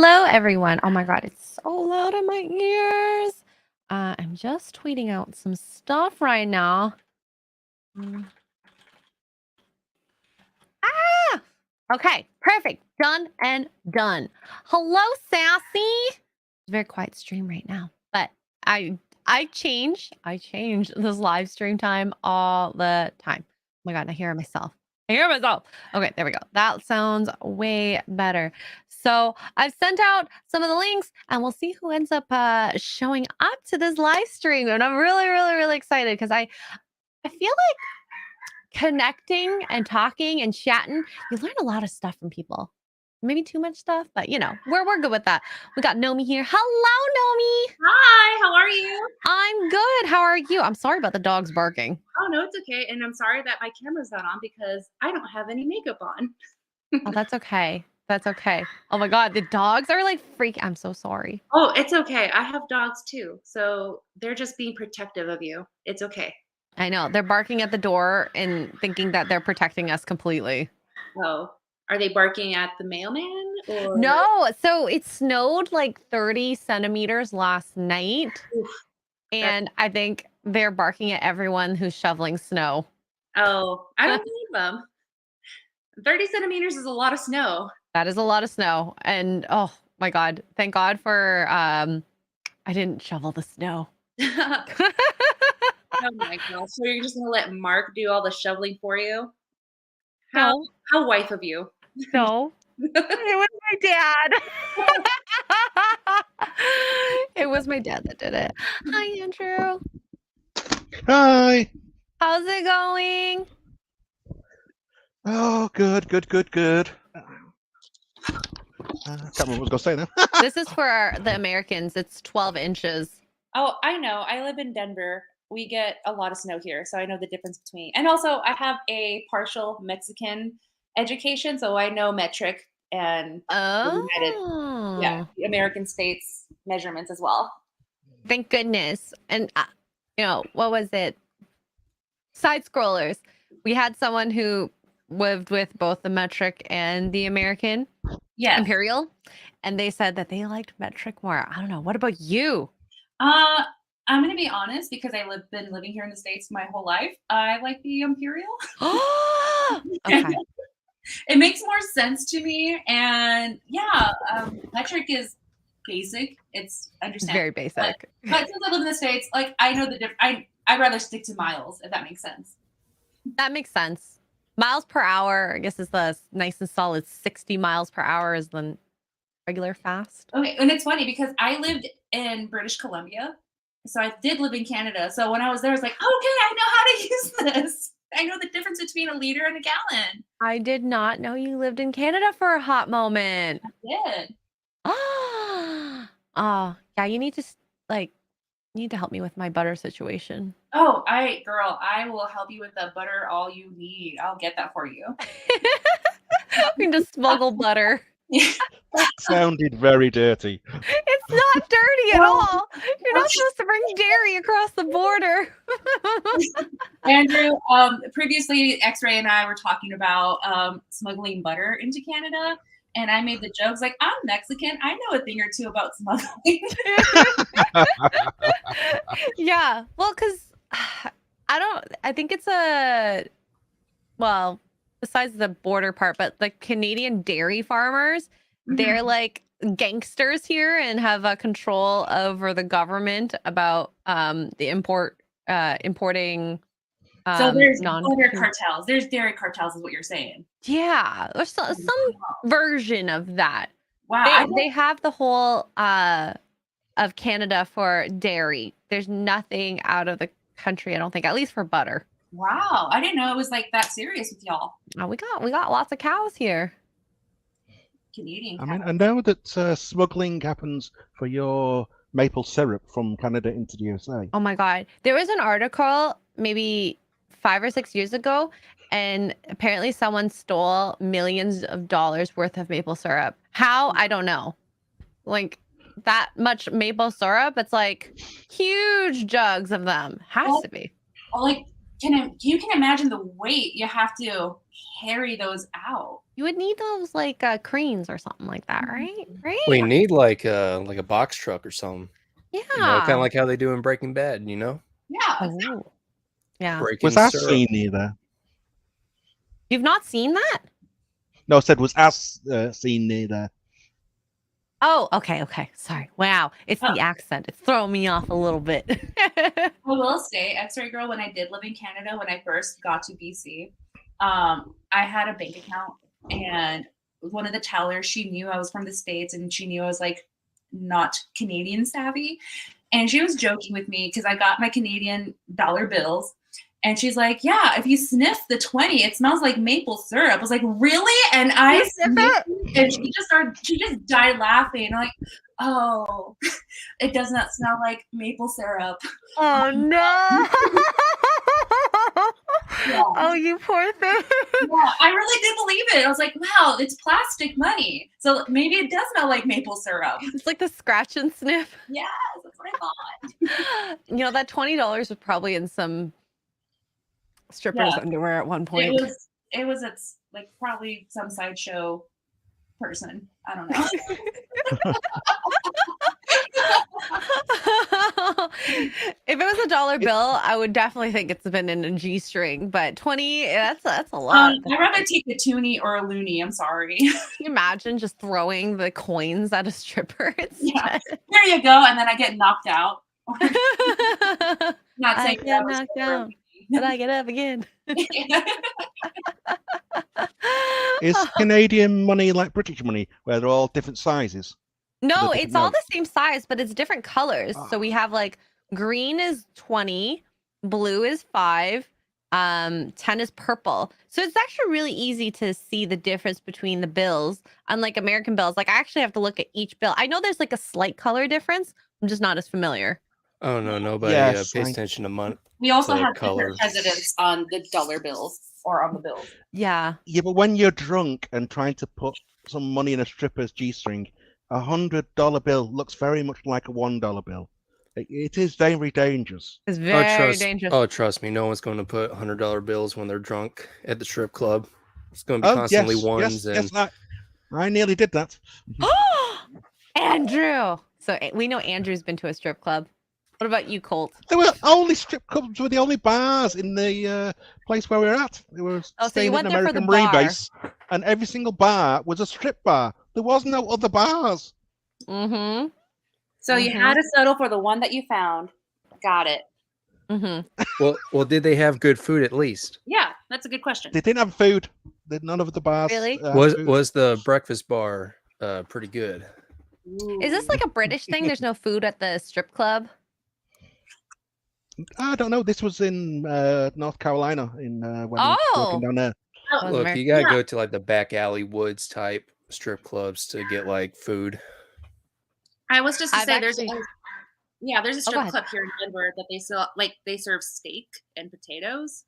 Hello, everyone. Oh my God, it's so loud in my ears. I'm just tweeting out some stuff right now. Mm. Ah! Okay, perfect. Done and done. Hello, Sassy. It's a very quiet stream right now, but I change this live stream time all the time. Oh my God, I hear myself. I hear myself. Okay, there we go. That sounds way better. So I've sent out some of the links and we'll see who ends up showing up to this live stream. And I'm really, really, really excited because I feel like connecting and talking and chatting, you learn a lot of stuff from people. Maybe too much stuff, but we're good with that. We got Nomi here. Hello, Nomi. Hi, how are you? I'm good. How are you? I'm sorry about the dogs barking. Oh, no, it's okay. And I'm sorry that my camera's not on because I don't have any makeup on. Oh, that's okay. That's okay. Oh my God, the dogs are like I'm so sorry. Oh, it's okay. I have dogs too. So they're just being protective of you. It's okay. I know. They're barking at the door and thinking that they're protecting us completely. Oh, are they barking at the mailman or? No. So it snowed like 30 centimeters last night. Oof, And I think they're barking at everyone who's shoveling snow. oh, I don't believe them. 30 centimeters is a lot of snow. That is a lot of snow. And oh my God, thank God for I didn't shovel the snow. Oh my gosh. So you're just gonna let Mark do all the shoveling for you? No, How wife of you. no. It was my dad. It was my dad that did it. Hi, Andrew. Hi. How's it going? Oh, good. Can't remember what I was going to say now. This is for the Americans. It's 12 inches. Oh, I know. I live in Denver. We get a lot of snow here, so I know the difference between. And also, I have a partial Mexican education, so I know metric and Oh. the American states measurements as well. Thank goodness. And what was it? Side scrollers. We had someone who lived with both the metric and the American imperial, and they said that they liked metric more. I don't know. What about you? I'm going to be honest because been living here in the States my whole life. I like the imperial. Okay. It makes more sense to me. And metric is basic. It's understandable. Very basic. But since I live in the States, like I know the difference. I'd rather stick to miles, if that makes sense. That makes sense. Miles per hour, I guess, is the nice and solid 60 miles per hour is the regular fast. Okay, and it's funny because I lived in British Columbia, so I did live in Canada. So when I was there, I was like, okay, I know how to use this. I know the difference between a liter and a gallon. I did not know you lived in Canada for a hot moment. I did. Oh, yeah, you need to help me with my butter situation. Oh, I will help you with the butter all you need. I'll get that for you. We can just smuggle butter. That sounded very dirty. It's not dirty at all. You're not supposed to bring dairy across the border. Andrew, previously X-Ray and I were talking about smuggling butter into Canada. And I made the jokes like, I'm Mexican. I know a thing or two about smuggling. Yeah. Well, because I think it's besides the border part, but the Canadian dairy farmers, they're like gangsters here and have control over the government about the importing. So there's butter cartels. There's dairy cartels is what you're saying. Yeah. There's some version of that. Wow. They have the whole of Canada for dairy. There's nothing out of the country, I don't think, at least for butter. Wow. I didn't know it was like that serious with y'all. Oh, we got lots of cows here. Canadian cows. I mean, I know that smuggling happens for your maple syrup from Canada into the USA. Oh my God. There was an article maybe 5 or 6 years ago, and apparently someone stole millions of dollars worth of maple syrup. How? I don't know. Like that much maple syrup, it's like huge jugs of them. Has to be. Like you can imagine the weight you have to carry those out. You would need those like cranes or something like that, right? Right? We need like a box truck or something. Yeah. You know, kind of like how they do in Breaking Bad. You know, Yeah. Oh. Yeah. breaking Was that syrup. scene near there? You've not seen that? No, I said was as scene near there. Oh, okay, okay. Sorry. Wow. It's the accent. It's throwing me off a little bit. I will say, X-Ray Girl, when I did live in Canada, when I first got to BC, I had a bank account, and one of the tellers, she knew I was from the States, and she knew I was like not Canadian savvy. And she was joking with me because I got my Canadian dollar bills. And she's like, yeah, if you sniff the 20, it smells like maple syrup. I was like, really? And I sniffed it, and she just died laughing. I'm like, oh, it does not smell like maple syrup. Oh no. Yeah. Oh, you poor thing. Yeah, I really did believe it. I was like, wow, it's plastic money. So maybe it does smell like maple syrup. It's like the scratch and sniff. Yes, that's what I thought. You know, that $20 was probably in some strippers' underwear at one point. It was it's like probably some sideshow person. I don't know. If it was a dollar bill, I would definitely think it's been in a G-string, but 20, that's a lot. I'd rather take a toonie or a loony. I'm sorry. Can you imagine just throwing the coins at a stripper instead? There you go, and then I get knocked out. Not I saying get knocked out, but I get up again. Is Canadian money like British money, where they're all different sizes? No, it's all the same size, but it's different colors. So we have like green is 20, blue is 5, 10 is purple. So it's actually really easy to see the difference between the bills. Unlike American bills, like I actually have to look at each bill. I know there's like a slight color difference. I'm just not as familiar. Oh no, nobody pays attention to money. We also the have colors. different presidents on the dollar bills or on the bills. Yeah. Yeah, but when you're drunk and trying to put some money in a stripper's G-string, $100 bill looks very much like a $1 bill. It is very dangerous. It's very dangerous. Oh, trust me, no one's going to put $100 bills when they're drunk at the strip club. It's going to be constantly ones. Yes, I nearly did that. Andrew. So we know Andrew's been to a strip club. What about you, Colt? There were only strip clubs, were the only bars in the place where we were at. They were staying at an American Marine base, and every single bar was a strip bar. There was no other bars. Mm-hmm. So you had to settle for the one that you found. Got it. Mm-hmm. Well, did they have good food at least? Yeah, that's a good question. They didn't have food. None of the bars. Really? Was the breakfast bar pretty good? Is this like a British thing? There's no food at the strip club? I don't know. This was in North Carolina when I was working down there. Look, you gotta go to like the back alley woods type strip clubs to get like food. I was just to say there's a strip Oh, club here in Denver that they serve steak and potatoes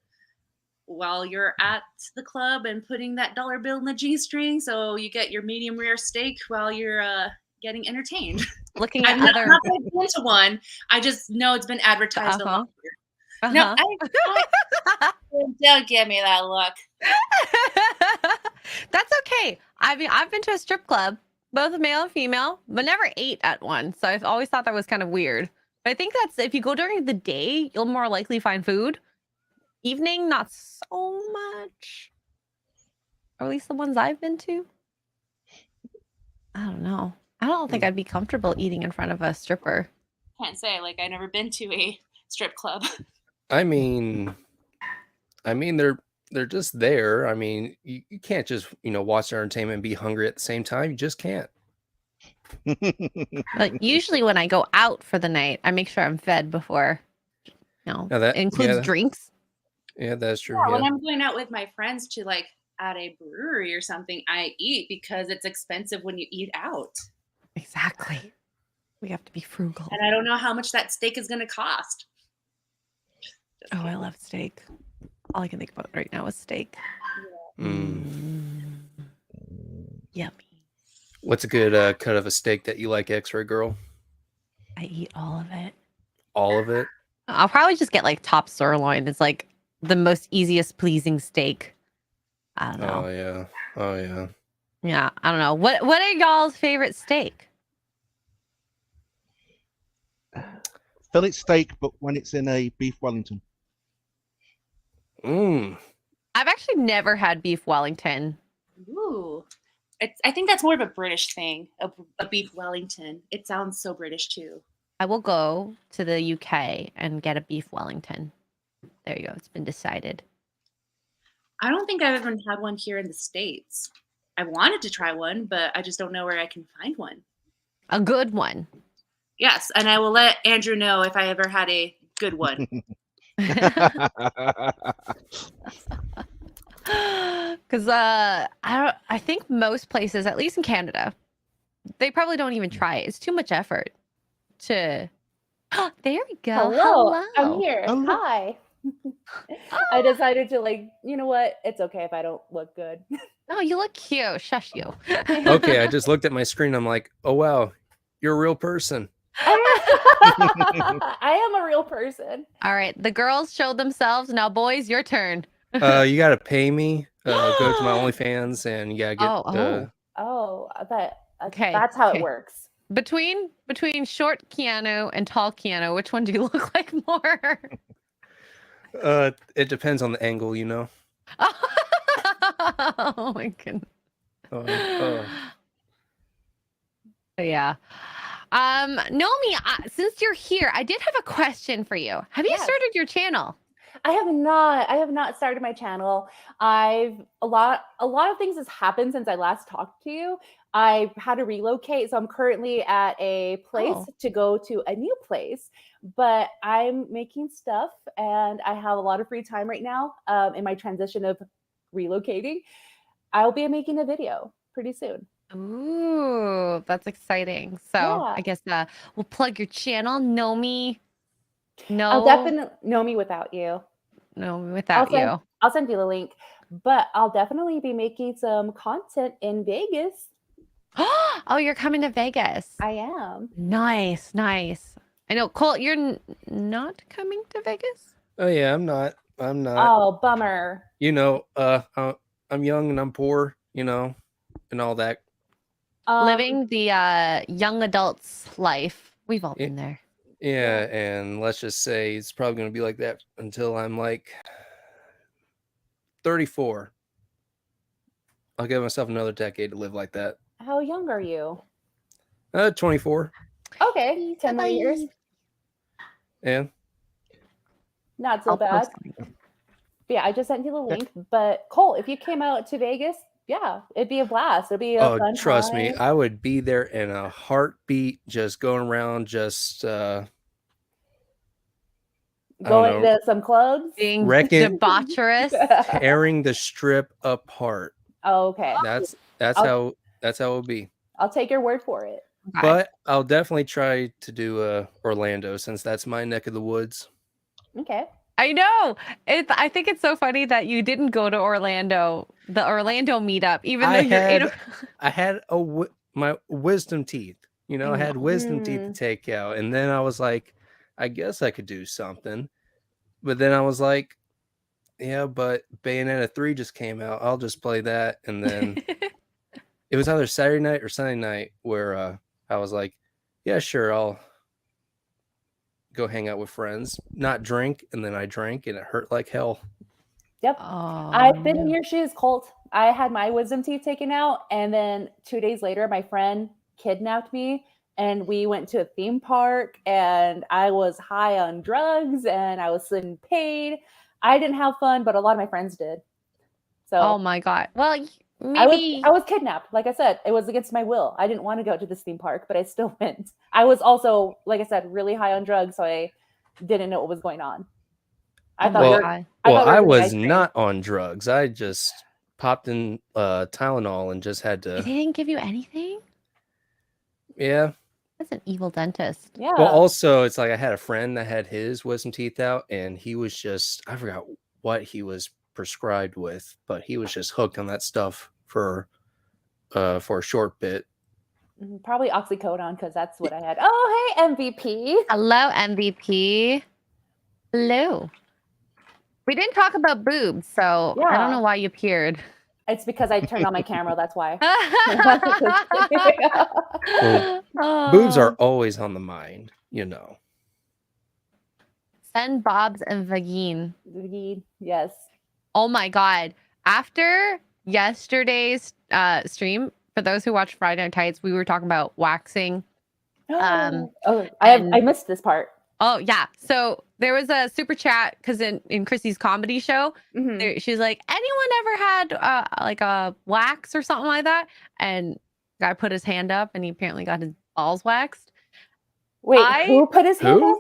while you're at the club and putting that dollar bill in the G-string, so you get your medium rare steak while you're getting entertained. Looking at I've not been to one. I just know it's been advertised a lot here. No, don't give me that look. That's okay. I mean, I've been to a strip club, both male and female, but never ate at one. So I've always thought that was kind of weird. But I think that's if you go during the day, you'll more likely find food. Evening, not so much. Or at least the ones I've been to. I don't know. I don't think I'd be comfortable eating in front of a stripper. Can't say like I've never been to a strip club. I mean, they're just there. I mean, you can't just watch their entertainment and be hungry at the same time. You just can't. But usually when I go out for the night, I make sure I'm fed before. It includes drinks. Yeah, that's true. Yeah, when I'm going out with my friends to like at a brewery or something, I eat because it's expensive when you eat out. Exactly. We have to be frugal. And I don't know how much that steak is going to cost. Oh, I love steak. All I can think about right now is steak. Yummy. What's a good cut of a steak that you like, X-Ray Girl? I eat all of it. All of it? I'll probably just get like top sirloin. It's like the most easiest pleasing steak. I don't know. Oh yeah. Oh yeah. Yeah, I don't know. What are y'all's favorite steak? Fillet steak, but when it's in a beef Wellington. Mmm. I've actually never had beef Wellington. Ooh. I think that's more of a British thing, a beef Wellington. It sounds so British too. I will go to the UK and get a beef Wellington. There you go. It's been decided. I don't think I've ever had one here in the States. I wanted to try one, but I just don't know where I can find one. A good one. Yes, and I will let Andrew know if I ever had a good one. Because I think most places, at least in Canada, they probably don't even try it. It's too much effort to. There we go. Hello. I'm here. Hello. Hi. I decided to you know what? It's okay if I don't look good. Oh, you look cute. Shush you. Okay, I just looked at my screen. I'm like, oh wow, you're a real person. I am a real person. All right, the girls showed themselves. Now, boys, your turn. You gotta pay me. Go to my OnlyFans and you gotta get. Oh, I bet. Okay, That's how okay. it works. Between short Keanu and tall Keanu, which one do you look like more? It depends on the angle, you know. Oh my goodness. Yeah. Naomi, since you're here, I did have a question for you. Have you Yes. started your channel? I have not started my channel. A lot of things has happened since I last talked to you. I had to relocate, so I'm currently at a place to go to a new place, but I'm making stuff and I have a lot of free time right now in my transition of relocating. I'll be making a video pretty soon. Ooh, that's exciting. So Yeah. I guess we'll plug your channel. Naomi. No, I'll definitely know me without you. no, without you. I'll send you the link, but I'll definitely be making some content in Vegas. Oh, you're coming to Vegas. I am. Nice. I know, Colt, you're not coming to Vegas? Oh yeah, I'm not. Oh, bummer. You know, I'm young and I'm poor, you know, and all that. Living the young adult's life. We've all been there. Yeah, and let's just say it's probably going to be like that until I'm like 34. I'll give myself another decade to live like that. How young are you? 24. Okay, 10 more years. Yeah. Not so I'll bad. post But yeah, I just sent you the link. But Cole, if you came out to Vegas, yeah, it'd be a blast. It'd be a fun trust time. me, I would be there in a heartbeat, just going around, just Going to some clubs. Being Wrecking- debaucherous. tearing the strip apart. Oh, okay. That's how it'll be. I'll take your word for it. But I'll definitely try to do Orlando, since that's my neck of the woods. Okay. I know. I think it's so funny that you didn't go to Orlando, the Orlando meetup, even though you're in. I had my wisdom teeth. You know, I had wisdom teeth to take out, and then I was like, I guess I could do something. But then I was like, yeah, but Bayonetta 3 just came out. I'll just play that. And then it was either Saturday night or Sunday night where I was like, yeah, sure, I'll go hang out with friends, not drink. And then I drank and it hurt like hell. Yep. Oh, I've been in your shoes, Colt. I had my wisdom teeth taken out, and then 2 days later, my friend kidnapped me, and we went to a theme park, and I was high on drugs, and I was in pain. I didn't have fun, but a lot of my friends did. So, oh my God. Well, maybe I was kidnapped. Like I said, it was against my will. I didn't want to go to this theme park, but I still went. I was also, like I said, really high on drugs, so I didn't know what was going on. I was not on drugs. I just popped in Tylenol and just had to. They didn't give you anything? Yeah. That's an evil dentist. Yeah. Well, also, it's like I had a friend that had his wisdom teeth out, and he was just, I forgot what he was prescribed with, but he was just hooked on that stuff for a short bit. Probably oxycodone, because that's what I had. Oh, hey, MVP. Hello, MVP. Hello. We didn't talk about boobs, so I don't know why you appeared. It's because I turned on my camera. That's why. Well, boobs are always on the mind, you know. Send Bob's and Vagine. Yes. Oh my God. After yesterday's stream, for those who watched Friday Night Tights, we were talking about waxing. I missed this part. Oh yeah. So there was a super chat because in Chrissy's comedy show, she's like, anyone ever had like a wax or something like that? And guy put his hand up and he apparently got his balls waxed. Wait, who put his hand up?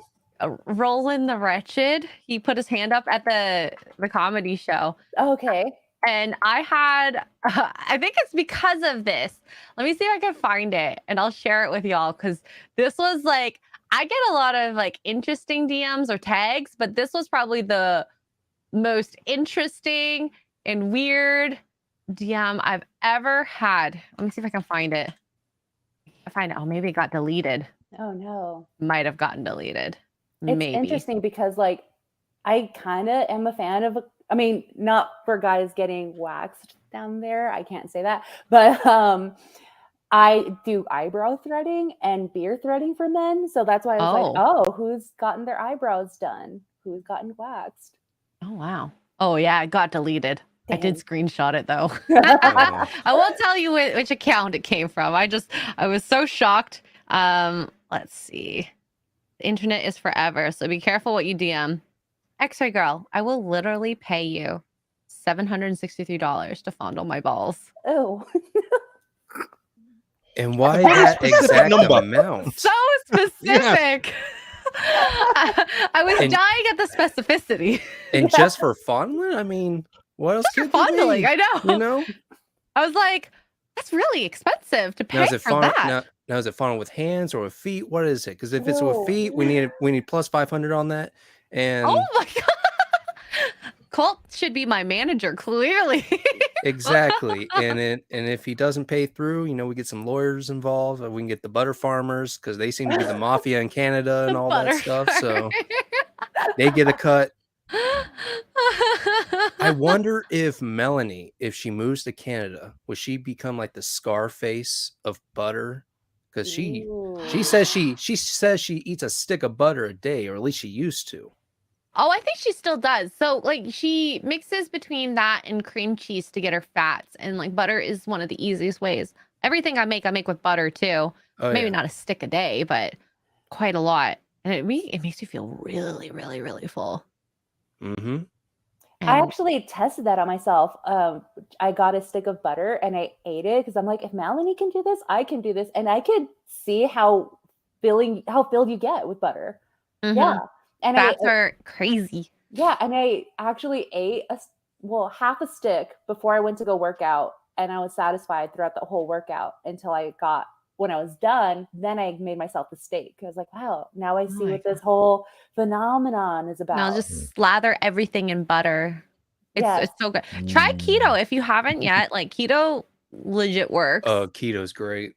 Roland the Wretched. He put his hand up at the comedy show. Okay. And I had, I think it's because of this. Let me see if I can find it and I'll share it with y'all because this was like, I get a lot of like interesting DMs or tags, but this was probably the most interesting and weird DM I've ever had. Let me see if I can find it. I find it. Oh, maybe it got deleted. Oh no. Might have gotten deleted. It's maybe. Interesting because like I kind of am a fan of, I mean, not for guys getting waxed down there. I can't say that, but I do eyebrow threading and beard threading for men. So that's why I was like, oh, who's gotten their eyebrows done? Who's gotten waxed? Oh, wow. Oh, yeah, it got deleted. Dang. I did screenshot it, though. I won't tell you which account it came from. I was so shocked. Let's see. The internet is forever, so be careful what you DM. X-Ray Girl, I will literally pay you $763 to fondle my balls. Oh. And why that exact amount? So specific. Yeah. I was dying at the specificity. And just for fondling? I mean, what else could fondling? I know. You know? I was like, that's really expensive to pay for that. Now, is it fondled with hands or with feet? What is it? Because if it's with feet, we need plus 500 on that. And oh my God. Colt should be my manager, clearly. Exactly. And if he doesn't pay through, you know, we get some lawyers involved. We can get the butter farmers because they seem to be the mafia in Canada and all that stuff. So they get a cut. I wonder if Melanie, if she moves to Canada, will she become like the Scarface of butter? Because she says she eats a stick of butter a day, or at least she used to. Oh, I think she still does. So, like, she mixes between that and cream cheese to get her fats. And, like, butter is one of the easiest ways. Everything I make with butter, too. Oh, maybe not a stick a day, but quite a lot. And it makes you feel really, really, really full. Mm-hmm. I actually tested that on myself. I got a stick of butter and I ate it because I'm like, if Melanie can do this, I can do this. And I could see how filled you get with butter. Mm-hmm. Yeah. And fats are crazy. Yeah. And I actually ate half a stick before I went to go work out. And I was satisfied throughout the whole workout until when I was done, then I made myself a steak. I was like, wow, now I see what this whole phenomenon is about. Now just slather everything in butter. It's so good. Try keto if you haven't yet. Like keto legit works. Oh, keto's great.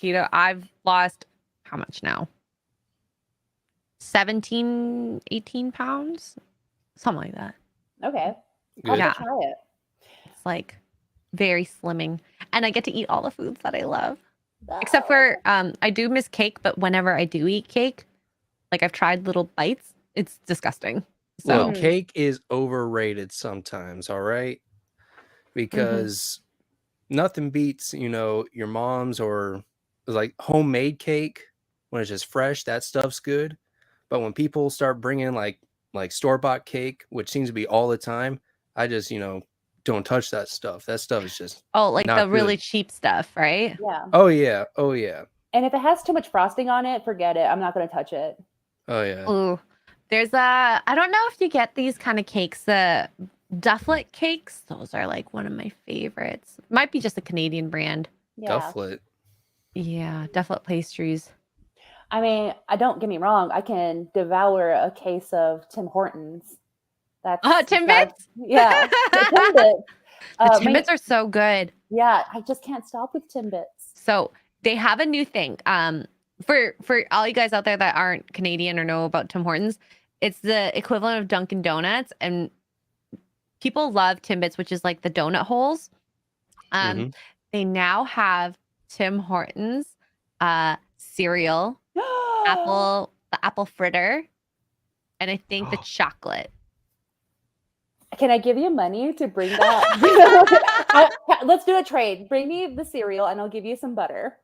Keto, I've lost how much now? 17, 18 pounds? Something like that. Okay. I'll try it. It's like very slimming. And I get to eat all the foods that I love. Except for I do miss cake, but whenever I do eat cake, like I've tried little bites, it's disgusting. So well, cake is overrated sometimes, all right? Because nothing beats, you know, your mom's or like homemade cake when it's just fresh, that stuff's good. But when people start bringing like store-bought cake, which seems to be all the time, I just, you know, don't touch that stuff. That stuff is just like not the good. Really cheap stuff, right? Yeah. Oh yeah. And if it has too much frosting on it, forget it. I'm not going to touch it. Oh yeah. Ooh, there's I don't know if you get these kind of cakes, the Dufflet cakes. Those are like one of my favorites. Might be just a Canadian brand. Yeah. Dufflet. Yeah, Dufflet pastries. I mean, don't get me wrong. I can devour a case of Tim Hortons. That's Timbits? Yeah. Timbits. The Timbits are so good. Yeah, I just can't stop with Timbits. So they have a new thing. For all you guys out there that aren't Canadian or know about Tim Hortons, it's the equivalent of Dunkin' Donuts, and people love Timbits, which is like the donut holes. They now have Tim Hortons cereal, the apple fritter, and I think the chocolate. Can I give you money to bring that? Let's do a trade. Bring me the cereal and I'll give you some butter.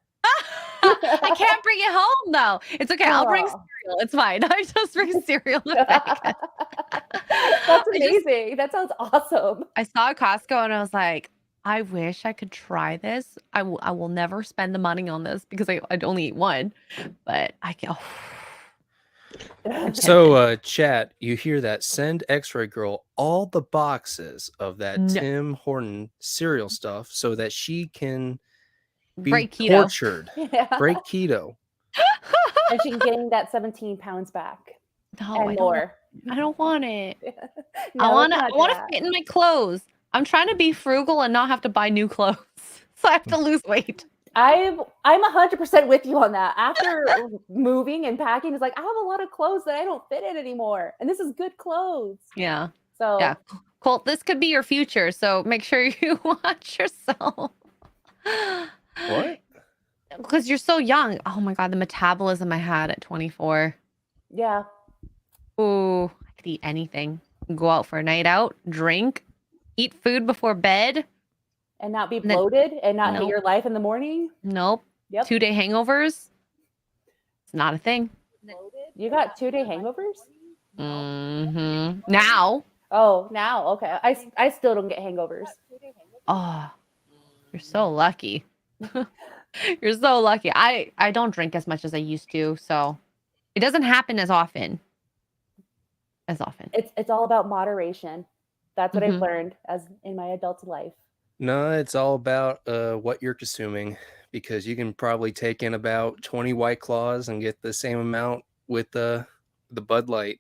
I can't bring it home though. It's okay. I'll bring cereal. It's fine. I just bring cereal. That's amazing. That sounds awesome. I saw Costco and I was like, I wish I could try this. I will never spend the money on this because I'd only eat one. But I can. So, chat, you hear that? Send X-Ray Girl all the boxes of that Tim Horton cereal stuff so that she can be break keto. Tortured. Break keto. And she can gain that 17 pounds back. No, and more. I don't want it. No, I want to fit in my clothes. I'm trying to be frugal and not have to buy new clothes. So I have to lose weight. I'm 100% with you on that. After moving and packing, it's like I have a lot of clothes that I don't fit in anymore, and this is good clothes. Yeah. So yeah, Colt, this could be your future. So make sure you watch yourself. What? Because you're so young. Oh my god, the metabolism I had at 24. Yeah. Ooh, I could eat anything. Go out for a night out, drink, eat food before bed. And not be bloated and not hate your life in the morning? Nope. Yep. 2-day hangovers? It's not a thing. You got 2-day hangovers? Mm-hmm. Now. Oh, now. Okay. I still don't get hangovers. Oh, you're so lucky. You're so lucky. I don't drink as much as I used to, so it doesn't happen as often. It's all about moderation. That's what I've learned as in my adult life. No, it's all about what you're consuming, because you can probably take in about 20 White Claws and get the same amount with the Bud Light.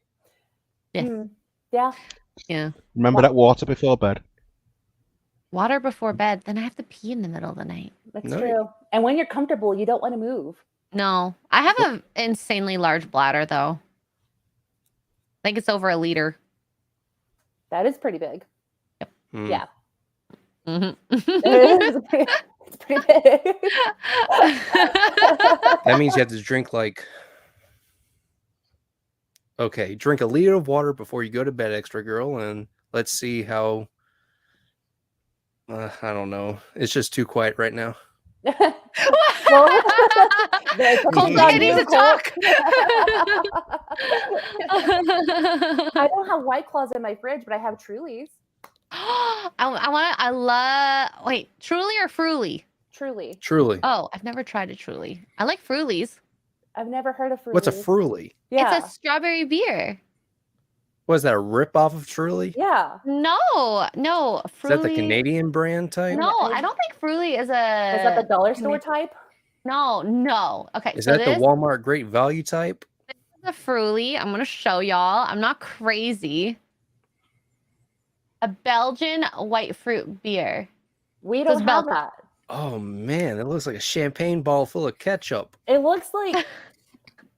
Yeah. Yeah. Yeah. Remember that water before bed. Water before bed, then I have to pee in the middle of the night. That's true. And when you're comfortable, you don't want to move. No. I have an insanely large bladder, though. I think it's over 1 liter. That is pretty big. Yep. Yeah. Mm-hmm. It's pretty big. That means you have to drink drink 1 liter of water before you go to bed, Extra Girl, and let's see how. I don't know. It's just too quiet right now. Colt, I need to talk. I don't have White Claws in my fridge, but I have Trulies. Wait, Truly or Fruly? Truly. Oh, I've never tried a Truly. I like Frulies. I've never heard of Frulies. What's a Fruly? Yeah. It's a strawberry beer. Was that a rip off of Truly? Yeah. No. Fruly. Is that the Canadian brand type? No, I don't think Fruly is a... Is that the dollar store type? No. Okay, Is that the Walmart Great Value type? This is a Fruly. I'm going to show y'all. I'm not crazy. A Belgian white fruit beer. We don't have that. Oh, man. It looks like a champagne bottle full of ketchup. It looks like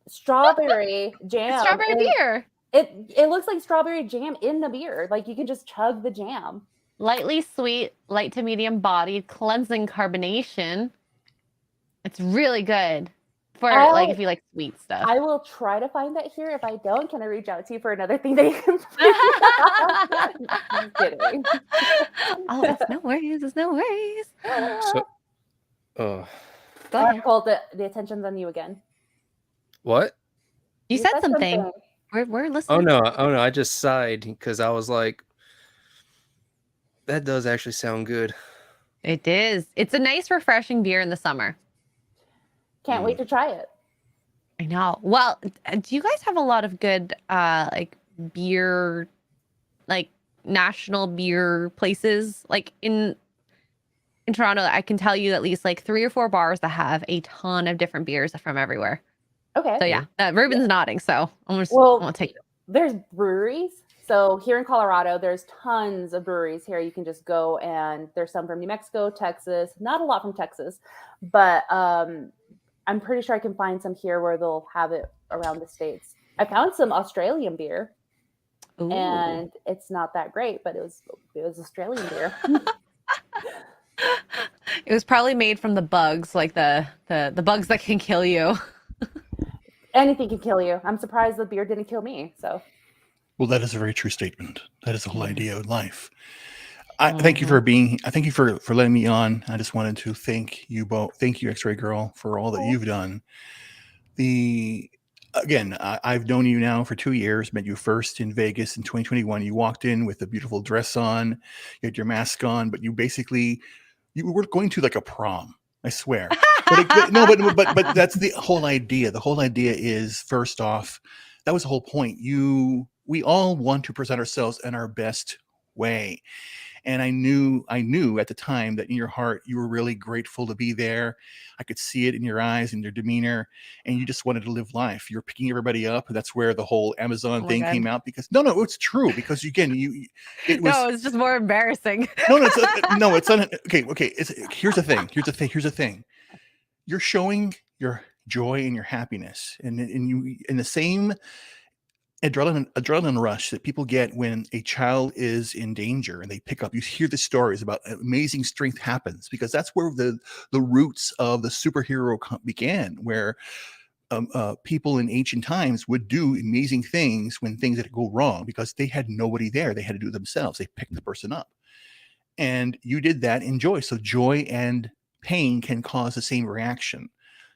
strawberry jam. Strawberry beer. It looks like strawberry jam in the beer. Like you can just chug the jam. Lightly sweet, light to medium bodied, cleansing carbonation. It's really good for if you like sweet stuff. I will try to find that here. If I don't, can I reach out to you for another thing that you can find? I'm kidding. Oh, it's no worries. It's no worries. So, go ahead. Colt, the attention's on you again. What? You said something. We're listening. Oh no! I just sighed because I was like, that does actually sound good. It is. It's a nice, refreshing beer in the summer. Can't wait to try it. I know. Well, do you guys have a lot of good beer, national beer places? Like in Toronto, I can tell you at least 3 or 4 bars that have a ton of different beers from everywhere. Okay. So yeah, Ruben's nodding. So I'm gonna take it. There's breweries. So here in Colorado, there's tons of breweries here. You can just go, and there's some from New Mexico, Texas. Not a lot from Texas, but I'm pretty sure I can find some here where they'll have it around the States. I found some Australian beer. and it's not that great, but it was Australian beer. It was probably made from the bugs, like the bugs that can kill you. Anything can kill you. I'm surprised the beer didn't kill me. So, well, that is a very true statement. That is the whole idea of life. Thank you for being. I thank you for letting me on. I just wanted to thank you both. Thank you, X-Ray Girl, for all that you've done. Again, I've known you now for 2 years. Met you first in Vegas in 2021. You walked in with a beautiful dress on, you had your mask on, but you were going to like a prom. I swear. But that's the whole idea. The whole idea is, first off, that was the whole point. We all want to present ourselves in our best way. And I knew at the time that in your heart, you were really grateful to be there. I could see it in your eyes and your demeanor, and you just wanted to live life. You're picking everybody up. That's where the whole Amazon thing came out, because no, it's true. Because again, it's just more embarrassing. Okay. Here's the thing. You're showing your joy and your happiness, and you in the same adrenaline rush that people get when a child is in danger and they pick up. You hear the stories about amazing strength happens, because that's where the roots of the superhero began, where people in ancient times would do amazing things when things that go wrong, because they had nobody there. They had to do it themselves. They picked the person up, and you did that in joy. So joy and pain can cause the same reaction.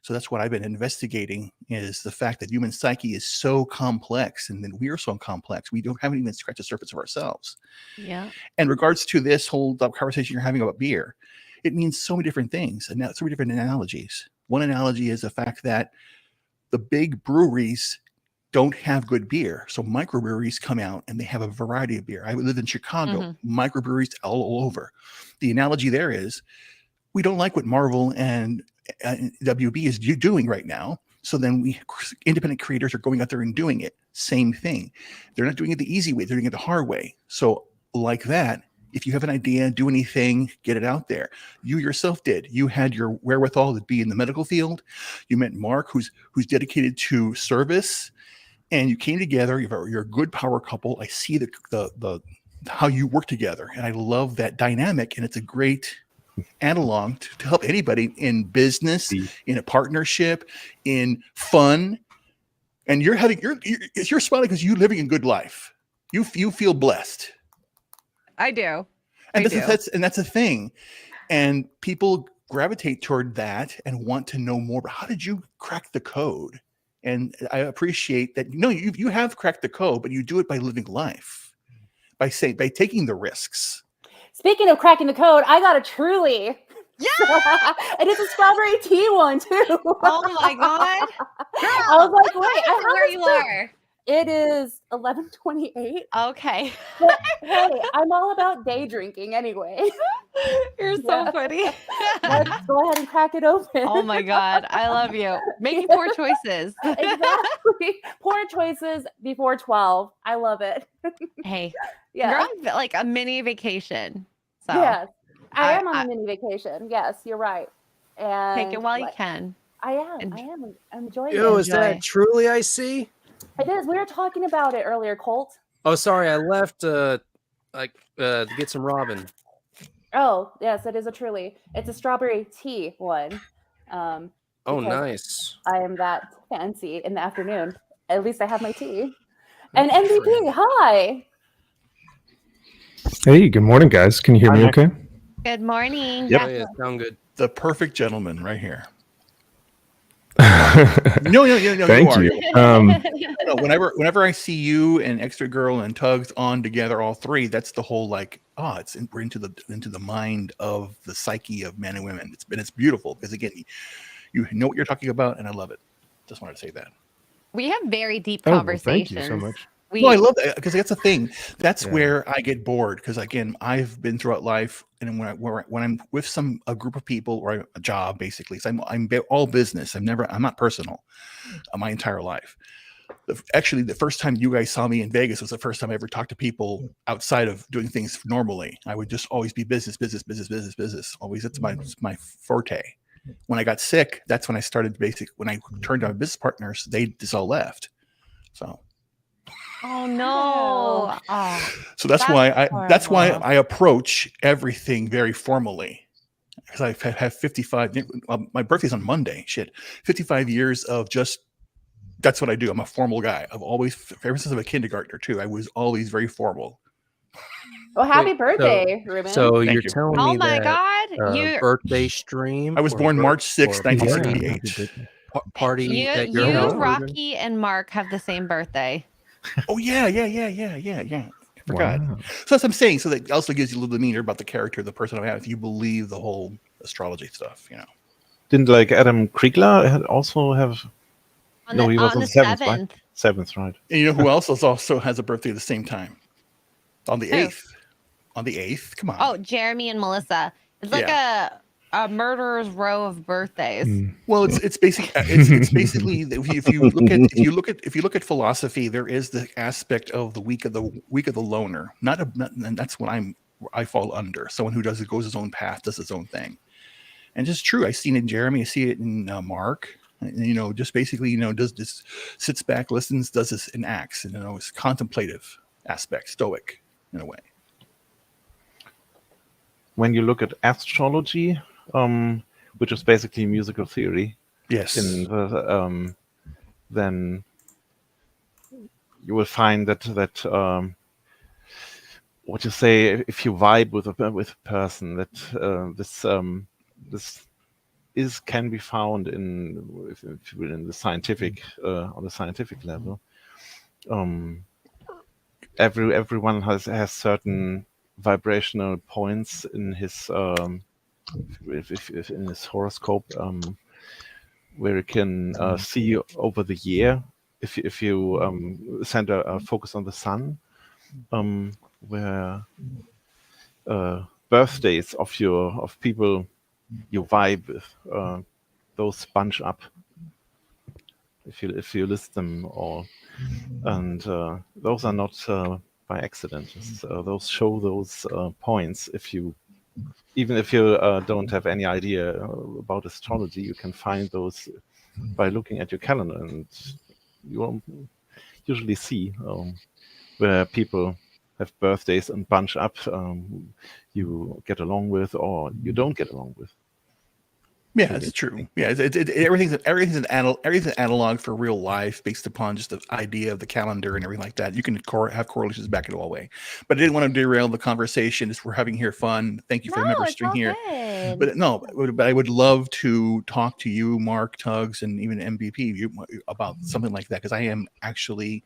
So that's what I've been investigating, is the fact that human psyche is so complex, and then we are so complex. We haven't even scratched the surface of ourselves. Yeah. In regards to this whole conversation you're having about beer, it means so many different things and so many different analogies. One analogy is the fact that the big breweries don't have good beer. So microbreweries come out and they have a variety of beer. I live in Chicago, microbreweries all over. The analogy there is, we don't like what Marvel and WB is doing right now. So then independent creators are going out there and doing it. Same thing. They're not doing it the easy way. They're doing it the hard way. So like that, if you have an idea, do anything, get it out there. You yourself did. You had your wherewithal to be in the medical field. You met Mark, who's dedicated to service, and you came together. You're a good power couple. I see the how you work together, and I love that dynamic. And it's a great analog to help anybody in business, in a partnership, in fun. And you're smiling because you're living a good life. You feel blessed. I do. And that's a thing. And people gravitate toward that and want to know more. But how did you crack the code? And I appreciate that. No, you have cracked the code, but you do it by living life, by taking the risks. Speaking of cracking the code, I got a Truly. Yeah, and it's a strawberry tea one too. Oh my god! Girl, I was like, wait, I have where you are. It is 11:28. Okay. But hey, I'm all about day drinking anyway. You're so funny. Let's go ahead and crack it open. Oh my god, I love you. Making poor choices. Exactly. Poor choices before 12. I love it. Hey, yeah. You're on like a mini vacation. So yes, I am on a mini vacation. Yes, you're right. And take it while you can. I am. I'm enjoying it. Is that truly I see? It is. We were talking about it earlier, Colt. Oh, sorry. I left to get some Robin. Oh, yes, it is a Truly. It's a strawberry tea one. Oh, nice. I am that fancy in the afternoon. At least I have my tea. And MVP, hi. Hey, good morning, guys. Can you hear me okay? Good morning. Yep. Oh, yeah, sound good. The perfect gentleman right here. No. Thank you. Whenever I see you and Extra Girl and Tugs on together, all three, that's the whole we're into the mind of the psyche of men and women. It's beautiful because again, you know what you're talking about, and I love it. Just wanted to say that. We have very deep well, conversations. thank you so much. No, I love that because that's the thing. That's where I get bored because again, I've been throughout life, and when I'm with a group of people or a job, basically, so I'm all business. I'm not personal. My entire life. Actually, the first time you guys saw me in Vegas was the first time I ever talked to people outside of doing things normally. I would just always be business. Always, that's my forte. When I got sick, that's when I started when I turned on business partners, they just all left. So. Oh no. Oh, So that's why I approach everything very formally. Because I have 55. My birthday's on Monday. Shit, 55 years of just. That's what I do. I'm a formal guy. I've always, ever since I'm a kindergartner too, I was always very formal. Well, happy birthday, Ruben. So Thank you're you. telling oh me my that God. You birthday stream? I was or born March 6th, or Yeah, 1978. party at your you, home? Rocky, and Mark have the same birthday. Oh yeah. I forgot. Wow. So that's what I'm saying. So that also gives you a little demeanor about the character of the person I have. If you believe the whole astrology stuff, you know. Didn't like Adam Kriegler also have? No, he was on the the 7th, right? 7th. 7th, right? And you know who else also has a birthday at the same time? On the Who? 8th. On the 8th. Come on. Oh, Jeremy and Melissa. It's like a murderer's row of birthdays. Well, it's basically it's basically if you look at philosophy, there is the aspect of the week of the loner. And that's what I fall under. Someone who goes his own path, does his own thing. And it's true. I see it in Jeremy. I see it in Mark. And, just basically, does this, sits back, listens, does this and acts, and it's contemplative aspect, stoic in a way. When you look at astrology, which is basically musical theory, Yes. Then you will find that what you say, if you vibe with a person, that this can be found in the scientific on the scientific level. Everyone has certain vibrational points in his in his horoscope, where you can see over the year if you send a focus on the sun, where birthdays of people you vibe with, those bunch up if you list them all, and those are not by accident. Those show those points. Even if you don't have any idea about astrology, you can find those by looking at your calendar, and you will usually see where people have birthdays and bunch up, you get along with or you don't get along with. Yeah, it's true. Yeah, everything's an analog for real life based upon just the idea of the calendar and everything like that. You can have correlations back it all way. But I didn't want to derail the conversation. We're having here fun. Thank you for the member stream here. But I would love to talk to you, Mark, Tugs, and even MVP about something like that, because I am actually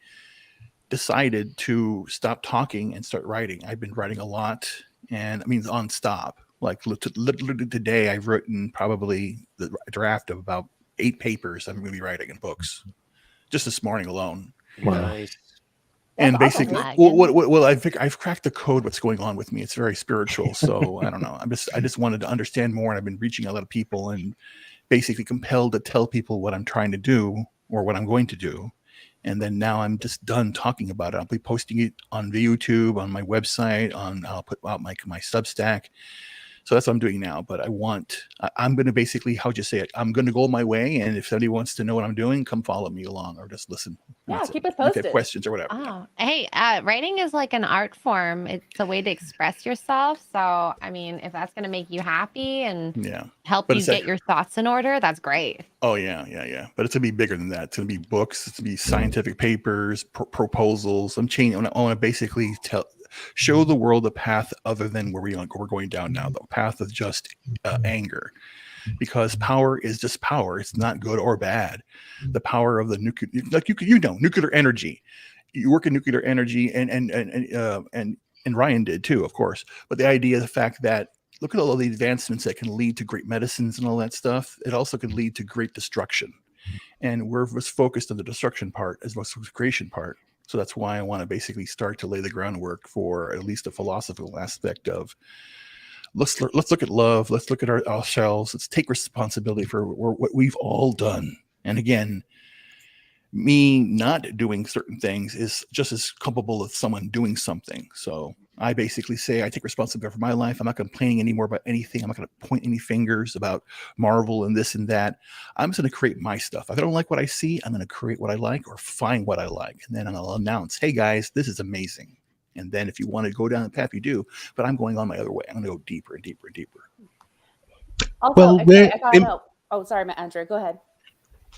decided to stop talking and start writing. I've been writing a lot, and I mean on stop. Like literally today, I've written probably the draft of about 8 papers I'm going to be writing in books, just this morning alone. Nice. And That's basically, awesome. I've cracked the code. What's going on with me? It's very spiritual. So I don't know. I just wanted to understand more, and I've been reaching a lot of people and basically compelled to tell people what I'm trying to do or what I'm going to do. And then now I'm just done talking about it. I'll be posting it on YouTube, on my website, I'll put out my Substack. So that's what I'm doing now. But I'm going to basically, how'd you say it? I'm going to go my way. And if somebody wants to know what I'm doing, come follow me along or just listen. Yeah, keep us If you have posted. questions or whatever. Oh, hey, writing is like an art form. It's a way to express yourself. So, I mean, if that's going to make you happy and help you get your thoughts in order, that's great. Oh, yeah. But it's going to be bigger than that. It's going to be books. It's going to be scientific papers, proposals. I'm changing. I want to basically show the world a path other than where we're going down now, the path of just anger. Because power is just power. It's not good or bad. The power of the nuclear, like nuclear energy. You work in nuclear energy, and Ryan did too, of course. But the idea, the fact that look at all of the advancements that can lead to great medicines and all that stuff. It also can lead to great destruction, and we're focused on the destruction part as well as the creation part. So that's why I want to basically start to lay the groundwork for at least a philosophical aspect of. Let's look at love. Let's look at ourselves. Let's take responsibility for what we've all done. And again, me not doing certain things is just as culpable as someone doing something. So I basically say I take responsibility for my life. I'm not complaining anymore about anything. I'm not going to point any fingers about Marvel and this and that. I'm just going to create my stuff. If I don't like what I see, I'm going to create what I like or find what I like. And then I'll announce, hey guys, this is amazing. And then if you want to go down the path, you do. But I'm going on my other way. I'm going to go deeper and deeper and deeper. Also, okay, I gotta know. Oh, sorry, Andrew. Go ahead.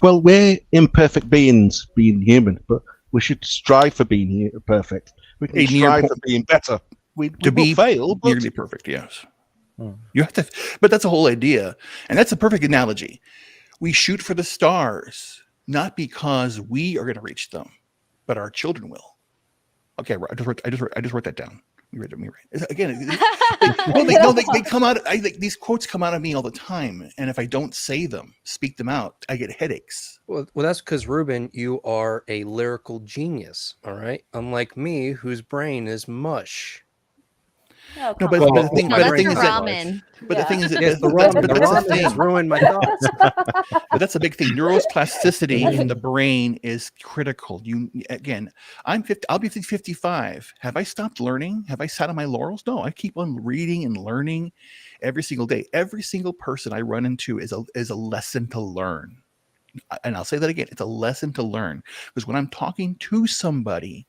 Well, we're imperfect beings, being human, but we should strive for being perfect. We can strive for being better. We will fail, but nearly perfect. Yes, you have to. But that's the whole idea, and that's a perfect analogy. We shoot for the stars, not because we are going to reach them, but our children will. Okay, I just wrote that down. You read me right. Again, they come out. These quotes come out of me all the time, and if I don't say them, speak them out, I get headaches. Well, that's because Ruben, you are a lyrical genius. All right, unlike me, whose brain is mush. No, but the thing is that the ramen has ruined my thoughts. But that's a big thing. Neuroplasticity in the brain is critical. I'll be 55. Have I stopped learning? Have I sat on my laurels? No, I keep on reading and learning every single day. Every single person I run into is a lesson to learn. And I'll say that again. It's a lesson to learn, because when I'm talking to somebody,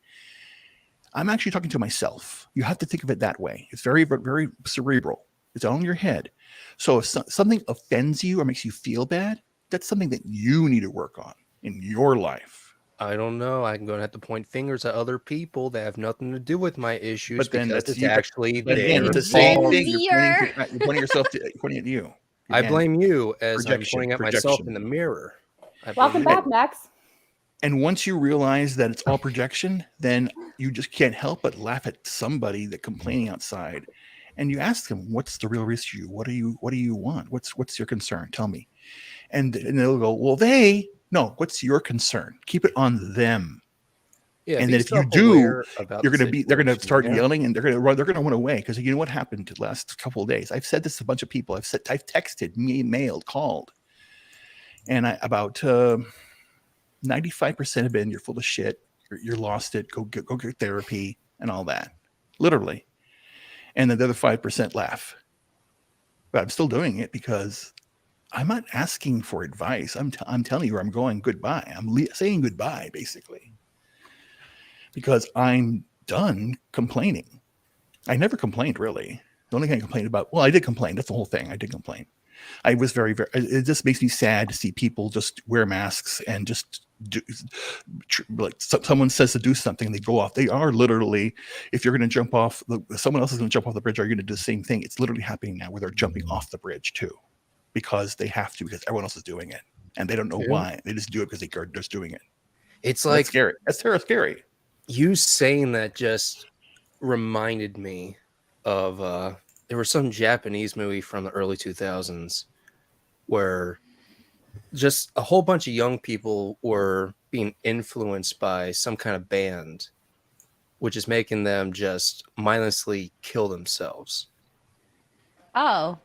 I'm actually talking to myself. You have to think of it that way. It's very, very cerebral. It's all in your head. So if something offends you or makes you feel bad, that's something that you need to work on in your life. I don't know. I'm going to have to point fingers at other people that have nothing to do with my issues. But then it's actually it's the same thing. You're pointing yourself pointing at you. I blame you as I'm pointing at myself in the mirror. Welcome back, Max. And once you realize that it's all projection, then you just can't help but laugh at somebody that complaining outside, and you ask them, "What's the real issue? What do you want? What's your concern? Tell me." And they'll go, "Well, what's your concern? Keep it on them." Yeah, and then if you do, they're going to start yelling, and they're going to run away, because you know what happened the last couple of days. I've said this to a bunch of people. I've texted, mailed, called, and about 95% have been, you're full of shit, you're lost it, go get therapy and all that, literally. And then the other 5% laugh. But I'm still doing it because I'm not asking for advice. I'm telling you where I'm going. Goodbye. I'm saying goodbye, basically, because I'm done complaining. I never complained, really. The only thing I complained about, I did complain. That's the whole thing. I did complain. I was very, very, it just makes me sad to see people just wear masks and just like someone says to do something, they go off. They are literally, if you're going to jump off, someone else is going to jump off the bridge, are you going to do the same thing? It's literally happening now, where they're jumping off the bridge too, because they have to, because everyone else is doing it, and they don't know why. They just do it because they're just doing it. It's like, that's scary. That's terrible, scary. You saying that just reminded me of there was some Japanese movie from the early 2000s where just a whole bunch of young people were being influenced by some kind of band, which is making them just mindlessly kill themselves. Oh.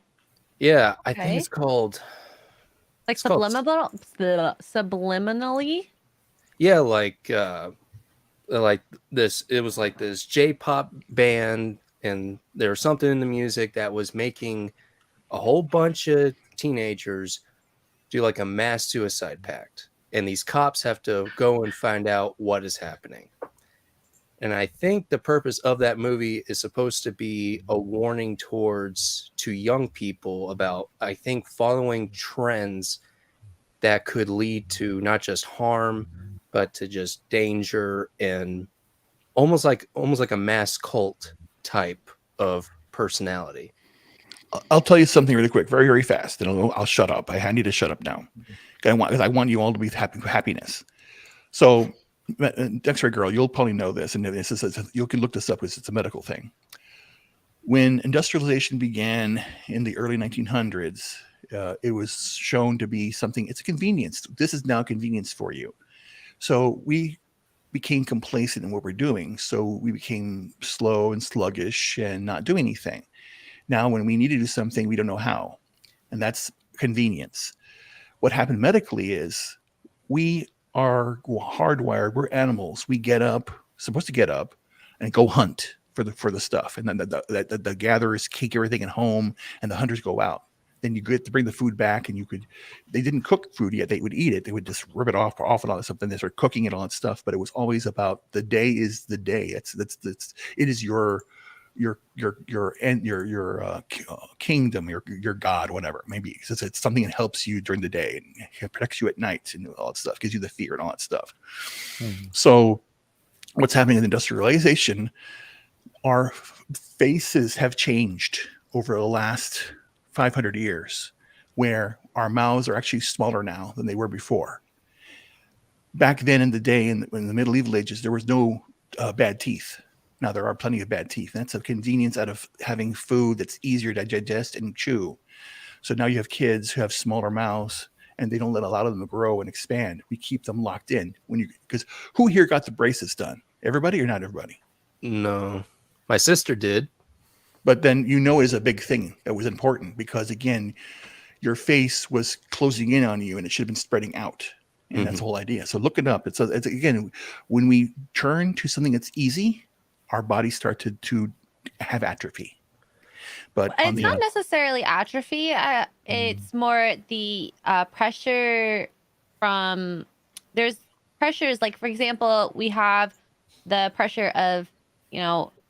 Yeah, I think it's called... Like subliminally? Yeah, like this. It was like this J-pop band, and there was something in the music that was making a whole bunch of teenagers do like a mass suicide pact, and these cops have to go and find out what is happening. And I think the purpose of that movie is supposed to be a warning to young people about, I think, following trends that could lead to not just harm, but to just danger, and almost like a mass cult type of personality. I'll tell you something really quick, very, very fast, and I'll shut up. I need to shut up now. I want you all to be happiness. So, X-ray girl, you'll probably know this, and you can look this up because it's a medical thing. When industrialization began in the early 1900s, it was shown to be something. It's a convenience. This is now convenience for you. So we became complacent in what we're doing. So we became slow and sluggish and not doing anything. Now, when we need to do something, we don't know how. And that's convenience. What happened medically is we are hardwired. We're animals. We get up, supposed to get up and go hunt for the stuff, and then the gatherers keep everything at home, and the hunters go out. Then you get to bring the food back, and they didn't cook food yet. They would eat it. They would just rip it off and all something. They start cooking it, all that stuff. But it was always about the day is the day. It is your kingdom, your God, whatever. Maybe it's something that helps you during the day and protects you at night and all that stuff, gives you the fear and all that stuff. So what's happening in industrialization, our faces have changed over the last 500 years, where our mouths are actually smaller now than they were before. Back then in the day, in the medieval ages, there was no bad teeth. Now there are plenty of bad teeth. That's a convenience out of having food that's easier to digest and chew. So now you have kids who have smaller mouths, and they don't let a lot of them grow and expand. We keep them locked in because who here got the braces done? Everybody or not everybody? No, my sister did. But then is a big thing that was important, because again, your face was closing in on you and it should have been spreading out. And that's the whole idea. So look it up. It's again, when we turn to something that's easy, our bodies start to have atrophy. But it's not necessarily atrophy. It's more the pressure from, there's pressures, like for example, we have the pressure of,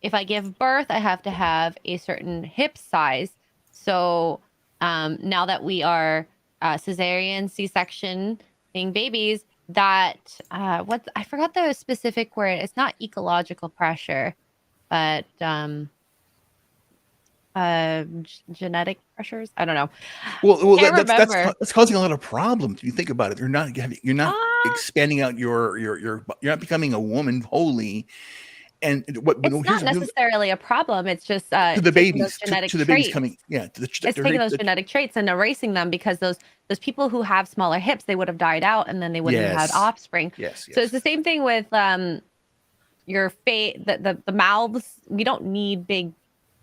if I give birth, I have to have a certain hip size. So now that we are cesarean, C-section, being babies, that I forgot the specific word. It's not ecological pressure, but genetic pressures. I don't know. Well, that's causing a lot of problems. If you think about it, you're not expanding out you're not becoming a woman wholly. And it's not necessarily a problem. It's just to the babies, genetic to the babies coming, it's taking those genetic traits and erasing them, because those people who have smaller hips, they would have died out, and then they wouldn't have had offspring. Yes. So it's the same thing with your face, the mouths. We don't need big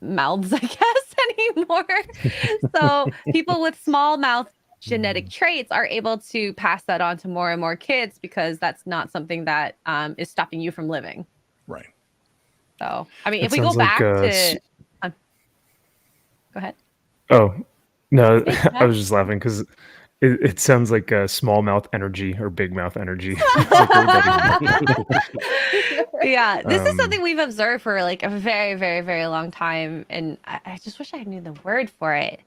mouths, I guess, anymore. So people with small mouth genetic traits are able to pass that on to more and more kids, because that's not something that is stopping you from living. Right. So, I mean, if we go back to... go ahead. Oh, no, I was just laughing because it sounds like small mouth energy or big mouth energy. Yeah, this is something we've observed for like a very, very, very long time. And I just wish I knew the word for it.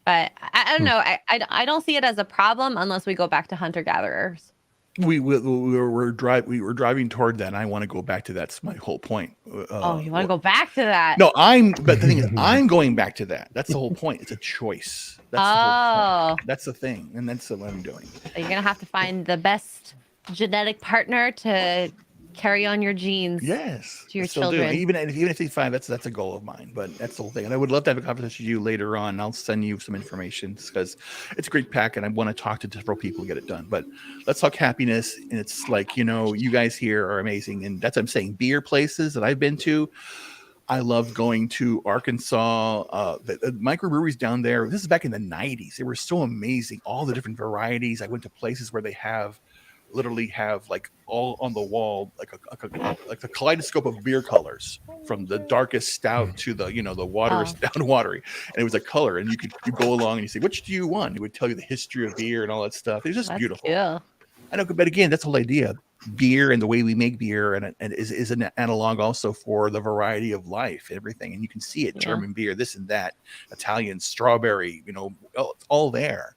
But I don't know. I don't see it as a problem unless we go back to hunter-gatherers. We were driving toward that, and I want to go back to that. That's my whole point. You want to go back to that? No, but the thing is, I'm going back to that. That's the whole point. It's a choice. That's the whole point. That's the thing, and that's what I'm doing. So you're gonna have to find the best genetic partner to carry on your genes. Yes, to your children. Even if he's 5, that's a goal of mine. But that's the whole thing. And I would love to have a conversation with you later on. I'll send you some information because it's a great pack, and I want to talk to several people to get it done. But let's talk happiness. And it's like, you guys here are amazing, and that's what I'm saying. Beer places that I've been to. I love going to Arkansas, the microbreweries down there. This is back in the 90s. They were so amazing. All the different varieties. I went to places where they literally have like all on the wall, like a kaleidoscope of beer colors, from the darkest stout to the the wateriest down watery, and it was a color, and you go along and you say, which do you want? It would tell you the history of beer and all that stuff. It's just beautiful. Cool. I know, but again, that's the whole idea. Beer and the way we make beer, and is an analog also for the variety of life, everything, and you can see it. Yeah. German beer, this and that, Italian, strawberry, it's all there.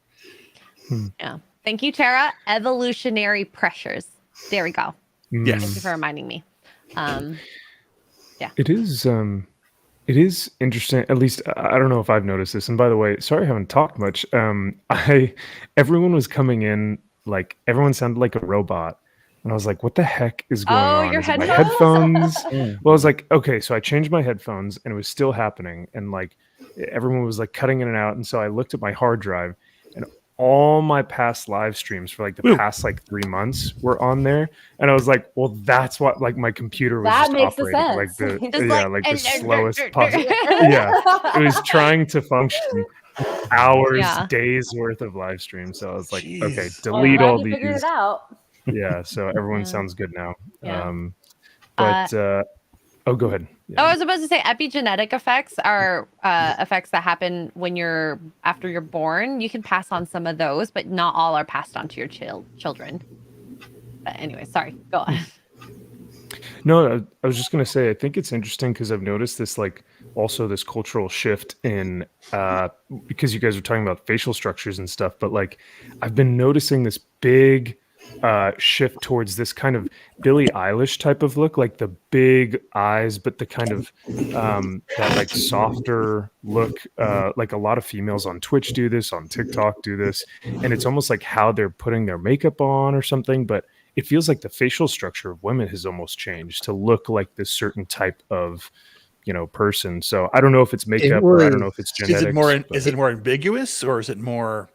Yeah. Thank you, Tara. Evolutionary pressures. There we go. Yes. Thank you for reminding me. Yeah. It is interesting. At least I don't know if I've noticed this. And by the way, sorry I haven't talked much. Everyone was coming in, like everyone sounded like a robot. And I was like, what the heck is going on? Your headphones? My headphones? Well, I was like, okay, so I changed my headphones and it was still happening. And like everyone was like cutting in and out. And so I looked at my hard drive, and all my past live streams for like the past like 3 months were on there. And I was like, well, that's what, like my computer was that just operating like the slowest possible. Yeah. It was trying to function hours, days worth of live stream. So I was like, okay, delete all these. Figured it out. Yeah, so everyone sounds good now. Yeah. But Oh, go ahead. Oh, I was supposed to say epigenetic effects are effects that happen when after you're born. You can pass on some of those, but not all are passed on to your children. But anyway, sorry. Go on. No, I was just going to say, I think it's interesting because I've noticed this, like, also this cultural shift in, because you guys are talking about facial structures and stuff, but like, I've been noticing this big shift towards this kind of Billie Eilish type of look, like the big eyes, but the kind of that like softer look. Like a lot of females on Twitch do this, on TikTok do this, and it's almost like how they're putting their makeup on or something, but it feels like the facial structure of women has almost changed to look like this certain type of, person. So I don't know if it's makeup or I don't know if it's genetics. Is it more ambiguous or is it more?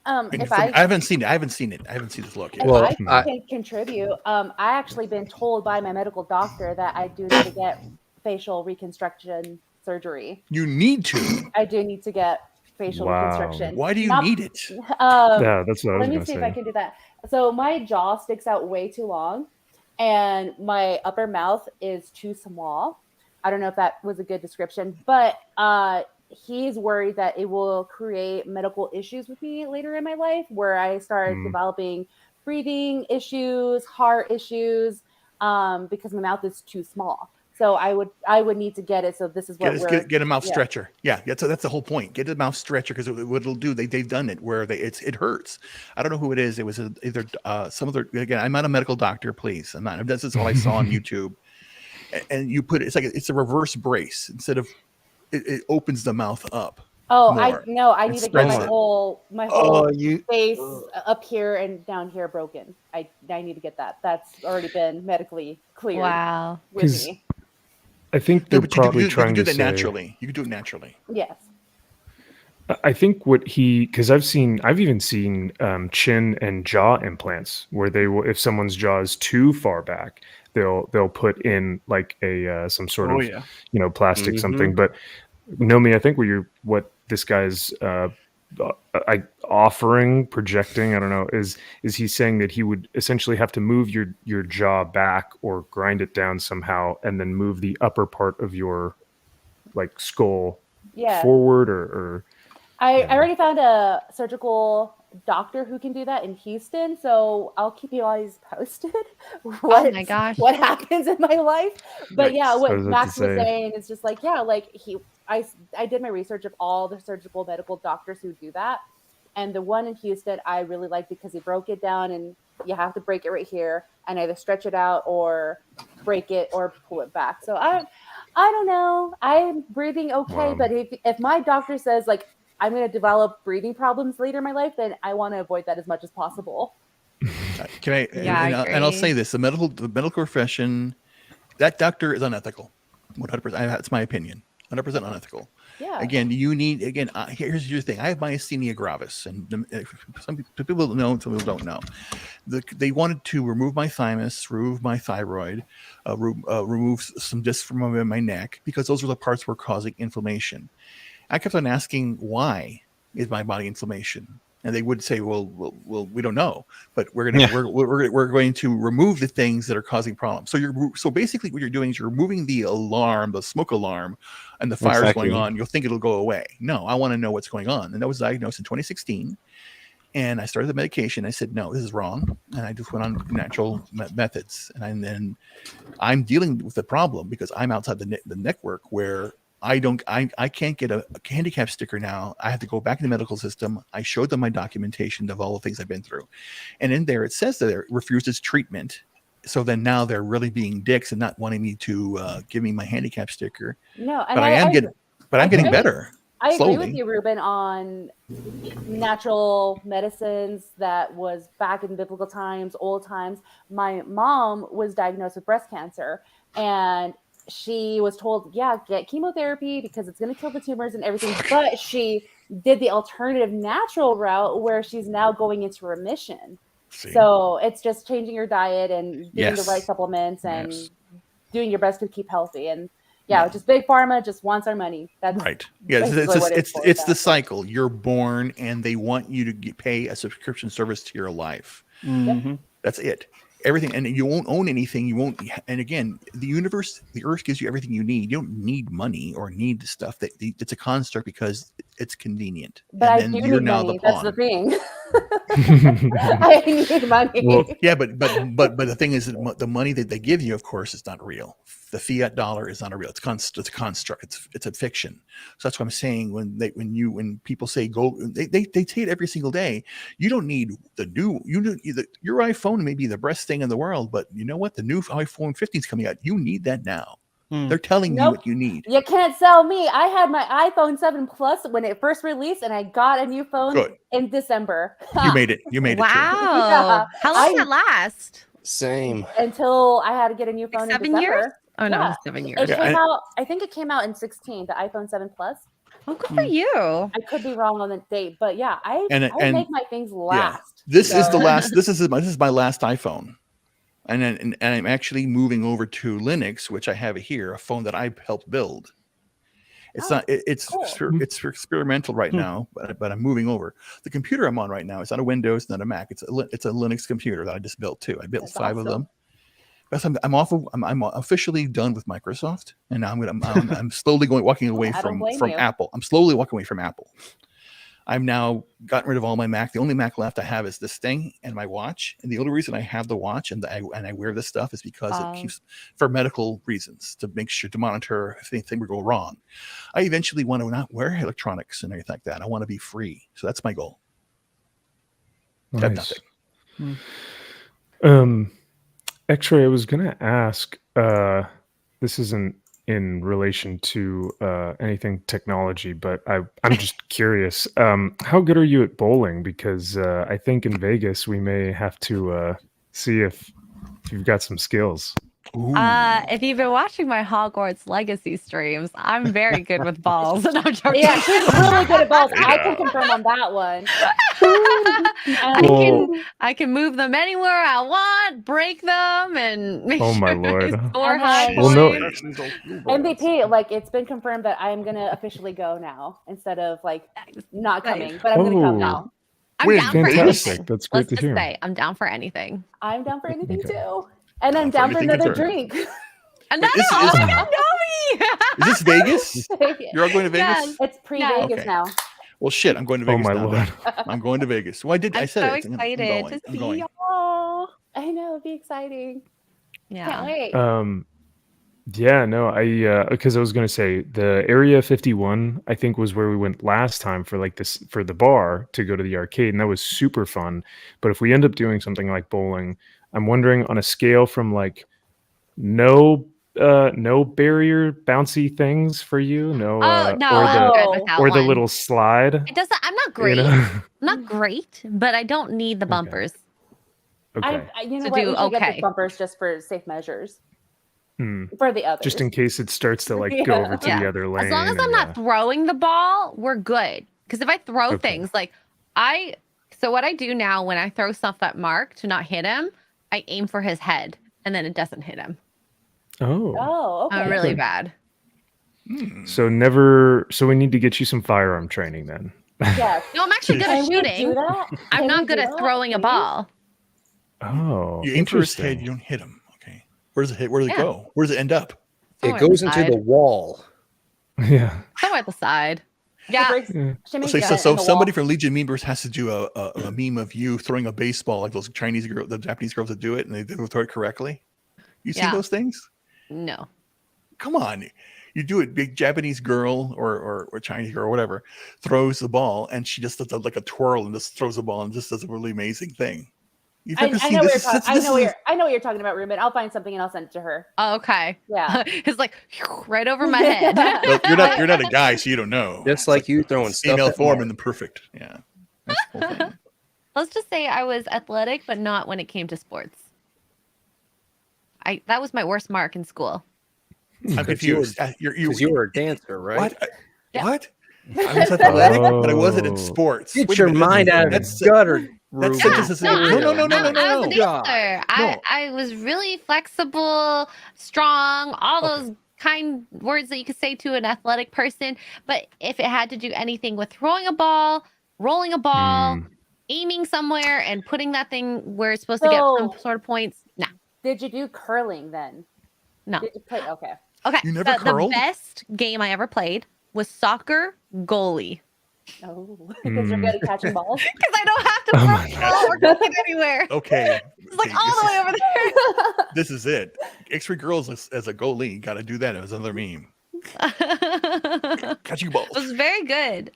I haven't seen it. I haven't seen this look yet. Well, I can contribute. I actually been told by my medical doctor that I do need to get facial reconstruction surgery. You need to. I do need to get facial reconstruction. Why do you need it? Yeah, that's what I was going to say. Let me see if I can do that. So my jaw sticks out way too long, and my upper mouth is too small. I don't know if that was a good description, but he's worried that it will create medical issues with me later in my life, where I start developing breathing issues, heart issues, because my mouth is too small. So I would need to get it. So this is what get a mouth stretcher. Yeah, that's the whole point. Get a mouth stretcher because what it'll do, they've done it where it hurts. I don't know who it is. It was either some other. Again, I'm not a medical doctor. Please, I'm not. This is all I saw on YouTube. And you put it's a reverse brace instead of it opens the mouth up. Oh, more. I need to get my whole face up here and down here broken. I need to get that. That's already been medically cleared. Wow. With me. I think they're probably trying to do that say, naturally. You can do it naturally. Yes. I think because I've even seen chin and jaw implants where they will, if someone's jaw is too far back, they'll put in like a some sort of plastic something. But Nomi, I think what this guy's projecting, I don't know, is he saying that he would essentially have to move your jaw back or grind it down somehow and then move the upper part of your like skull forward or I already found a surgical doctor who can do that in Houston, so I'll keep you guys posted. Oh my gosh, what happens in my life? But yeah, what Max was saying is just like I did my research of all the surgical medical doctors who do that, and the one in Houston I really like because he broke it down, and you have to break it right here and either stretch it out or break it or pull it back. So I don't know. I'm breathing okay, but if my doctor says like I'm going to develop breathing problems later in my life, then I want to avoid that as much as possible. Can I? And I'll say this: the medical profession, that doctor is unethical. 100%. That's my opinion. 100% unethical. Yeah. Again, here's your thing. I have myasthenia gravis, and some people know, some people don't know. They wanted to remove my thymus, remove my thyroid, remove some discs from my neck because those were the parts were causing inflammation. I kept on asking, why is my body inflammation? And they would say, well, we don't know, but we're going to remove the things that are causing problems. So basically what you're doing is you're removing the alarm, the smoke alarm, and the fire's going on. You'll think it'll go away. No, I want to know what's going on. And that was diagnosed in 2016. And I started the medication. I said, no, this is wrong. And I just went on natural methods. And then I'm dealing with the problem because I'm outside the network where I can't get a handicap sticker now. I have to go back in the medical system. I showed them my documentation of all the things I've been through. And in there, it says that it refuses treatment. So then now they're really being dicks and not wanting me to give me my handicap sticker. No, but I'm getting better. I slowly. agree with you, Ruben, on natural medicines that was back in biblical times, old times. My mom was diagnosed with breast cancer, and she was told, get chemotherapy because it's going to kill the tumors and everything. But she did the alternative natural route where she's now going into remission. So it's just changing your diet and doing the right supplements and doing your best to keep healthy. And just big pharma just wants our money. That's right. Yeah, it's the cycle. You're born and they want you to pay a subscription service to your life. Mm-hmm. That's it. everything, and you won't own anything. You won't. And again, the earth gives you everything you need. You don't need money or need the stuff it's a construct because it's convenient. But and I then do you're need now money. the That's pawn. the thing. I need money. Well, Yeah, but the thing is that the money that they give you, of course, is not real. The fiat dollar is not a real. It's a construct. It's a fiction. So that's what I'm saying. When people say go, they say it every single day. You don't need the new. Your iPhone may be the best thing in the world, but you know what? The new iPhone 15 is coming out. You need that now. They're telling you what you need. You can't sell me. I had my iPhone 7 Plus when it first released, and I got a new phone in December. You made it. You made it. Wow. How long did that last? Same. Until I had to get a new phone in 7 December. years? Oh no, 7 years. It came out. I think it came out in 16. The iPhone 7 Plus. Oh, good for you. I could be wrong on the date, but yeah, I make my things last. This is the last. This is my last iPhone. And I'm actually moving over to Linux, which I have here, a phone that I helped build. It's it's experimental right now, but I'm moving over. The computer I'm on right now is not a Windows, not a Mac. It's a Linux computer that I just built too. I built 5 of them. But I'm officially done with Microsoft, and now I'm slowly walking away from Apple. I'm slowly walking away from Apple. I've now gotten rid of all my Mac. The only Mac left I have is this thing and my watch. And the only reason I have the watch and I wear this stuff is because it keeps for medical reasons to make sure to monitor if anything would go wrong. I eventually want to not wear electronics and anything like that. I want to be free. So that's my goal. Nice. I have nothing. X-Ray, I was gonna ask. This isn't in relation to anything technology, but I'm just curious. How good are you at bowling? Because I think in Vegas we may have to see if you've got some skills. If you've been watching my Hogwarts Legacy streams, I'm very good with balls. And I'm joking. Yeah, she's really good at balls. I can confirm on that one. I can move them anywhere I want, break them, and make oh sure my Lord. I score high Well, no. MVP, like it's been confirmed that I'm gonna officially go now instead of like not coming, but I'm gonna come now. I'm down for anything. That's great to hear. Say, I'm down for anything. I'm down for anything too. And I'm down for another drink. Another Is this Vegas? You're all going to Vegas? Yes. It's pre-Vegas now. Well, shit, I'm going to Vegas my now. Lord. I'm going to Vegas. Well, I said so it. excited to see y'all. I know, it'd be exciting. Yeah. Can't wait. Yeah, no, because I was gonna say the Area 51, I think, was where we went last time for the bar to go to the arcade, and that was super fun. But if we end up doing something like bowling, I'm wondering on a scale from like no barrier bouncy things for you, or the little slide. It doesn't. I'm not great. I'm not great, but I don't need the bumpers. Okay. You know what? We should get the bumpers just for safe measures. For the others, just in case it starts to go over to the other lane. As long as I'm not throwing the ball, we're good. Because if I throw things so what I do now when I throw stuff at Mark to not hit him, I aim for his head, and then it doesn't hit him. Oh, okay. I'm really bad. So we need to get you some firearm training then. Yes. No, I'm actually good at shooting. I'm not good at throwing a ball. Oh, you aim for his head, you don't hit him. Okay, where does it hit? Where does it go? Where does it end up? It goes into the wall. Yeah. Somewhere at the side. Yeah. So somebody from Legion Memebers has to do a meme of you throwing a baseball like those Chinese girls, the Japanese girls that do it, and they throw it correctly. You see those things? No. Come on. You do it. Big Japanese girl or Chinese girl or whatever throws the ball, and she just does like a twirl and just throws the ball and just does a really amazing thing. I know what you're talking about, Ruben. I'll find something and I'll send it to her. Oh, okay. Yeah. It's like right over my head. Well, you're not a guy, so you don't know. Just like you throwing stuff. Female form in the perfect. Yeah. That's the whole thing. Let's just say I was athletic, but not when it came to sports. That was my worst mark in school. I'm confused. You were a dancer, right? What? I was athletic, but I wasn't in sports. Get your mind out of the gutter. No. I was a dancer. I was really flexible, strong, all those kind words that you could say to an athletic person. But if it had to do anything with throwing a ball, rolling a ball, aiming somewhere, and putting that thing where it's supposed to get some sort of points, Did you do curling then? No. Did you play? Okay. Okay. You never the curled? best game I ever played was soccer goalie. Oh, because you're good at catching balls. Because I don't have to Oh throw my the ball or kick it anywhere. Okay. It's like all the way over there. This is it. X-ray girls as a goalie. Got to do that as another meme. Catching balls. It was very good.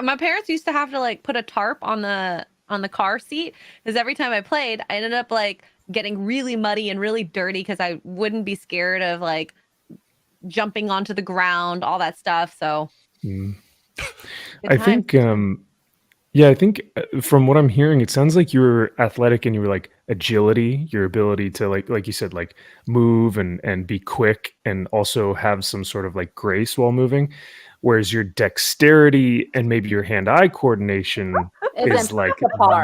My parents used to have to like put a tarp on the car seat because every time I played, I ended up like getting really muddy and really dirty because I wouldn't be scared of like jumping onto the ground, all that stuff. So I think I think from what I'm hearing, it sounds like you were athletic and you were like agility, your ability to like you said, like move and be quick and also have some sort of like grace while moving. Whereas your dexterity and maybe your hand-eye coordination is like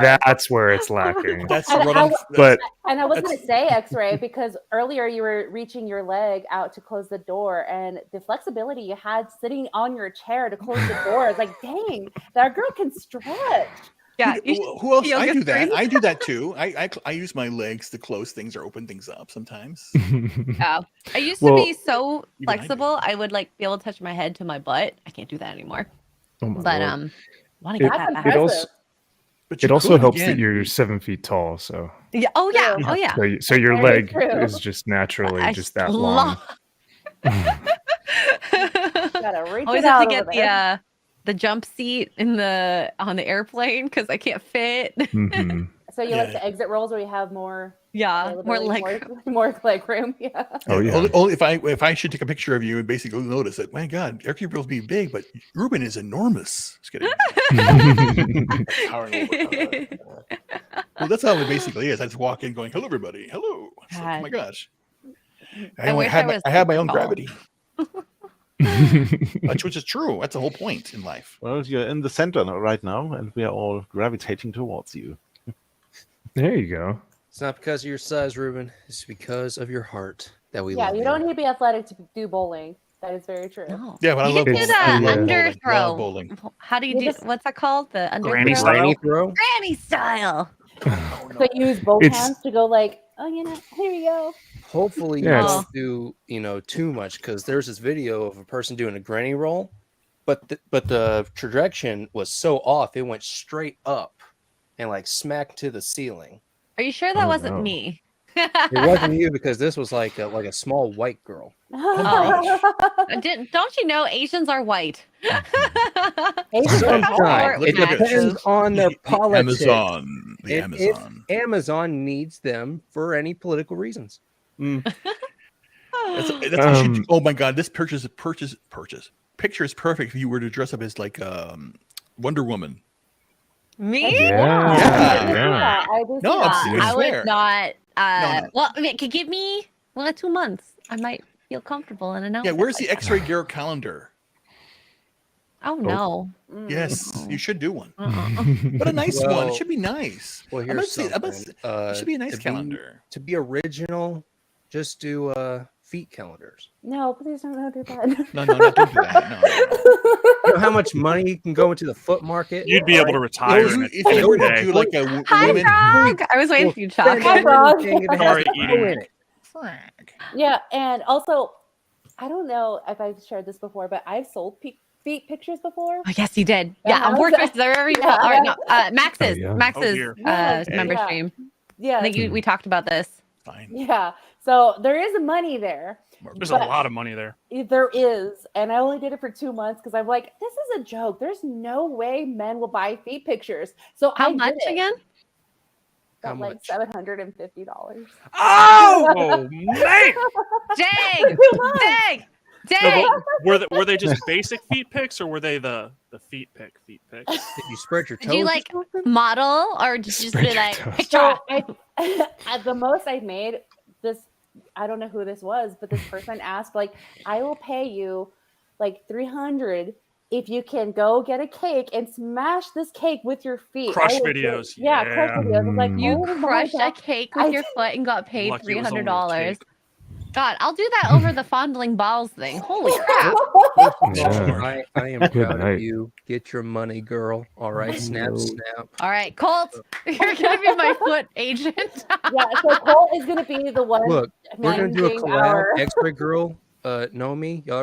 that's where it's lacking. That's And what I was going to say X-ray because earlier you were reaching your leg out to close the door, and the flexibility you had sitting on your chair to close the door is like, dang, that girl can stretch. yeah, who else? I do that. I do that too. I use my legs to close things or open things up sometimes. Yeah. I used to be so flexible. I would like be able to touch my head to my butt. I can't do that anymore. Oh my But Lord. want to get that back. It also helps that you're 7 feet tall, so Yeah. Oh yeah. Oh yeah. so your Very leg true. is just naturally I just that long. Gotta reach Always it have out to over get there. the jump seat on the airplane because I can't fit. Hmm. So you like the exit rolls where you have more Yeah, more like more leg room. Yeah. Oh yeah. Only if I should take a picture of you and basically notice that, my God, Hercule Bill's be big, but Ruben is enormous. Just kidding. Towering over. Well, that's how it basically is. I just walk in going, hello, everybody. Hello. It's like, oh my gosh. I have my own gravity. Which is true. That's the whole point in life. Well, you're in the center right now, and we are all gravitating towards you. There you go. It's not because of your size, Ruben. It's because of your heart that we Yeah, love you don't need to be athletic to do bowling. That is very true. No. Yeah, but I You love can do bowling. the I love underthrow. bowling. How do you do? What's that called? The underthrow. Granny throw. Granny style. So you use both hands to go like, oh, here you go. Hopefully you don't do too much, because there's this video of a person doing a granny roll, but the trajectory was so off it went straight up and like smacked to the ceiling. Are you sure that wasn't me? It wasn't you, because this was like a small white girl. Don't you know Asians are white? Asians are Sometimes it depends on their politics. Amazon. If Amazon needs them for any political reasons. That's oh my God! This picture is perfect if you were to dress up as like Wonder Woman. Me? Yeah. No, I would not. No. Well, I mean, it could give me 2 months. I might feel comfortable in an outfit. Yeah, where's the X-ray Gear calendar? Oh no. Yes, you should do one. Uh-uh. But a nice one. It should be nice. Well, here's something. It should be a nice calendar. To be original, just do feet calendars. No, please don't do that. No, don't do that. No. You know how much money you can go into the foot market? You'd be able to retire. If you were to do like a Hi, woman. Frog. I was waiting for you, Chuck. Hi, Frog. Sorry, eating. Yeah, and also, I don't know if I've shared this before, but I've sold feet pictures before. Oh, yes, you did. Yeah, I'm working with every. All right, no, Max's member stream. Yeah, I think we talked about this. Fine. Yeah, so there is money there. There's a lot of money there. There is, and I only did it for 2 months because I'm like, this is a joke. There's no way men will buy feet pictures. So How much again? Got like $750. Oh man! Dang! No, were they just basic feet pics, or were they the feet pics? Did you spread your toes? Did you like model, or did you just be like So at the most I made this, I don't know who this was, but this person asked, like, I will pay you like $300 if you can go get a cake and smash this cake with your feet. Crush videos. Yeah, crush videos. I was like, you oh crushed my a cake with your foot and got paid Lucky it was only a $300. cake. God, I'll do that over the fondling balls thing. Holy crap! Yeah. I am Good proud night. of you. Get your money, girl. All right, snap, snap. All right, Colt, you're gonna be my foot agent. Yeah, so Colt is gonna be the one Look, we're gonna do a managing collab. our. X-Ray Girl, Nomi, y'all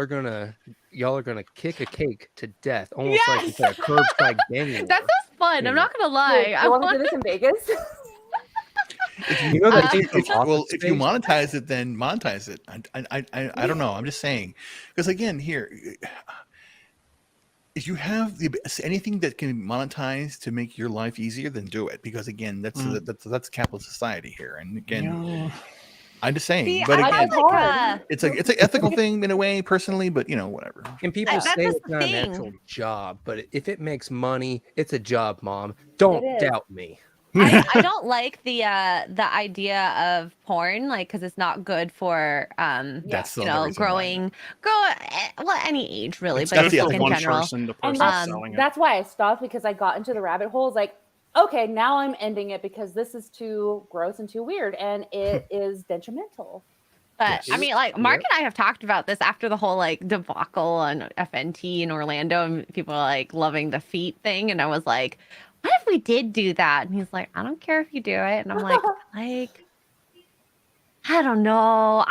are gonna kick a cake to death, almost like it's a curbside gang. That sounds fun. I'm not gonna Wait, lie. you want to do this in Vegas? You know that if, thing if, from well, Office if you Space? monetize it, then monetize it. I don't know. I'm just saying, because again, here, if you have anything that can monetize to make your life easier, then do it. Because again, that's capitalist society here. And again, I'm just saying. See, but I again, feel like, it's an ethical thing in a way, personally. But whatever. And people That's say the it's not an thing. actual job, but if it makes money, it's a job, Mom. Don't is. doubt me. I don't like the idea of porn, like, because it's not good for That's the you other know, reason well, any age really, It's but good just for like in one general. person, the And person selling it. that's why I stopped, because I got into the rabbit holes. Like, okay, now I'm ending it because this is too gross and too weird, and it is detrimental. But I mean, like, Mark and I have talked about this after the whole like debacle on FNT in Orlando, and people are like loving the feet thing, and I was like, what if we did do that? And he's like, I don't care if you do it, and I'm like, I don't know.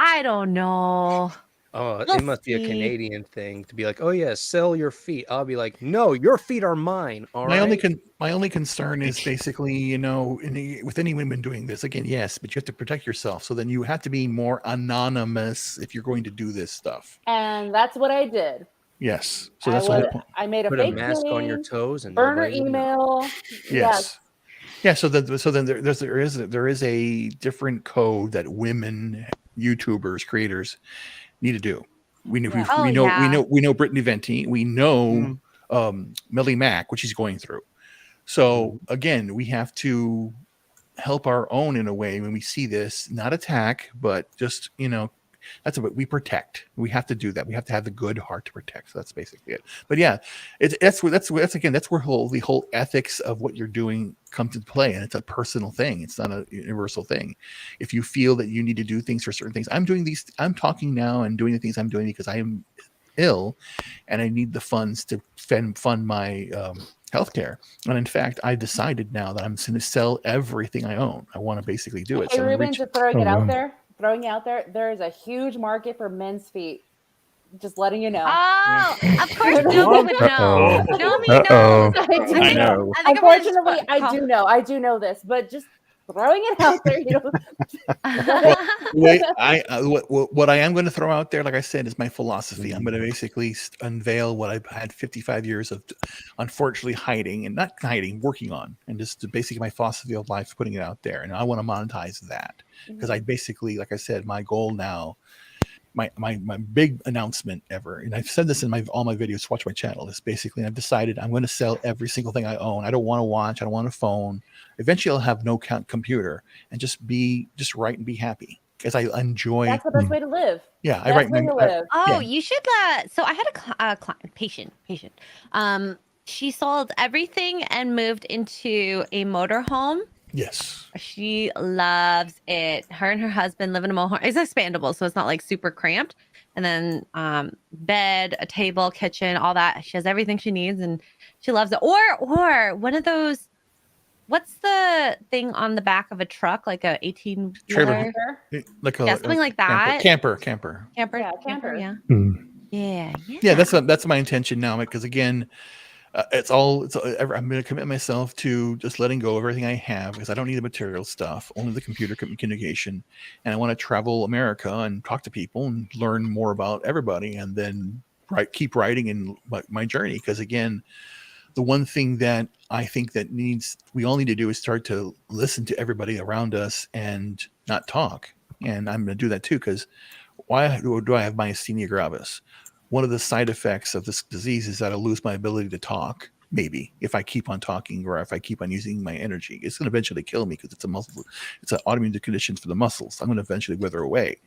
Oh, We'll it must be a see. Canadian thing to be like, oh yeah, sell your feet. I'll be like, no, your feet are mine. All my right. only concern is basically, with any women doing this, again, yes, but you have to protect yourself. So then you have to be more anonymous if you're going to do this stuff. And that's what I did. Yes. So that's the whole point. I made a Put a fake mask on your name, toes and burner nobody would know. email. Yes. Yeah. So then there is a different code that women YouTubers creators need to do. We know we know Brittany Venti. We know Millie Mack, what she's going through. So again, we have to help our own in a way when we see this, not attack, but just that's what we protect. We have to do that. We have to have the good heart to protect. So that's basically it. But yeah, that's where the whole ethics of what you're doing comes into play, and it's a personal thing. It's not a universal thing. If you feel that you need to do things for certain things, I'm talking now and doing the things I'm doing because I am ill, and I need the funds to fund my healthcare. And in fact, I decided now that I'm going to sell everything I own. I want to basically do it. Hey, So Ruben, just throwing it out there. There is a huge market for men's feet. Just letting you know. Oh, of course, Nomi would know. Nomi knows. I know. Unfortunately, I do know this, but just throwing it out there. What I am going to throw out there, like I said, is my philosophy. I'm going to basically unveil what I've had 55 years of, unfortunately, working on, and just basically my philosophy of life, putting it out there. And I want to monetize that because I basically, like I said, my goal now, my big announcement ever, and I've said this in all my videos, watch my channel, is basically I've decided I'm going to sell every single thing I own. I don't want to watch. I don't want a phone. Eventually I'll have no computer and just write and be happy because I enjoy. That's the best way to live. Yeah, I write. You should. So I had a client, patient. She sold everything and moved into a motorhome. Yes. She loves it. Her and her husband live in a motorhome. It's expandable, so it's not like super cramped. And then bed, a table, kitchen, all that. She has everything she needs, and she loves it. Or one of those. What's the thing on the back of a truck, like a 18 trailer, something like that? Camper. Yeah. Yeah, that's my intention now, because again, I'm going to commit myself to just letting go of everything I have, because I don't need the material stuff, only the computer communication, and I want to travel America and talk to people and learn more about everybody, and then keep writing in my journey. Because again, the one thing that I think that we all need to do is start to listen to everybody around us and not talk. And I'm going to do that too, because why do I have myasthenia gravis? One of the side effects of this disease is that I'll lose my ability to talk, maybe, if I keep on talking or if I keep on using my energy. It's going to eventually kill me because it's an autoimmune condition for the muscles. I'm going to eventually wither away.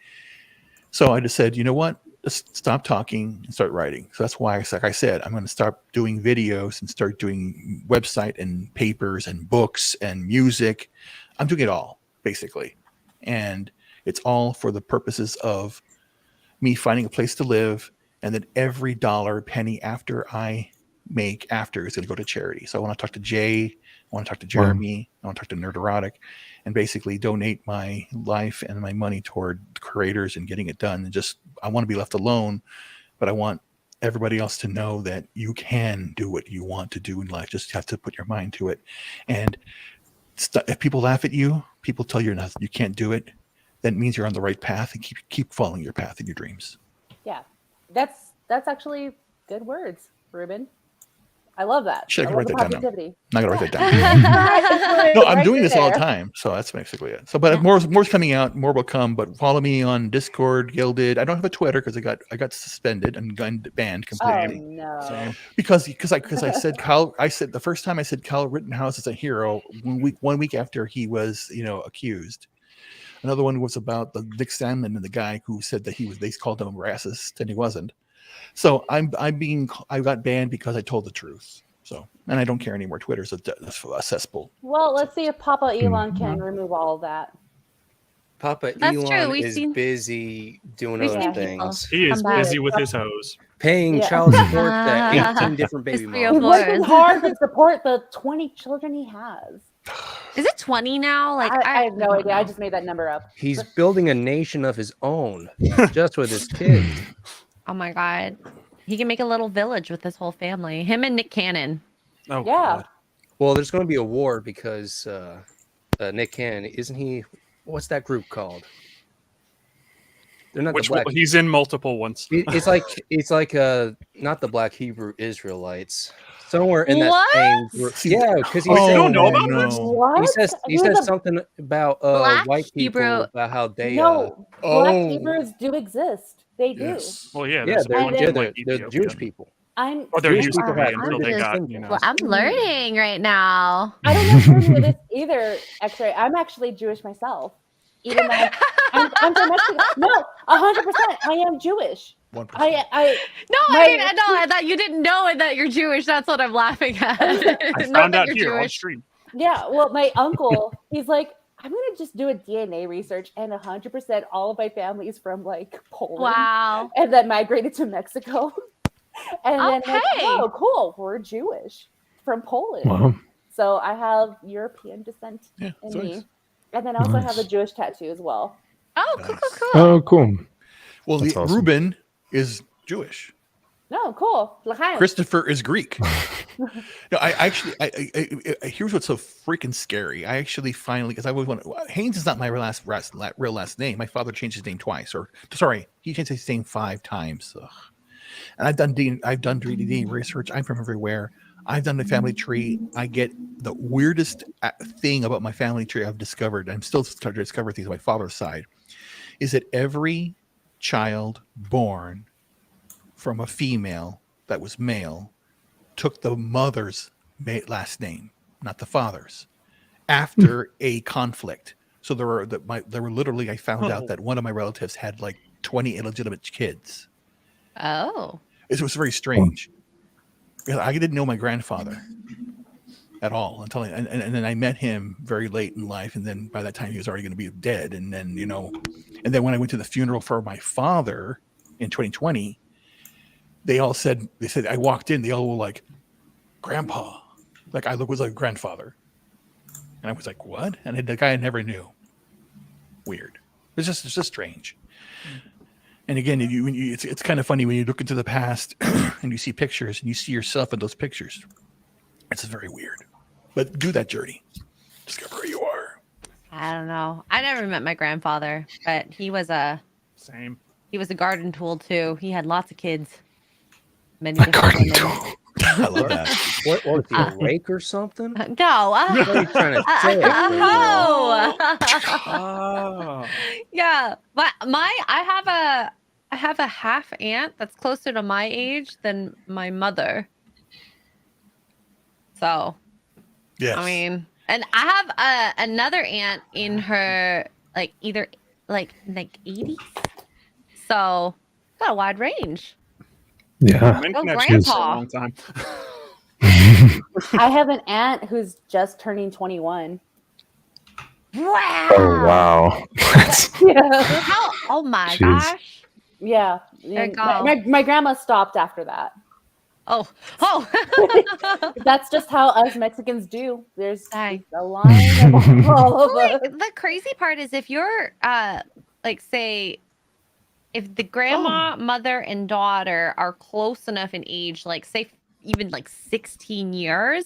So I just said, you know what? Just stop talking and start writing. So that's why, like I said, I'm going to start doing videos and start doing website and papers and books and music. I'm doing it all, basically. And it's all for the purposes of me finding a place to live, and then every dollar, penny after I make after is going to go to charity. So I want to talk to Jay, I want to talk to Jeremy, I want to talk to Nerderotic, and basically donate my life and my money toward creators and getting it done. And just, I want to be left alone, but I want everybody else to know that you can do what you want to do in life. Just have to put your mind to it. And if people laugh at you, people tell you nothing, you can't do it, that means you're on the right path, and keep following your path and your dreams. Yeah, that's actually good words, Ruben. I love that. Should I write that down? I'm not gonna write that down. No, I'm doing this all the time, so that's basically it. So, but more's coming out, more will come. But follow me on Discord, Gilded. I don't have a Twitter because I got suspended and banned completely. Oh no! Because I said Kyle. I said the first time I said Kyle Rittenhouse is a hero. 1 week after he was accused. Another one was about the Dick Sandlin and the guy who said that they called him a racist and he wasn't. So I got banned because I told the truth. So, and I don't care anymore. Twitter's a cesspool. Well, let's see if Papa Elon can remove all of that. Papa That's Elon true. is busy doing we've other seen things. He is busy with his hose. Paying child support to 18 different baby He's moms. working hard to support the 20 children he has. Is it 20 now? Like I have no idea. I just made that number up. He's building a nation of his own, just with his kids. Oh my God. He can make a little village with his whole family. Him and Nick Cannon. Oh, yeah. God. Well, there's going to be a war because Nick Cannon, isn't he? What's that group called? They're not Which the Black. he's in multiple ones. It's like not the Black Hebrew Israelites. Somewhere in that What? same group. Yeah, because he You said, don't know about this? What? he says something about Black white people Hebrew- about how they No, Black Oh. Hebrews do exist. They do. Yes. Well, yeah, yeah, there's they're, a bunch yeah, of they're, like they're Ethiopian. Jewish people. I'm Oh, they're Jewish used to people be have until they got, understanding. Well, I'm learning right now. I don't know if you're into this either, X-Ray. I'm actually Jewish myself. Even though I'm from Mexico. No, 100%. I am Jewish. 1%. I thought you didn't know it that you're Jewish. That's what I'm laughing at. I found out here on stream. Yeah, well, my uncle, he's like, I'm gonna just do a DNA research, and 100% all of my family is from like Poland. Wow. And then migrated to Mexico. And then like, Okay. oh, cool, we're Jewish from Poland. Wow. So I have European descent in so me. nice. And then also Nice. have a Jewish tattoo as well. Oh, cool. Oh, cool. Well, That's awesome. Ruben is Jewish. No, cool. L'chaim. Christopher is Greek. No, I actually, here's what's so freaking scary. I actually finally, because I always want Haynes is not my real last name. My father changed his name twice, or sorry, he changed his name 5 times. Ugh. And I've done DD research. I'm from everywhere. I've done the family tree. I get the weirdest thing about my family tree I've discovered. I'm still starting to discover things on my father's side. Is that every child born from a female that was male took the mother's last name, not the father's, after a conflict. So there were literally, I found out that one of my relatives had like 20 illegitimate kids. Oh. It was very strange. I didn't know my grandfather at all until and then I met him very late in life, and then by that time he was already going to be dead. And then and then when I went to the funeral for my father in 2020, they said I walked in, they all were like, "Grandpa," like I was like grandfather, and I was like, "What?" And the guy I never knew. Weird. It's just strange. And again, it's kind of funny when you look into the past and you see pictures and you see yourself in those pictures. It's very weird. But do that journey. Discover who you are. I don't know. I never met my grandfather, but he was a garden tool too. He had lots of kids. Many different women. I love that. What was he, a rake or something? No. What are you trying to say? Oh. Yeah, but I have a half aunt that's closer to my age than my mother. So, Yes. I mean, and I have another aunt in her either 80s. So, got a wide range. Yeah. Men Go can actually live for a grandpa. long time. I have an aunt who's just turning 21. Wow. Oh wow. Yeah. Oh my Jeez. gosh. Yeah. There you And go. my grandma stopped after that. Oh. That's just how us Mexicans do. There's Dang. a line of all of Well, us. the crazy part is if you're like say if the grandma, mother, and daughter are close enough in age, like say even like 16 years,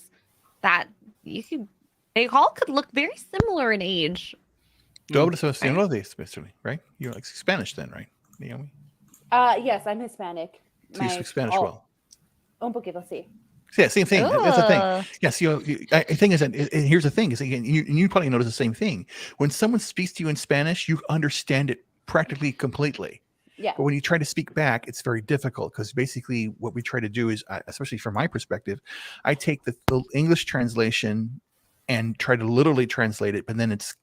that they all could look very similar in age. Tú hablas español, especially, right? You like Spanish then, right, Naomi? Yes, I'm Hispanic. So you speak Spanish well. Un poquito, sí. Yeah, same thing. That's the thing. Ooh. Yes, I think is that. And here's the thing: is again, you probably notice the same thing. When someone speaks to you in Spanish, you understand it practically completely. Yeah. But when you try to speak back, it's very difficult because basically what we try to do is, especially from my perspective, I take the English translation and try to literally translate it, but then it's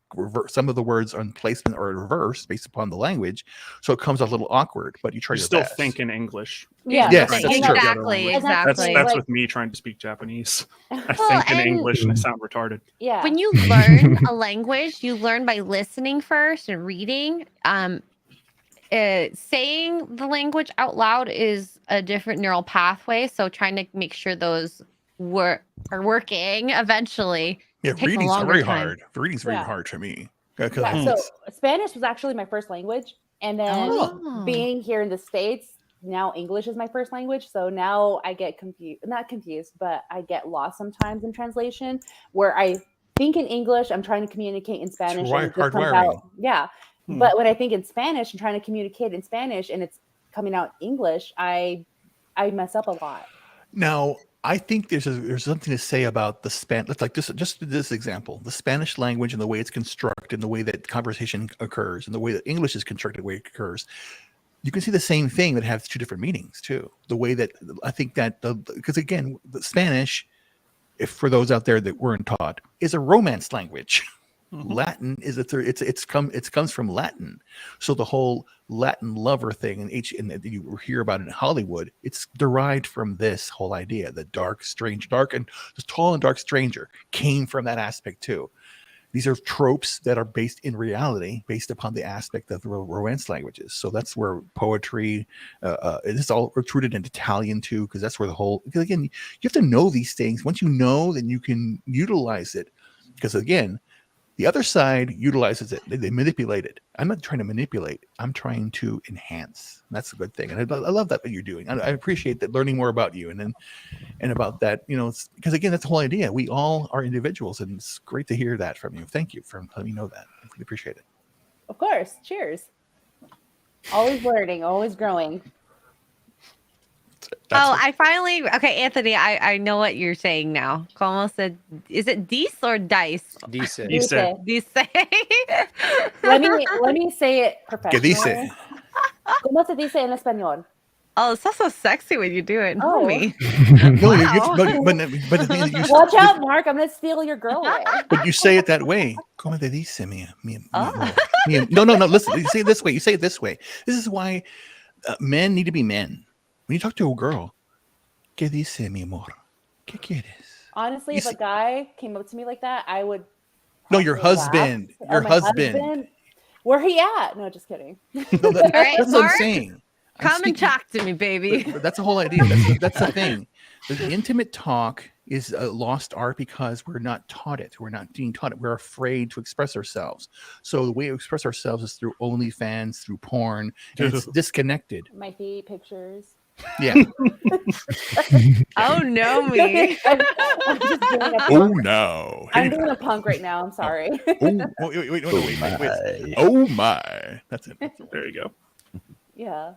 some of the words on placement are reversed based upon the language, so it comes a little awkward. But you try You your still best. think in English. Yeah. Yes, Trying to that's speak true. the other Exactly. language. Exactly. That's like, with me trying to speak Japanese. I Well, think in and- English and I sound retarded. Yeah. When you learn a language, you learn by listening first and reading. Saying the language out loud is a different neural pathway. So trying to make sure those are working eventually. Yeah, takes a reading's longer very time. hard. Reading's very Yeah. hard for me. Yeah, so Spanish was actually my first language, and then Oh. being here in the States, now English is my first language. So now I get not confused, but I get lost sometimes in translation where I think in English, I'm trying to communicate in Spanish, and it just comes out. Yeah, but when I think in Spanish, I'm trying to communicate in Spanish, and it's coming out English, I mess up a lot. Now, I think there's something to say about the Let's like just this example, the Spanish language and the way it's constructed, and the way that conversation occurs, and the way that English is constructed, the way it occurs. You can see the same thing that has two different meanings too. The way that I think that because again, the Spanish, if for those out there that weren't taught, is a Romance language. Latin is it comes from Latin, so the whole Latin lover thing and you hear about it in Hollywood, it's derived from this whole idea. The dark and the tall and dark stranger came from that aspect too. These are tropes that are based in reality, based upon the aspect of the Romance languages. So that's where poetry, it's all rooted in Italian too, because that's where because again, you have to know these things. Once you know, then you can utilize it. Because again, the other side utilizes it. They manipulate it. I'm not trying to manipulate. I'm trying to enhance. That's a good thing. And I love that what you're doing. I appreciate that, learning more about you and about that, because again, that's the whole idea. We all are individuals, and it's great to hear that from you. Thank you for letting me know that. I really appreciate it. Of course. Cheers. Always learning, always growing. I finally Anthony, I know what you're saying now. Como said, is it dice or dice? Dice. Dice. Dice. Let me say it professionally. ¿Qué dice? ¿Cómo se dice en español? Oh, it's so sexy when you do it, Oh. homie. No, Wow. but the thing is, Watch out, Mark. I'm gonna steal your girl away. but you say it that way. ¿Cómo te dice, mi Oh. amor? No. Listen, you say it this way. You say it this way. This is why men need to be men. When you talk to a girl, ¿qué dice, mi amor? ¿Qué quieres? Honestly, You if a guy came up to me like that, I would. No, your probably husband. laugh. Your my husband. Where he at? No, just kidding. No, All right, that's what I'm Mark, saying. Come and talk to me, baby. But that's the whole idea. That's the thing. The intimate talk is a lost art because we're not taught it. We're not being taught it. We're afraid to express ourselves. So the way we express ourselves is through OnlyFans, through porn, and it's disconnected. My feet pictures. Yeah. Oh no, me. I'm just doing a Oh punk. no. I'm doing a punk right now. I'm sorry. Wait. Oh my. That's it. There you go. Yeah,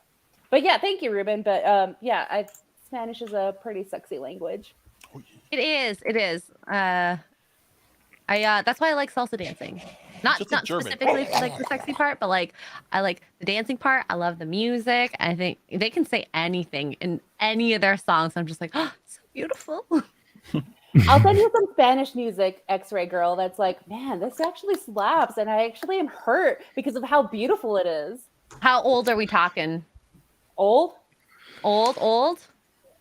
but yeah, thank you, Ruben. But yeah, Spanish is a pretty sexy language. It is. That's why I like salsa dancing. Not specifically like the sexy part, but like I like the dancing part. I love the music. I think they can say anything in any of their songs. I'm just like, oh, so beautiful. I'll send you some Spanish music, X-Ray Girl. That's like, man, this actually slaps, and I actually am hurt because of how beautiful it is. How old are we talking? Old?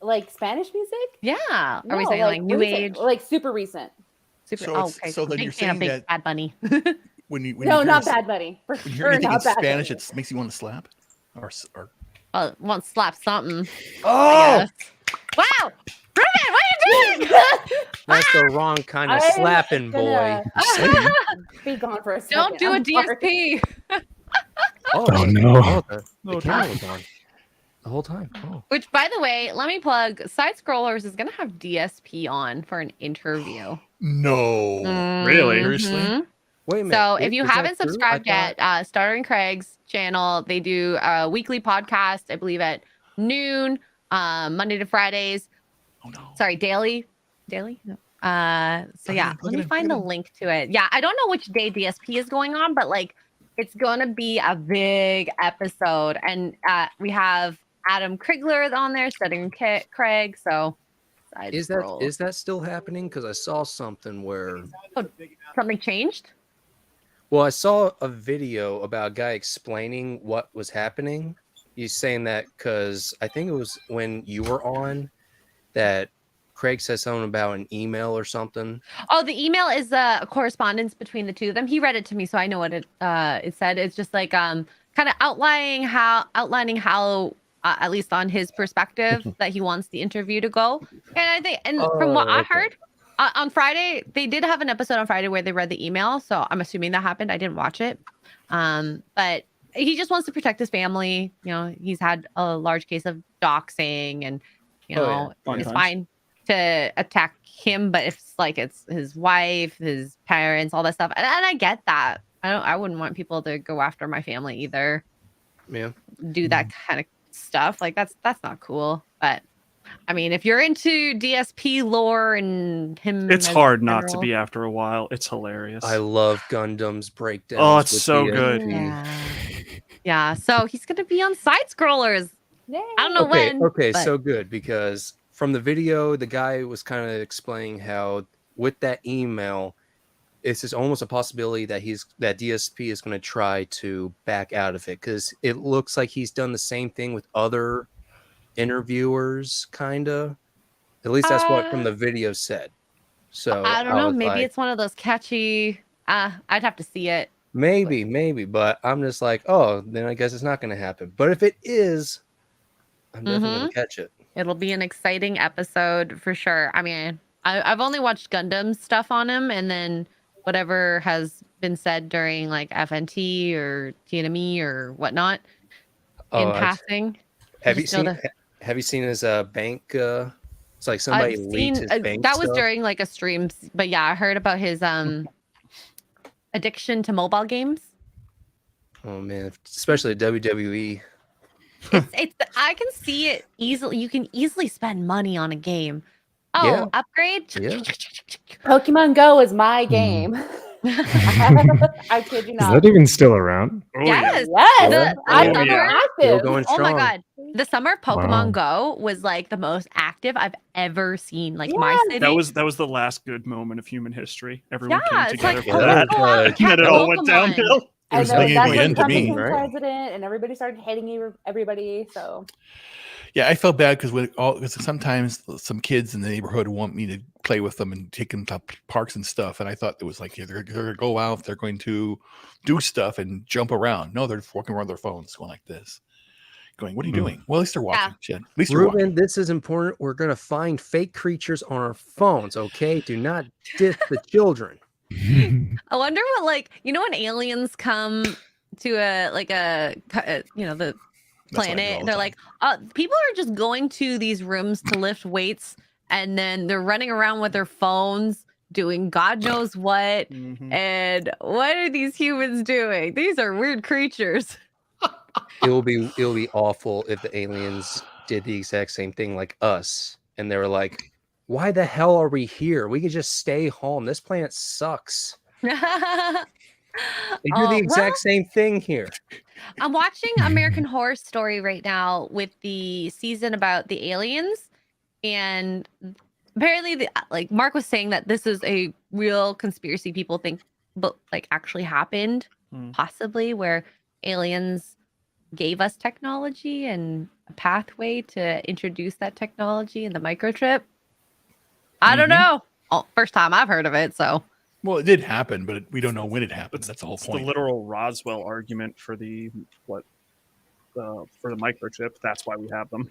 Like Spanish music? Yeah. Are we No, saying like new recent, age? like super recent? Super. So Oh, it's- okay. so then Big you're fan of saying Big that- Bad Bunny. When you No, hear not us- Bad Bunny. For When you hear sure, anything in not Bad Spanish, Bunny. it makes you want to slap or Well, won't slap something. Oh, Wow, Ruben, what are you doing? that's the wrong kind of I'm slapping, boy. gonna Be gone for a second. Don't do a I'm sorry. DSP. Oh, no. Oh, the Oh, camera no. was on the whole time. Oh. Which, by the way, let me plug. Side Scrollers is gonna have DSP on for an interview. No. Really? Seriously? Mhm. Wait a minute. So if you is that haven't true? I subscribed thought- yet, Starter and Craig's channel, they do a weekly podcast, I believe at noon, Monday to Fridays. Oh no. Sorry, daily. No. So Plug it yeah, in, plug let it me in, find plug the it in. link to it. Yeah, I don't know which day DSP is going on, but like it's gonna be a big episode, and we have Adam Krigler on there studying Craig. So side Is scroll. that still happening? Because I saw something where, Something changed? well, I saw a video about a guy explaining what was happening. He's saying that because I think it was when you were on that Craig said something about an email or something. Oh, the email is a correspondence between the two of them. He read it to me, so I know what it said. It's just like kind of outlining how at least on his perspective that he wants the interview to go. And I think, and from what I heard on Friday, they did have an episode on Friday where they read the email. So I'm assuming that happened. I didn't watch it, but he just wants to protect his family. You know, he's had a large case of doxing, and you know, it's fine to attack him, but if it's like it's his wife, his parents, all that stuff, and I get that. I wouldn't want people to go after my family either. Yeah, do that kind of stuff. Like that's not cool. But I mean, if you're into DSP lore and him, It's as hard not to general- be after a while. It's hilarious. I love Gundam's breakdowns. Oh, it's with so DSP. good. Yeah. So he's gonna be on Side Scrollers. Yay. I don't know when. Okay, but- so good, because from the video, the guy was kind of explaining how with that email, it's just almost a possibility that DSP is going to try to back out of it, because it looks like he's done the same thing with other interviewers, kind of. At least that's what from the video said. So I don't know. was Maybe like, it's one of those catchy. I'd have to see it. maybe, but I'm just like, oh, then I guess it's not going to happen. But if it is, I'm definitely going to catch it. It'll be an exciting episode for sure. I mean, I've only watched Gundam stuff on him, and then whatever has been said during like FNT or TNME or whatnot in passing. Have you seen his bank? It's like somebody I've leaked seen his bank that was stuff. during like a stream, but yeah, I heard about his addiction to mobile games. Oh man, especially WWE. It's I can see it easily. You can easily spend money on a game. Oh, Yeah. upgrade. Yeah. Pokemon Go is my game. I kid you Is not. that even still around? Oh, yeah. Yes. Yes, The I'm summer- more Still active. going Oh my strong. god. The summer Pokemon Wow. Go was like the most active I've ever seen. Like my Yeah. city. That was the last good moment of human history. Everyone Yeah, came it's like, together for let's that. go out and And then it catch all went Pokemon. downhill. It And was then thinking that's the when end to Trump me, became right? president, and everybody started hating everybody. So Yeah, I felt bad because sometimes some kids in the neighborhood want me to play with them and take them to parks and stuff, and I thought it was like they're going to go out, they're going to do stuff and jump around. No, they're walking around their phones, going like this, going, "What are you doing?" Well, at least they're walking. Shit. At least they're walking. Ruben, this is important. We're gonna find fake creatures on our phones. Okay, do not diss the children. I wonder what, like, you know, when aliens come to the That's what I do planet, all the they're time. like, people are just going to these rooms to lift weights, and then they're running around with their phones doing God knows what. Mhm. And what are these humans doing? These are weird creatures. It will be awful if the aliens did the exact same thing like us, and they were like, "Why the hell are we here? We could just stay home. This planet sucks." They do the exact same thing here. I'm watching American Horror Story right now with the season about the aliens, and apparently, like Mark was saying, that this is a real conspiracy people think, but like actually happened, possibly, where aliens gave us technology and a pathway to introduce that technology in the microchip. I don't know. Oh, first time I've heard of it, so. Well, it did happen, but we don't know when it happened. That's the whole It's the point. literal Roswell argument for the for the microchip. That's why we have them.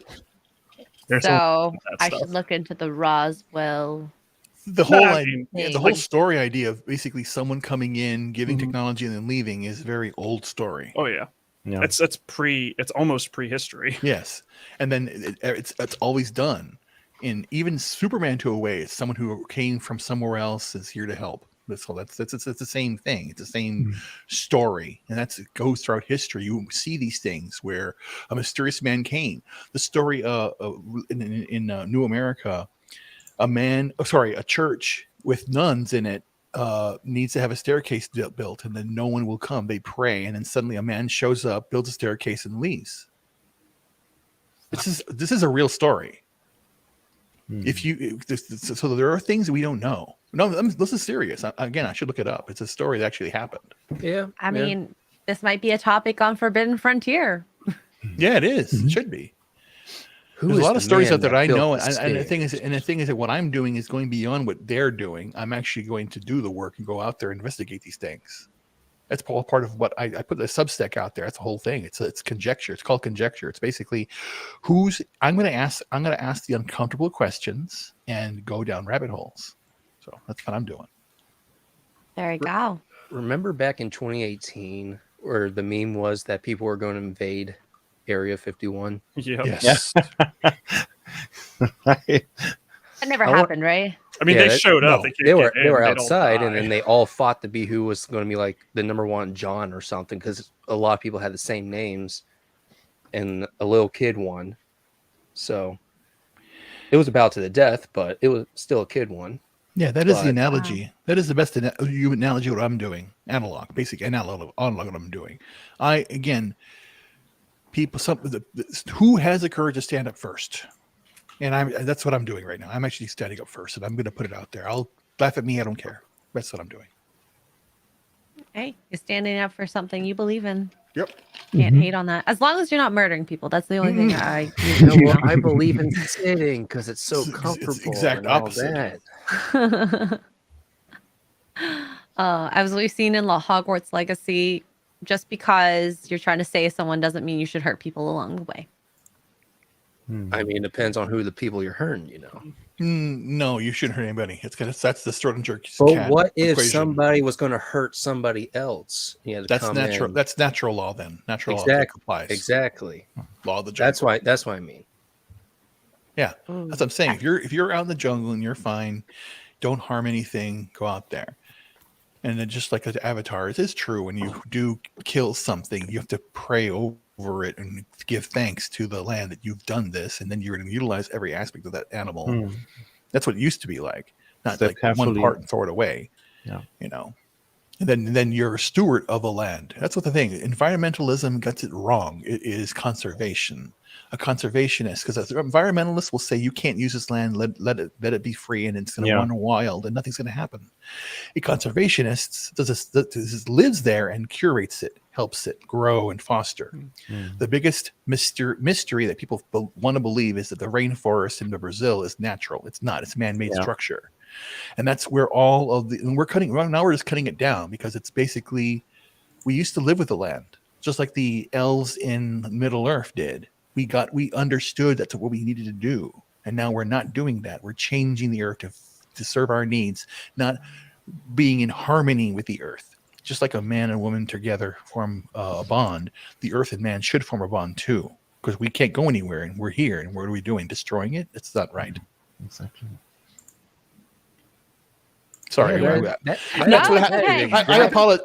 So I should look into the Roswell. The whole the whole story idea of basically someone coming in, giving Mhm. technology, and then leaving is a very old story. Oh yeah. Yeah. It's almost prehistory. Yes, and then it's always done. In even Superman to a way, it's someone who came from somewhere else is here to help. That's it's the same thing. It's the same story, and it goes throughout history. You see these things where a mysterious man came. The story in New America, a church with nuns in it needs to have a staircase built, and then no one will come. They pray, and then suddenly a man shows up, builds a staircase, and leaves. This is a real story. So there are things that we don't know. No, this is serious. Again, I should look it up. It's a story that actually happened. Yeah. I mean, this might be a topic on Forbidden Frontier. Yeah, it is. It should be. There's a lot of stories out there that I know, and the thing is that what I'm doing is going beyond what they're doing. I'm actually going to do the work and go out there and investigate these things. That's part of what I put the Substack out there. That's the whole thing. It's conjecture. It's called conjecture. It's basically I'm going to ask the uncomfortable questions and go down rabbit holes. So that's what I'm doing. There you go. Remember back in 2018 where the meme was that people were going to invade Area 51? Yep. Yes. That never happened, right? I mean, they showed up. They were outside, and then they all fought to be who was going to be like the number one John or something, because a lot of people had the same names, and a little kid won. So it was about to the death, but it was still a kid won. Yeah, that is the analogy. That is the best analogy what I'm doing. Analog, basic analog what I'm doing. Who has the courage to stand up first? And that's what I'm doing right now. I'm actually standing up first, and I'm going to put it out there. I'll laugh at me. I don't care. That's what I'm doing. Hey, you're standing up for something you believe in. Yep. Can't hate on that. As long as you're not murdering people. That's the only thing I I believe in sitting because it's so comfortable. It's exact opposite. As we've seen in Hogwarts Legacy, just because you're trying to save someone doesn't mean you should hurt people along the way. I mean, it depends on who the people you're hurting, you know. No, you shouldn't hurt anybody. That's the Schrodinger cat. But what if equation. somebody was going to hurt somebody else? That's natural. That's natural law. Then natural law applies. Exactly. Law of the jungle. That's what I mean. Yeah, that's what I'm saying. If you're out in the jungle and you're fine, don't harm anything. Go out there. And then just like the Avatar, it is true. When you do kill something, you have to pray over it and give thanks to the land that you've done this, and then you're going to utilize every aspect of that animal. That's what it used to be like, not like one part and throw it away. Yeah, you know. And then you're a steward of a land. That's what the thing. Environmentalism gets it wrong. It is conservation. A conservationist, because environmentalists will say you can't use this land, let it be free, and it's going to run wild, and nothing's going to happen. A conservationist lives there and curates it, helps it grow and foster. The biggest mystery that people want to believe is that the rainforest in Brazil is natural. It's not. It's man-made structure, and that's where all of the. And we're just cutting it down because it's basically we used to live with the land, just like the elves in Middle Earth did. We understood that's what we needed to do, and now we're not doing that. We're changing the earth to serve our needs, not being in harmony with the earth. Just like a man and woman together form a bond, the earth and man should form a bond too, because we can't go anywhere, and we're here, and what are we doing? Destroying it? It's not right. Exactly. Sorry, that's what happened.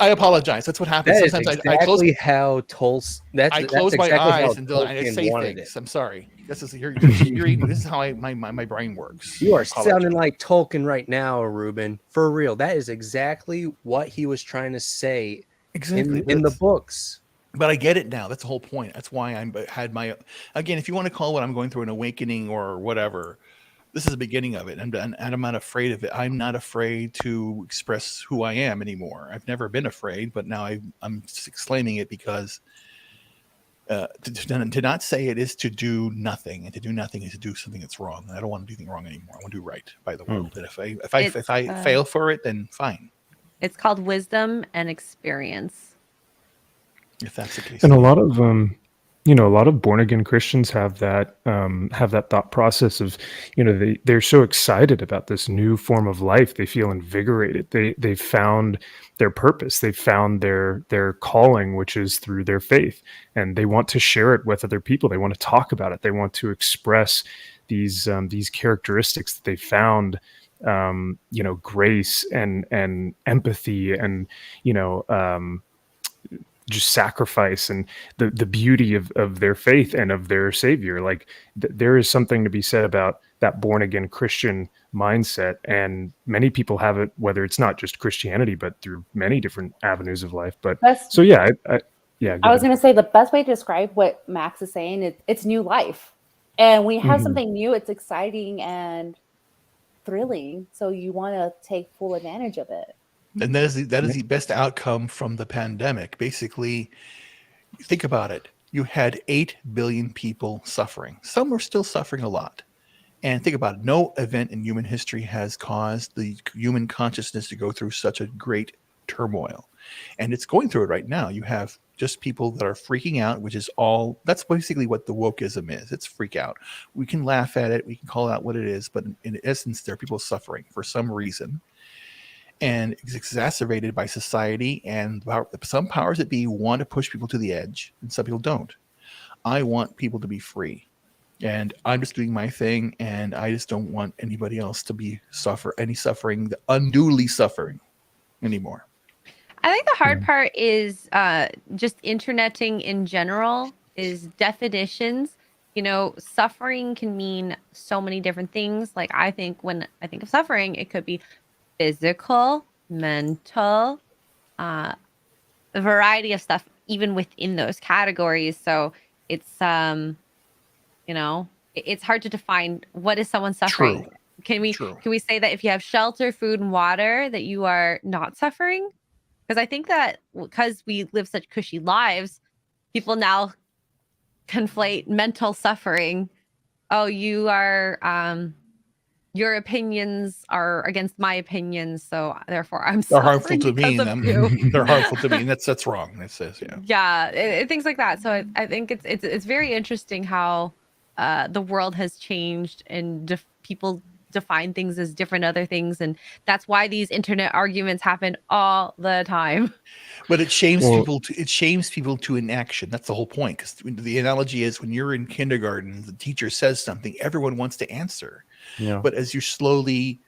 I apologize. That's what happens. That Sometimes is exactly how Tolstoy. I close my eyes and I say things. I'm sorry. This is this is how my brain works. You are sounding like Tolkien right now, Ruben. For real, that is exactly what he was trying to say. Exactly in the books. But I get it now. That's the whole point. That's why had my again. If you want to call what I'm going through an awakening or whatever. This is the beginning of it, and I'm not afraid of it. I'm not afraid to express who I am anymore. I've never been afraid, but now I'm exclaiming it because to not say it is to do nothing, and to do nothing is to do something that's wrong. And I don't want to do anything wrong anymore. I want to do right by the world. And if I fail for it, then fine. It's called wisdom and experience. If that's the case, and a lot of you know, a lot of born again Christians have that thought process of, you know, they're so excited about this new form of life. They feel invigorated. They've found their purpose. They've found their calling, which is through their faith, and they want to share it with other people. They want to talk about it. They want to express these characteristics that they found, you know, grace and empathy and, you know, just sacrifice and the beauty of their faith and of their savior. Like there is something to be said about that born again Christian mindset, and many people have it, whether it's not just Christianity but through many different avenues of life. But so yeah, I was going to say the best way to describe what Max is saying is it's new life, and when you have something new, it's exciting and thrilling, so you want to take full advantage of it. And that is the best outcome from the pandemic. Basically, think about it. You had 8 billion people suffering. Some are still suffering a lot. And think about it. No event in human history has caused the human consciousness to go through such a great turmoil. And it's going through it right now. You have just people that are freaking out, which is that's basically what the wokeism is. It's freak out. We can laugh at it. We can call out what it is. But in essence, there are people suffering for some reason. And it's exacerbated by society, and some powers that be want to push people to the edge, and some people don't. I want people to be free, and I'm just doing my thing, and I just don't want anybody else to unduly suffering anymore. I think the hard part is just interneting in general is definitions. You know, suffering can mean so many different things. Like I think when I think of suffering, it could be physical, mental, a variety of stuff, even within those categories. So it's, you know, it's hard to define what is someone suffering. True. Can we say that if you have shelter, food, and water, that you are not suffering? Because I think that because we live such cushy lives, people now conflate mental suffering. Oh, you are, your opinions are against my opinions, so therefore I'm they're harmful to me. They're harmful to me, and that's wrong. That says things like that. So I think it's very interesting how the world has changed, and people define things as different other things, and that's why these internet arguments happen all the time. But it shames people to inaction. That's the whole point. Because the analogy is when you're in kindergarten, the teacher says something, everyone wants to answer. Yeah. But as you slowly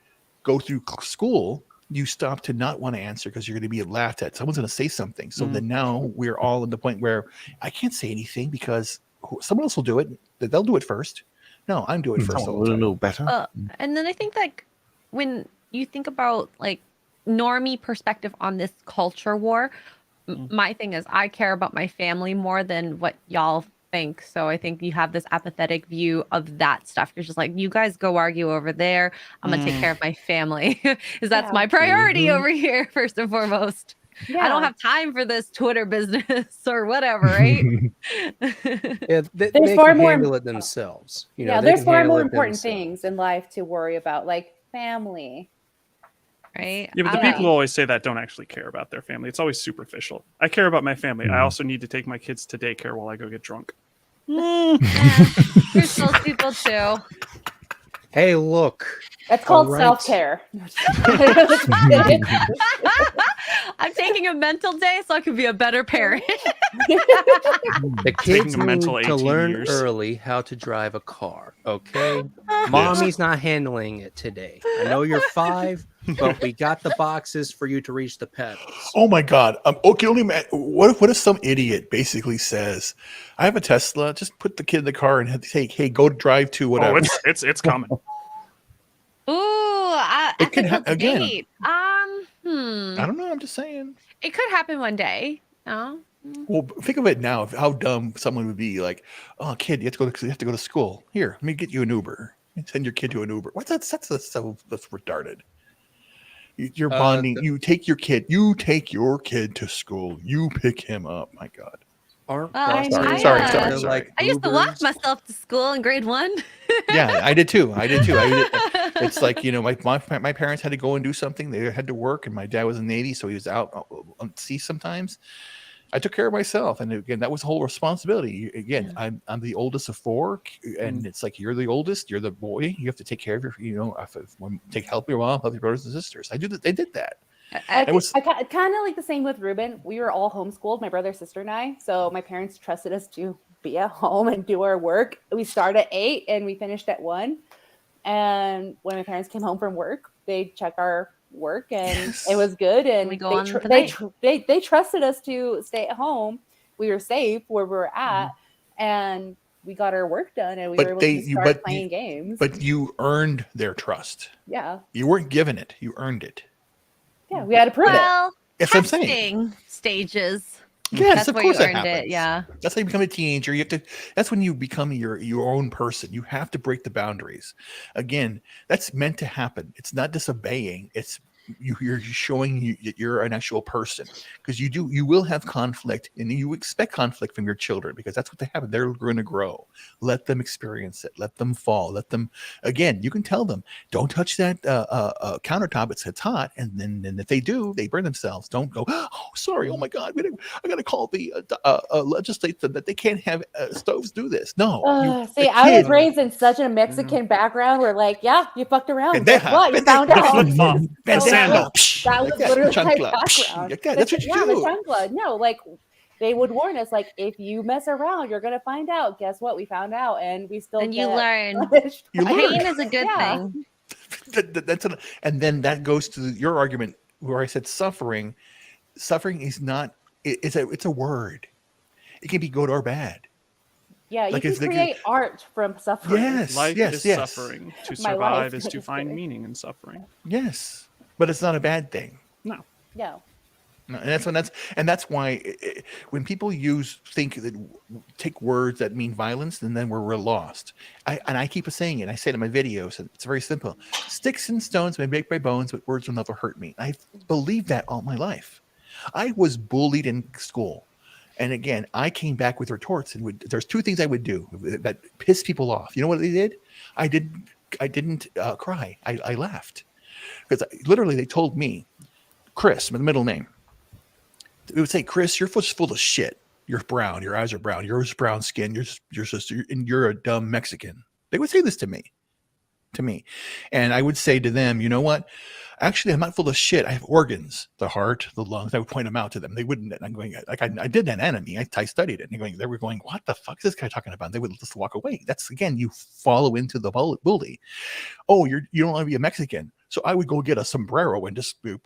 go through school, you stop to not want to answer because you're going to be laughed at. Someone's going to say something. So then now we're all at the point where I can't say anything because someone else will do it. They'll do it first. No, I'm doing it first. We'll know better. And then I think like when you think about like normie perspective on this culture war, my thing is I care about my family more than what y'all think. So I think you have this apathetic view of that stuff. You're just like, you guys go argue over there. I'm gonna take care of my family. Because that's my priority over here, first and foremost. I don't have time for this Twitter business or whatever, right? Yeah, they can handle it themselves. You know, there's far more important things in life to worry about, like family. Right? Yeah, but the people who always say that don't actually care about their family. It's always superficial. I care about my family. I also need to take my kids to daycare while I go get drunk. There's those people too. Hey, look. That's called self-care. I'm taking a mental day so I can be a better parent. The kids need to learn early how to drive a car, okay? Mommy's not handling it today. I know you're 5, but we got the boxes for you to reach the pedals. Oh my God. Okay, what if some idiot basically says, I have a Tesla, just put the kid in the car and say, hey, go drive to whatever. Oh, it's coming. Ooh, it could again. I don't know. I'm just saying. It could happen one day. Oh. Well, think of it now. How dumb someone would be. Like, oh, kid, you have to go to school. Here, let me get you an Uber. Send your kid to an Uber. What's that? That's retarded. You're bonding. You take your kid to school. You pick him up. My God. Sorry. I used to walk myself to school in grade 1. Yeah, I did too. It's like, you know, my parents had to go and do something. They had to work, and my dad was in the Navy, so he was out on sea sometimes. I took care of myself, and again, that was a whole responsibility. Again, I'm the oldest of 4, and it's like you're the oldest, you're the boy. You have to take care of help your mom, help your brothers and sisters. They did that. I kind of like the same with Ruben. We were all homeschooled, my brother, sister, and I. So my parents trusted us to be at home and do our work. We started at 8 and we finished at 1. And when my parents came home from work, they'd check our work and it was good. And they trusted us to stay at home. We were safe where we were at, and we got our work done, and we were able to start playing games. But you earned their trust. Yeah. You weren't given it. You earned it. Yeah, we had to prove it. That's what I'm saying. Stages. Yes, that's of course you that earned happens. it. Yeah. That's how you become a teenager. That's when you become your own person. You have to break the boundaries. Again, that's meant to happen. It's not disobeying. It's you're showing you're an actual person, because you will have conflict, and you expect conflict from your children, because that's what they have. They're going to grow. Let them experience it. Let them fall. Let them, again, you can tell them, don't touch that countertop. It's hot. And then if they do, they burn themselves. Don't go, oh, sorry. Oh my God. I got to call the legislature that they can't have stoves do this. No. I was raised in such a Mexican background where, like, yeah, you fucked around. Guess what? You found out. That was literally my background. That's what you do. The chancla. No, like they would warn us, like, if you mess around, you're gonna find out. Guess what? We found out, and we still. And you learn. Pain is a good thing. And then that goes to your argument where I said suffering. Suffering is not. It's a word. It can be good or bad. Yeah, you can create art from suffering. Yes, life is yes. suffering. To survive is to find meaning in suffering. Yes. But it's not a bad thing. No. And that's why when people take words that mean violence, and then we're lost. I keep saying it. I say it in my videos. And it's very simple. Sticks and stones may break my bones, but words will never hurt me. I believed that all my life. I was bullied in school. And again, I came back with retorts, and there's 2 things I would do that piss people off. You know what they did? I didn't cry. I laughed. Because literally they told me, Chris, my middle name. It would say, Chris, you're full of shit. You're brown. Your eyes are brown. You're brown skin. You're a dumb Mexican. They would say this to me. And I would say to them, you know what? Actually, I'm not full of shit. I have organs, the heart, the lungs. I would point them out to them. They wouldn't. And I'm going, like, I did anatomy. I studied it. And they were going, what the fuck is this guy talking about? And they would just walk away. That's, again, you follow into the bully. Oh, you don't want to be a Mexican. So I would go get a sombrero and just and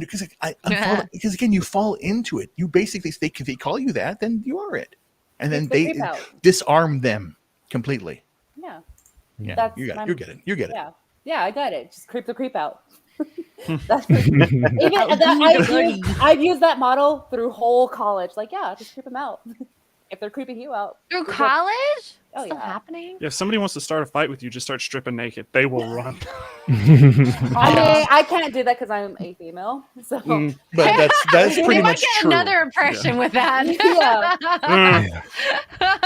because again, you fall into it. You basically, if they call you that, then you are it. And then they disarm them completely. Yeah. Yeah. You get it. Yeah. Yeah, I got it. Just creep the creep out. I've used that model through whole college. Like, yeah, just creep them out. If they're creeping you out. Through college? Still happening? Yeah, if somebody wants to start a fight with you, just start stripping naked. They will run. I can't do that because I'm a female. So, but that's pretty much true. Another impression with that.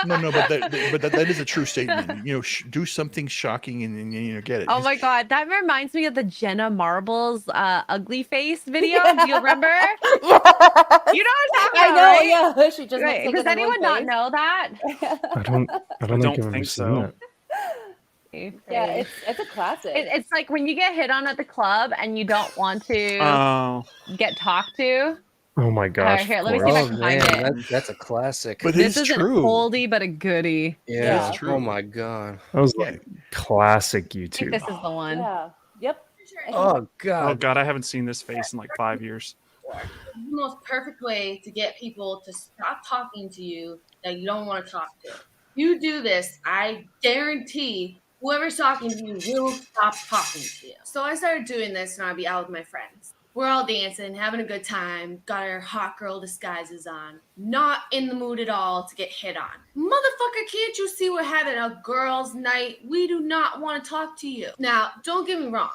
No, but that is a true statement. Do something shocking and get it. Oh my God, that reminds me of the Jenna Marbles ugly face video. Do you remember? You know what I'm talking about? I know. Right? Yeah, she just. Right. Does anyone not know that? I don't think so. Yeah, it's a classic. It's like when you get hit on at the club and you don't want to get talked to. Oh my gosh! Here, let me see if I can find it. That's a classic. But this is isn't true. oldie but a goodie. Yeah, it's true. Oh my God! That was like classic YouTube. I think this is the one. Yeah. Yep. Oh God! Oh God! I haven't seen this face in like 5 years. The most perfect way to get people to stop talking to you that you don't want to talk to. You do this, I guarantee whoever's talking to you will stop talking to you. So I started doing this and I'd be out with my friends. We're all dancing, having a good time, got our hot girl disguises on. Not in the mood at all to get hit on. Motherfucker, can't you see we're having a girls' night? We do not want to talk to you. Now, don't get me wrong.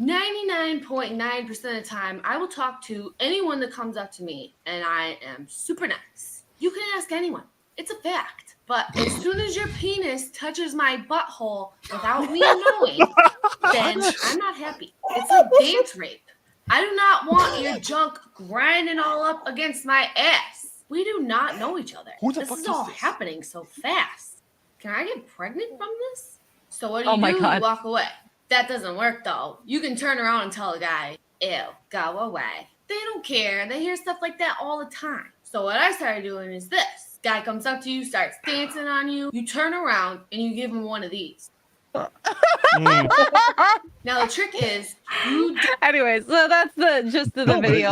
99.9% of the time, I will talk to anyone that comes up to me, and I am super nice. You can ask anyone. It's a fact. But as soon as your penis touches my butthole without me knowing, then I'm not happy. It's like dance rape. I do not want your junk grinding all up against my ass. We do not know each other. Who the This fuck is is all this? happening so fast. Can I get pregnant from this? So what do Oh you my do? God. You walk away. That doesn't work though. You can turn around and tell a guy, ew, go away. They don't care. They hear stuff like that all the time. So what I started doing is this. Guy comes up to you, starts dancing on you. You turn around and you give him one of these. Mm. Now the trick is Anyway, so that's the gist of the No, but video.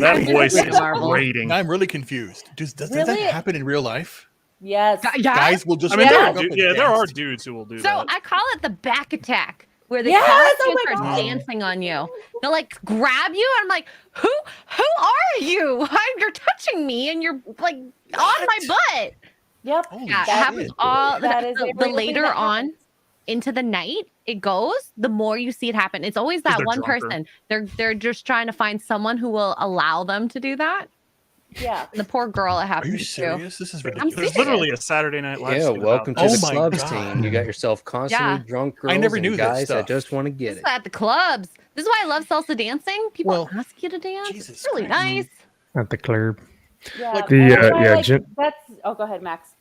That I'm voice just is Marvel. grating. Now I'm really confused. Does that Really? happen in real life? Yes. Yeah. Guys will just I mean, walk up and there are dance. dudes who will do So that. I call it the back attack, where the Yes! cops Oh my start God. dancing on you. They'll like grab you, and I'm like, who are you? You're touching me, and you're like on my butt. Yep. Holy Yeah, it shit. happens all That is a the real thing later that on happens. into the night it goes, the more you see it happen. It's always 'Cause that they're one drunker. person. They're just trying to find someone who will allow them to do that. Yeah. And the poor girl it Are happens you to. serious? This is I'm ridiculous. There's serious. literally a Saturday Night Live. Yeah, skit welcome about to this. the Oh my clubs God. team. You got yourself constantly Yeah. drunk girls I never and knew that guys that stuff. just want to This get is it. at the clubs. This is why I love salsa dancing. People Well, ask you to dance. Jesus It's really Christ. nice. At the club. Yeah. Like- The, and that's why, yeah, like, Jen- that's. Oh, go ahead, Max.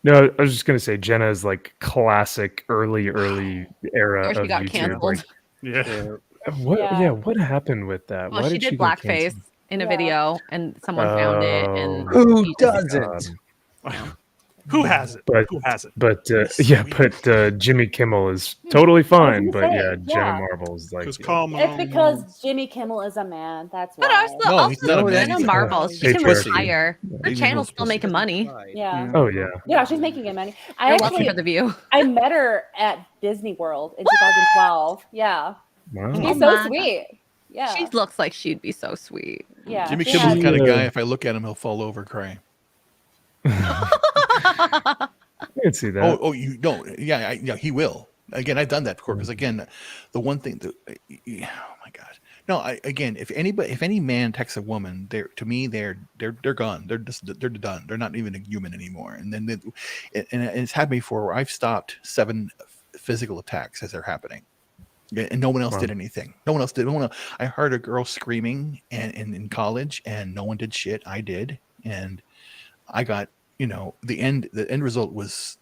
No, I was just gonna say Jenna is like classic early era Or she of got YouTube. canceled. Like, Yeah. what? Yeah. Yeah. What happened with that? Well, Why she did did get blackface canceled? in a Yeah. video, and someone found it. And Oh. Who she just- doesn't? Who has it? But- Who has it? But Yes, yeah, we- but Jimmy Kimmel is totally fine. gonna But say, yeah, Jenna yeah. Marbles like. Because yeah. come It's on. because Jimmy Kimmel is a man. That's why. But also, No, he's not a man, Jenna he's a- Marbles, she can Patriarchy. retire. Her Maybe channel's most still pussy. making money. Yeah. Oh yeah. Yeah, she's making good money. I You're welcome actually, for the view. I met her at Disney World in 2012. Yeah. Wow. She's Oh so my God. sweet. Yeah. She looks like she'd be so sweet. Yeah. Jimmy she Kimmel's the has- kind of Yeah. guy, if I look at him, he'll fall over crying. I can see that. Oh, you don't. Yeah, yeah, he will. Again, I've done that before because again, the one thing that, oh my God, no. Again, if any man texts a woman, to me, they're gone. They're done. They're not even a human anymore. And then, and it's happened before where I've stopped 7 physical attacks as they're happening. Yeah, and no one else Wow. did anything. No one else did. I heard a girl screaming in college, and no one did shit. I did, and I got, the end result was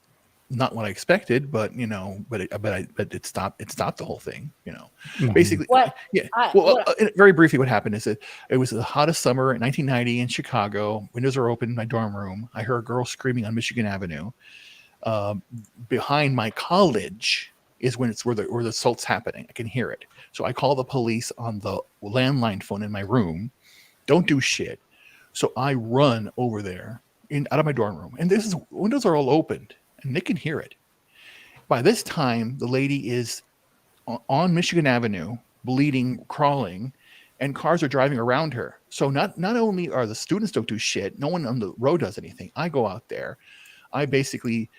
not what I expected, but it stopped the whole thing. Mhm. Basically, What- yeah. I- Well, what- very briefly, what happened is that it was the hottest summer in 1990 in Chicago. Windows are open in my dorm room. I heard a girl screaming on Michigan Avenue. Behind my college is where the assault's happening. I can hear it. So I call the police on the landline phone in my room. Don't do shit. So I run over there out of my dorm room, and windows are all opened, and they can hear it. By this time, the lady is on Michigan Avenue, bleeding, crawling, and cars are driving around her. So not only are the students don't do shit, no one on the road does anything. I go out there, I basically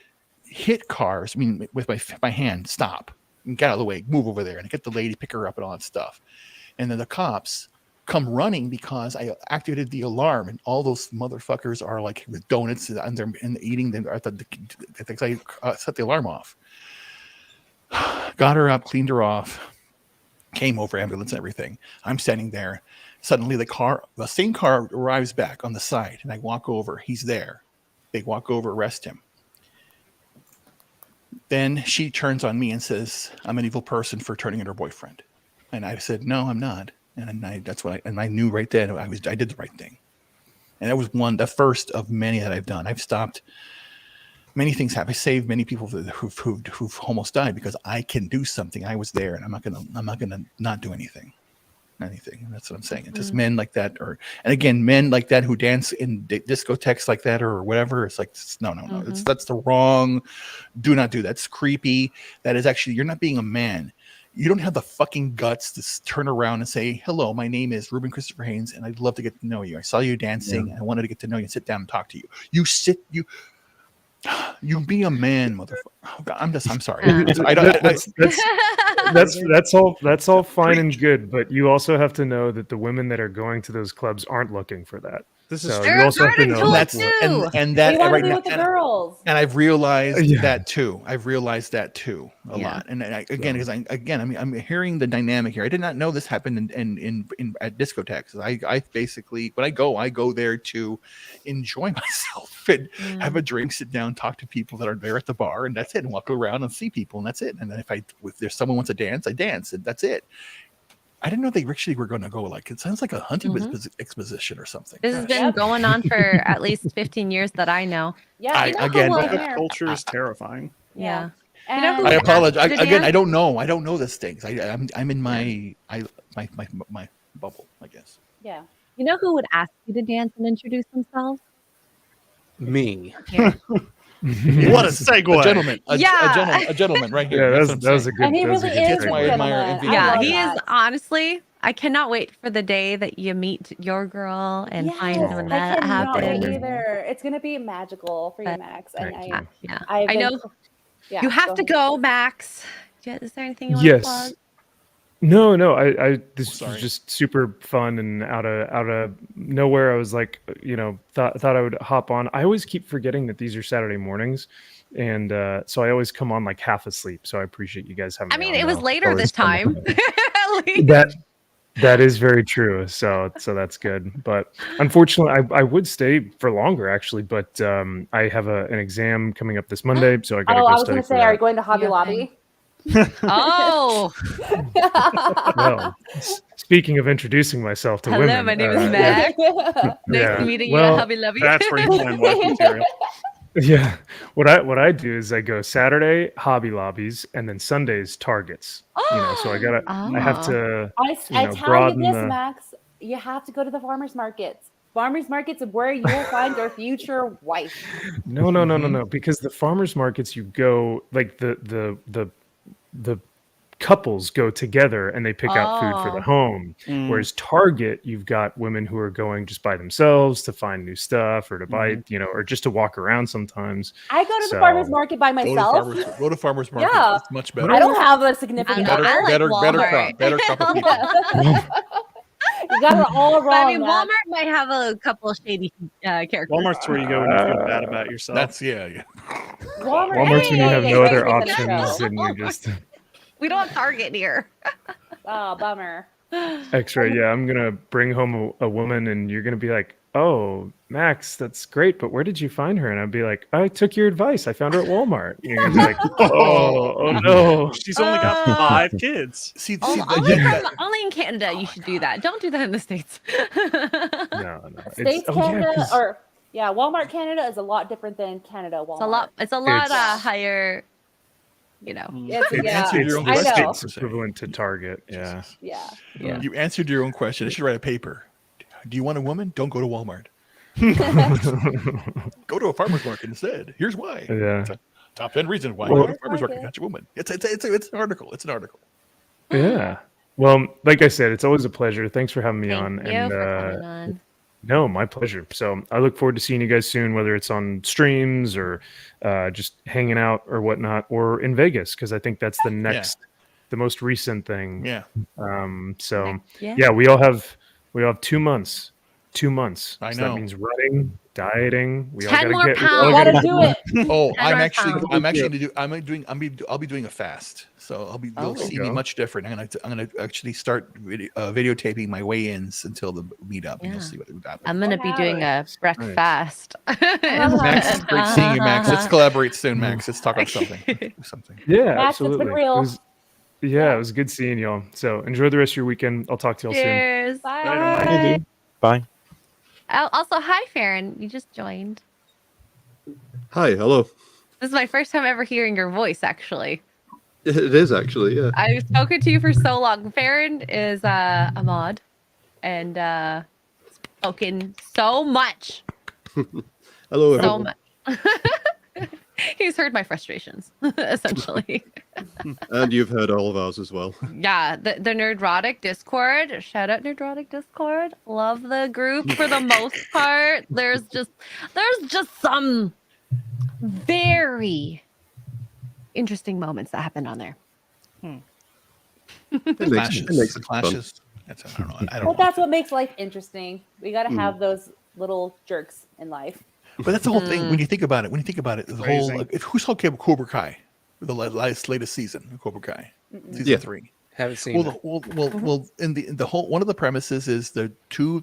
hit cars. I mean, with my hand, stop, and get out of the way, move over there, and get the lady, pick her up, and all that stuff. And then the cops come running because I activated the alarm, and all those motherfuckers are like with donuts and eating them. I set the alarm off. Got her up, cleaned her off, came over, ambulance and everything. I'm standing there. Suddenly the same car arrives back on the side, and I walk over. He's there. They walk over, arrest him. Then she turns on me and says, "I'm an evil person for turning on her boyfriend." And I said, "No, I'm not." And I knew right then I did the right thing. And that was the first of many that I've done. I've stopped many things happen. I saved many people who've almost died because I can do something. I was there, and I'm not gonna not do anything. That's what I'm saying. It's just men like that, men like that who dance in discotheques like that or whatever. It's like no. That's the wrong. Do not do that. It's creepy. That is actually, you're not being a man. You don't have the fucking guts to turn around and say, "Hello, my name is Ruben Christopher Haynes, and I'd love to get to know you. I saw you dancing, and I wanted to get to know you and sit down and talk to you." You be a man, motherfucker. Oh, God, I'm sorry. That's all fine and good, but you also have to know that the women that are going to those clubs aren't looking for that. This is So true. you They're a also have to garden know tool like, too. and that We want to right be now, with the girls. and I've realized Yeah. that too. I've realized that too a Yeah. lot. And again, because I'm hearing the dynamic here. I did not know this happened in at discotheques. I basically when I go there to enjoy myself and have a drink, sit down, talk to people that are there at the bar, and that's it. And walk around and see people, and that's it. And then if there's someone wants to dance, I dance, and that's it. I didn't know they actually were going to go like it sounds like a hunting exposition or something. This has Gosh. been going on for at least 15 years that I know. Yeah, You know who again, will- The culture is terrifying. yeah. And You know who I would apologize. ask you to Again, dance? I don't know. I don't know these things. I'm in my my bubble, I guess. yeah. You know who would ask you to dance and introduce themselves? Me. Here. What a segue. A gentleman. Yeah. A gentleman right here. Yeah, That's what that I'm was a saying. good. And he that was a really good is That's a why I segue. admire gentleman. envy. I Yeah, love he that. is honestly. I cannot wait for the day that you meet your girl and find Yes, when I that cannot wait happens. either. It's gonna be magical for you, Max. And Thank you. Yeah, I've I been- know. Yeah, You have go to ahead. go, Max. Is there anything you want to plug? Yes. No. I this Sorry. was just super fun and out of nowhere. I was like, thought I would hop on. I always keep forgetting that these are Saturday mornings, and so I always come on like half asleep. So I appreciate you guys having I me mean, on, it was though. later Always this fun. time. At least. That is very true. So that's good. But unfortunately, I would stay for longer actually. But I have an exam coming up this Monday, so I got to Oh, go I was study gonna for say, are you that. going to Hobby Yeah, Lobby? Oh, Well, speaking of introducing myself to hello. women, My name is yeah. Max. Nice Yeah. meeting you, Well, Hubby Lubby. That's where you find wife material. Yeah. What I do is I go Saturday Hobby Lobbies and then Sundays Targets. So I have to I tell you broaden this, the- Max. You have to go to the farmers markets. Farmers markets is where you will find your future wife. No. Because the farmers markets, you go like the couples go together and they pick out food for the home. Whereas Target, you've got women who are going just by themselves to find new stuff or to buy, or just to walk around sometimes. I go to the farmers market by myself. Go to farmers market. Yeah. It's much better. I don't have a significant I other. like better Walmart. crop of people. You got it all But wrong. I mean, Max. Walmart might have a couple of shady characters. Walmart's where you go when you feel bad about yourself. That's yeah. Walmart's when you have no other options and you just We don't have Target here. Oh, bummer. X-ray. Yeah, I'm gonna bring home a woman, and you're gonna be like, "Oh, Max, that's great, but where did you find her?" And I'd be like, "I took your advice. I found her at Walmart." And you're gonna be like, "Oh no." She's only got 5 kids. See, Only in Canada you should do that. Don't do that in the States. No. States yeah, Canada 'cause- or Walmart Canada is a lot different than Canada Walmart. It's a lot It's- higher, It's, You yeah, answered your own I question. know. It's equivalent to Target. Yeah. Yeah. You answered your own question. I should write a paper. Do you want a woman? Don't go to Walmart. Go to a farmer's market instead. Here's why. Yeah. It's a top 10 reasons why Well- go to a farmer's market. Catch a woman. It's an article. It's an article. Yeah. Well, like I said, it's always a pleasure. Thanks for having me Thank on. you And for coming on. no, my pleasure. So I look forward to seeing you guys soon, whether it's on streams or just hanging out or whatnot, or in Vegas, because I think that's the next, the most recent thing. Yeah. So Yeah. we all have 2 months. 2 months. I So know. that means running, dieting. We 10 all more gotta pounds. Gotta do it. Oh, 10 more pounds. I'll be doing a fast. So you'll Oh. see me much different. I'm gonna actually start videotaping my weigh-ins until the meetup, and you'll see what happens. I'm going to be doing a breakfast. Max, it's great seeing you, Max. Let's collaborate soon, Max. Let's talk about something. Do something. Yeah, Max, it's been absolutely. real. It was good seeing y'all. So enjoy the rest of your weekend. I'll talk to y'all soon. Cheers. Bye. Bye. Also, hi, Farron. You just joined. Hi, hello. This is my first time ever hearing your voice, actually. It is actually, yeah. I've spoken to you for so long. Farron is a mod and spoken so much. Hello, So everyone. much. He's heard my frustrations, essentially. And you've heard all of ours as well. Yeah, the Nerdrotic Discord. Shout out Nerdrotic Discord. Love the group for the most part. There's just some very interesting moments that happen on there. It makes it fun. Clashes. I don't know. Well, that's what makes life interesting. We got to have those little jerks in life. But that's the whole thing. When you think about it, the whole who saw Cobra Kai, the latest season of Cobra Kai, season 3. Haven't seen it. Well, in the whole one of the premises is the two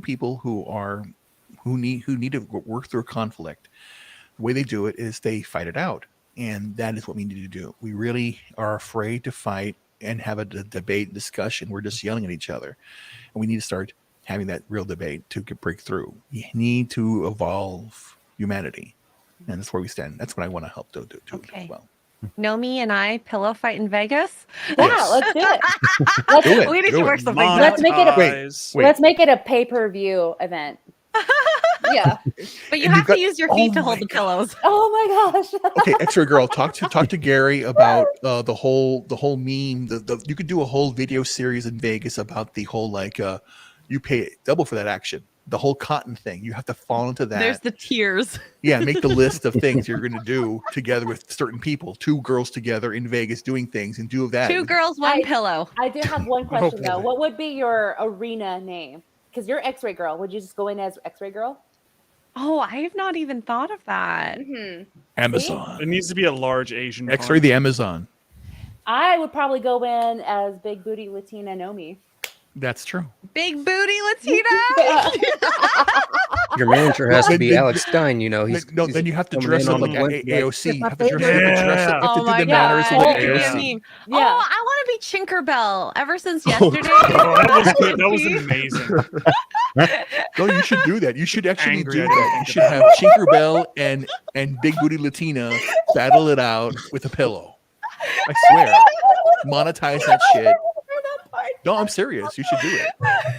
people who need to work through a conflict. The way they do it is they fight it out, and that is what we need to do. We really are afraid to fight and have a debate and discussion. We're just yelling at each other, and we need to start having that real debate to break through. You need to evolve humanity, and that's where we stand. That's what I want to help do as well. Nomi and I pillow fight in Vegas. Yeah, let's do it. We need to work something out. Let's make it a pay-per-view event. Yeah, but you have to use your feet to hold the pillows. Oh my gosh. Okay, X-Ray Girl, talk to Gary about the whole meme. You could do a whole video series in Vegas about the whole you pay double for that action. The whole cotton thing, you have to fall into that. There's the tears. Yeah, make the list of things you're going to do together with certain people. 2 girls together in Vegas doing things, and do that. 2 girls, 1 pillow. I do have one question though. What would be your arena name? Because you're X-Ray Girl. Would you just go in as X-Ray Girl? Oh, I have not even thought of that. Amazon. It needs to be a large Asian. X-Ray the Amazon. I would probably go in as Big Booty Latina Nomi. That's true. Big Booty Latina. Your manager has to be Alex Stein. You know, then you have to dress up like AOC. You have to dress up. Oh my God. AOC. Yeah. Oh, I want to be Tinkerbell. Ever since yesterday. That was amazing. No, you should do that. You should actually do that. You should have Tinkerbell and Big Booty Latina battle it out with a pillow. I swear. Monetize that shit. No, I'm serious. You should do it.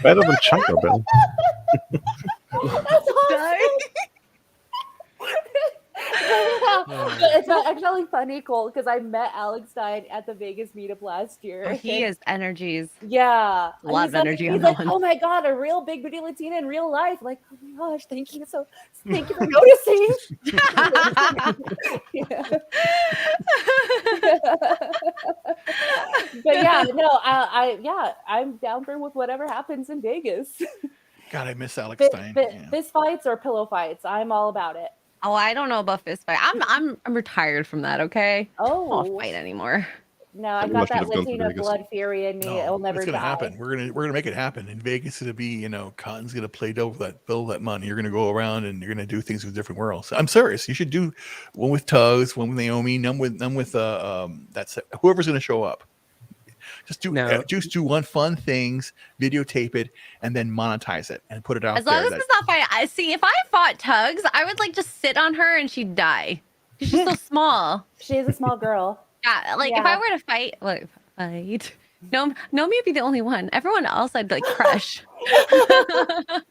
Better than Tinkerbell. That's awesome. It's actually funny, Cole, because I met Alex Stein at the Vegas meetup last year. Oh, he is energies. Yeah. A lot of energy on he's that like, one. oh my God, a real Big Booty Latina in real life. Like, oh my gosh, thank you for noticing. But yeah, no, I'm down for with whatever happens in Vegas. God, I miss Alex Stein. Fist fights or pillow fights, I'm all about it. Oh, I don't know about fist fight. I'm retired from that. Okay. Oh, I don't fight anymore. No, I got that Latina blood fury in me. It'll never It's gonna die. happen. We're gonna make it happen. In Vegas, it'll be Cotton's gonna play double that money. You're gonna go around and you're gonna do things with different worlds. I'm serious. You should do one with Tugs, one with Naomi, none with that's whoever's gonna show up. Just do one fun things, videotape it, and then monetize it and put it out as long as it's not fight. I see. If I fought Tugs, I would just sit on her and she'd die. She's so small. She is a small girl. Yeah, if I were to fight, Nomi would be the only one. Everyone else, I'd crush.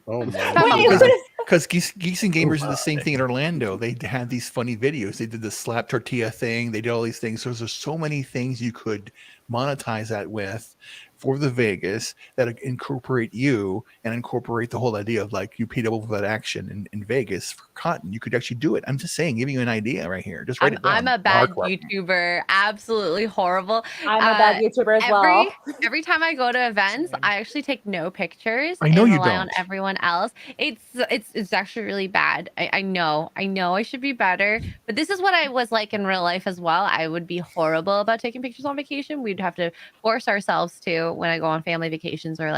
Oh my! Because Geeks and Gamers did the same thing in Orlando. They had these funny videos. They did the slap tortilla thing. They did all these things. So there's so many things you could monetize that with for the Vegas that incorporate you and incorporate the whole idea of you pay double for that action in Vegas for Cotton. You could actually do it. I'm just saying, giving you an idea right here. Just write it down. I'm a bad YouTuber. Absolutely horrible. I'm a bad YouTuber as well. Every time I go to events, I actually take no pictures. I know and you rely don't. on everyone else. It's actually really bad. I know I should be better, but this is what I was like in real life as well. I would be horrible about taking pictures on vacation. We'd have to force ourselves to when I go on family vacations or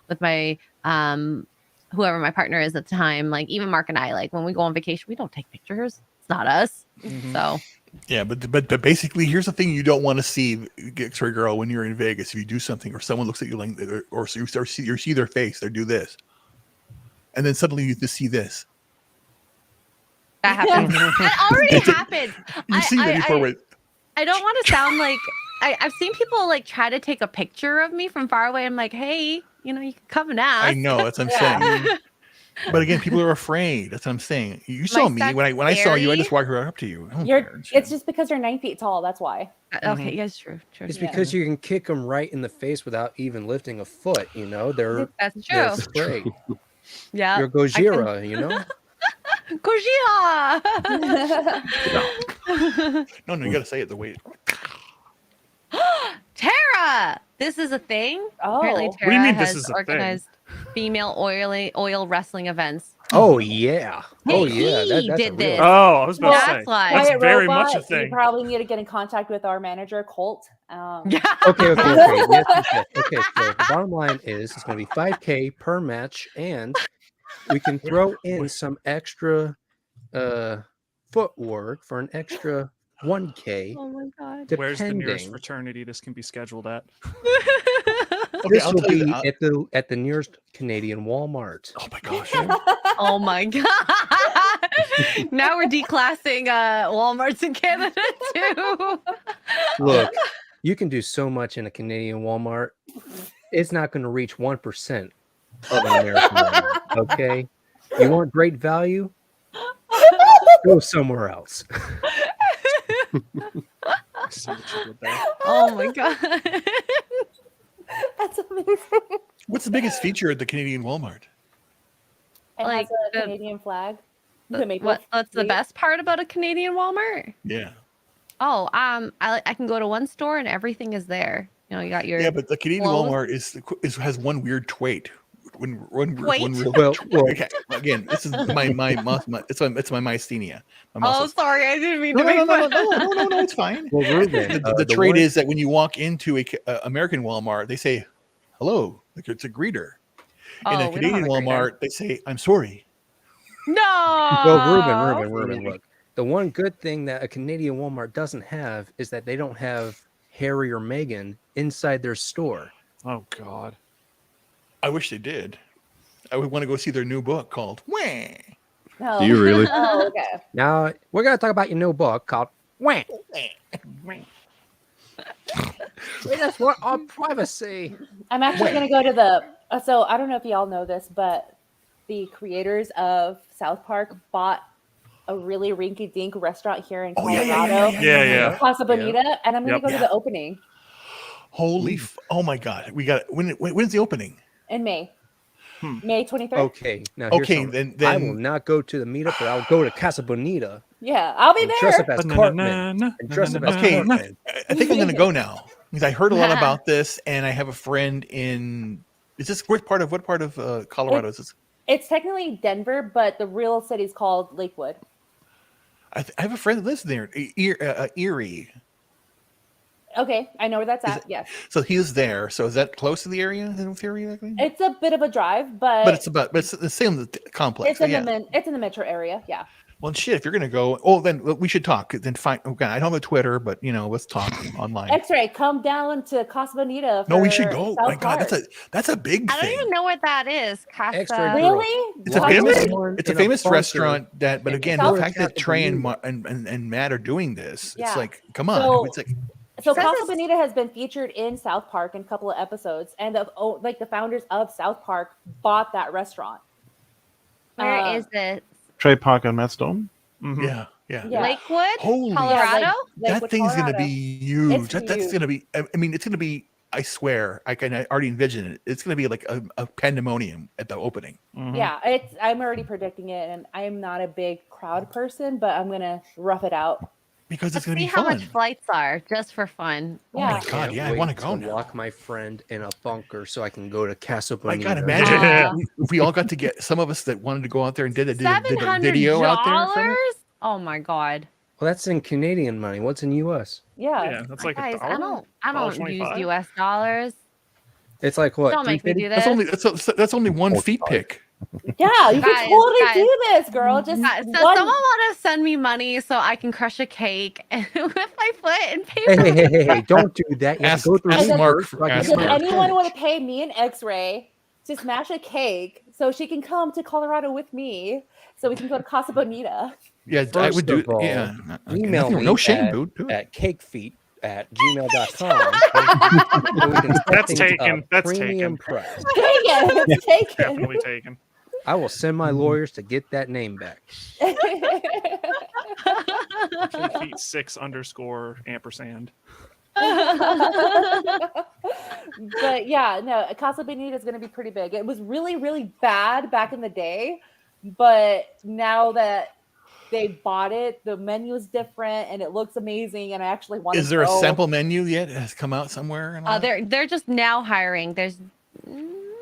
with my whoever my partner is at the time. Even Mark and I, when we go on vacation, we don't take pictures. It's not us. Mm-hmm. So yeah, but basically, here's the thing you don't want to see, X-Ray Girl, when you're in Vegas. If you do something or someone looks at you or you see their face, they do this, and then suddenly you just see this. That happens. That already happened. You've seen that before. I don't want to sound like I've seen people try to take a picture of me from far away. I'm like, hey, you can come and ask. I know, that's what I'm saying. But again, people are afraid. That's what I'm saying. You saw me when I saw you. I just walked right up to you. It's just because you're 9 feet tall. That's why. Okay, yes, true. It's because you can kick them right in the face without even lifting a foot. That's true. They're afraid. Yeah, you're Gojira. Gojira. No, you got to say it the way. Tara, this is a thing. Oh, apparently Tara what do you mean has this is a organized female oil wrestling events. Oh yeah. Oh Hey, yeah. he That's a did real. this. Oh, I was about to say That's why. that's Quiet very Robot, much a You thing. probably need to get in contact with our manager, Colt. Okay. Yes. Okay. So the bottom line is it's going to be 5K per match, and we can throw in some extra footwork for an extra 1K. Oh my god. Where's the nearest Depending. fraternity this can be scheduled at? Okay, This I'll will tell you be that- at the nearest Canadian Walmart. Oh my gosh. Oh my god. Now we're declassing Walmarts in Canada too. Look, you can do so much in a Canadian Walmart. It's not going to reach 1% of an American Walmart. Okay, you want great value? Go somewhere else. I see what you did there. Oh my god. That's amazing. What's the biggest feature at the Canadian Walmart? It Like has a the- Canadian flag. The maple What's the tree. best part about a Canadian Walmart? Yeah. Oh, I can go to one store and everything is there. You know, you got your Yeah, but the Canadian clothes. Walmart is has one weird trait. One Twait? real Well, okay, again, this is my it's my myasthenia. My Oh, muscles. sorry, I didn't mean No, to make fun. no, it's fine. Well, Ruben, The the trait one- is that when you walk into a American Walmart, they say hello, like it's a greeter. In Oh, a we don't Canadian have a greeter. Walmart, they say I'm sorry. No. Well, Ruben, look. The one good thing that a Canadian Walmart doesn't have is that they don't have Harry or Meghan inside their store. Oh God. I wish they did. I would want to go see their new book called Wah. No. Do you really? Oh, okay. Now we're gonna talk about your new book called Wah. We just want our privacy. I'm actually going to go to the. So I don't know if y'all know this, but the creators of South Park bought a really rinky-dink restaurant here in Oh, yeah, Colorado, Yeah. Casa Bonita, and I'm going to Yep. go to Yeah. the opening Holy! Oh my God! We got when's the opening? in May. Hmm. May 23rd. Okay, now here's Okay, something. then I will not go to the meetup, but I'll go to Casa Bonita Yeah, I'll be and dress up there. as Cartman. And dress up as Okay, Cartman. I think I'm going to go now because I heard a lot about this, and I have a friend in. Is this what part of Colorado is this? It's technically Denver, but the real city is called Lakewood. I have a friend that lives there, Erie. Okay, I know where that's Is at. it- Yes, So he's there. So is that close to the area in theory? it's a bit of a drive, but But it's the same complex. it's in yeah. it's in the metro area. Yeah. Well, shit. If you're gonna go, then we should talk. Then fine. Okay, I don't have a Twitter, but let's talk online. X-ray, come down to Casa Bonita. No, we for should go. South My God, Park. that's a big I don't thing. even know what that is. X-ray Casa. girl. Really? It's a Wow. famous. Someone It's a in a famous bunker restaurant. But in again, South the fact that Casa Trey and, Bonita. and Matt are doing this, Yeah. it's like, come on. So- It's like, So Says Casa it's- Bonita has been featured in South Park in a couple of episodes, and the founders of South Park bought that restaurant. Where is it? Trey Park and Matt Stone. Mhm. yeah. Yeah. Lakewood, Holy Colorado. Yeah, that Lakewood, thing's gonna Colorado. be huge. It's That's huge. gonna be. I mean, it's gonna be. I swear, I can already envision it. It's gonna be like a pandemonium at the opening. Mhm. Yeah, I'm already predicting it, and I am not a big crowd person, but I'm gonna rough it out. Because Let's it's gonna see be how fun. much flights are just for fun. Oh my Yeah. God, Can't yeah, I wait want to go now. lock my friend in a bunker so I can go to Casa My Bonita. God, imagine Yeah. if we all got to get some of us that wanted to go out there and did a $700 video out there. From it. Oh my god. Well, that's in Canadian money. What's in US? Yeah. Yeah, that's like Guys, a dollar. I don't use $1.25? US dollars. It's like what? Don't make me do $3.50? this. That's only one feet pick. Yeah, you Guys, can totally guys. do this, girl. Just Yeah, so one. someone want to send me money so I can crush a cake with my foot and pay Hey, for hey, don't do that. You have to go through Ask me Mark first for- so I can ask get Does my Mark. anyone percentage. want to pay me an X-ray to smash a cake so she can come to Colorado with me so we can go to Casa Bonita? Yeah, I First would do. of all, Yeah, email nothing- me no shame, at, dude. Do it. at cakefeet@gmail.com. so we can set That's things taken. up That's premium taken. price. Take it. It's taken. Definitely taken. I will send my lawyers to get that name back. Feet 6_ampersand. But yeah, no, Casa Bonita is going to be pretty big. It was really, really bad back in the day, but now that they bought it, the menu is different and it looks amazing. And I actually want. Is there a sample menu yet? Has come out somewhere? they're just now hiring. There's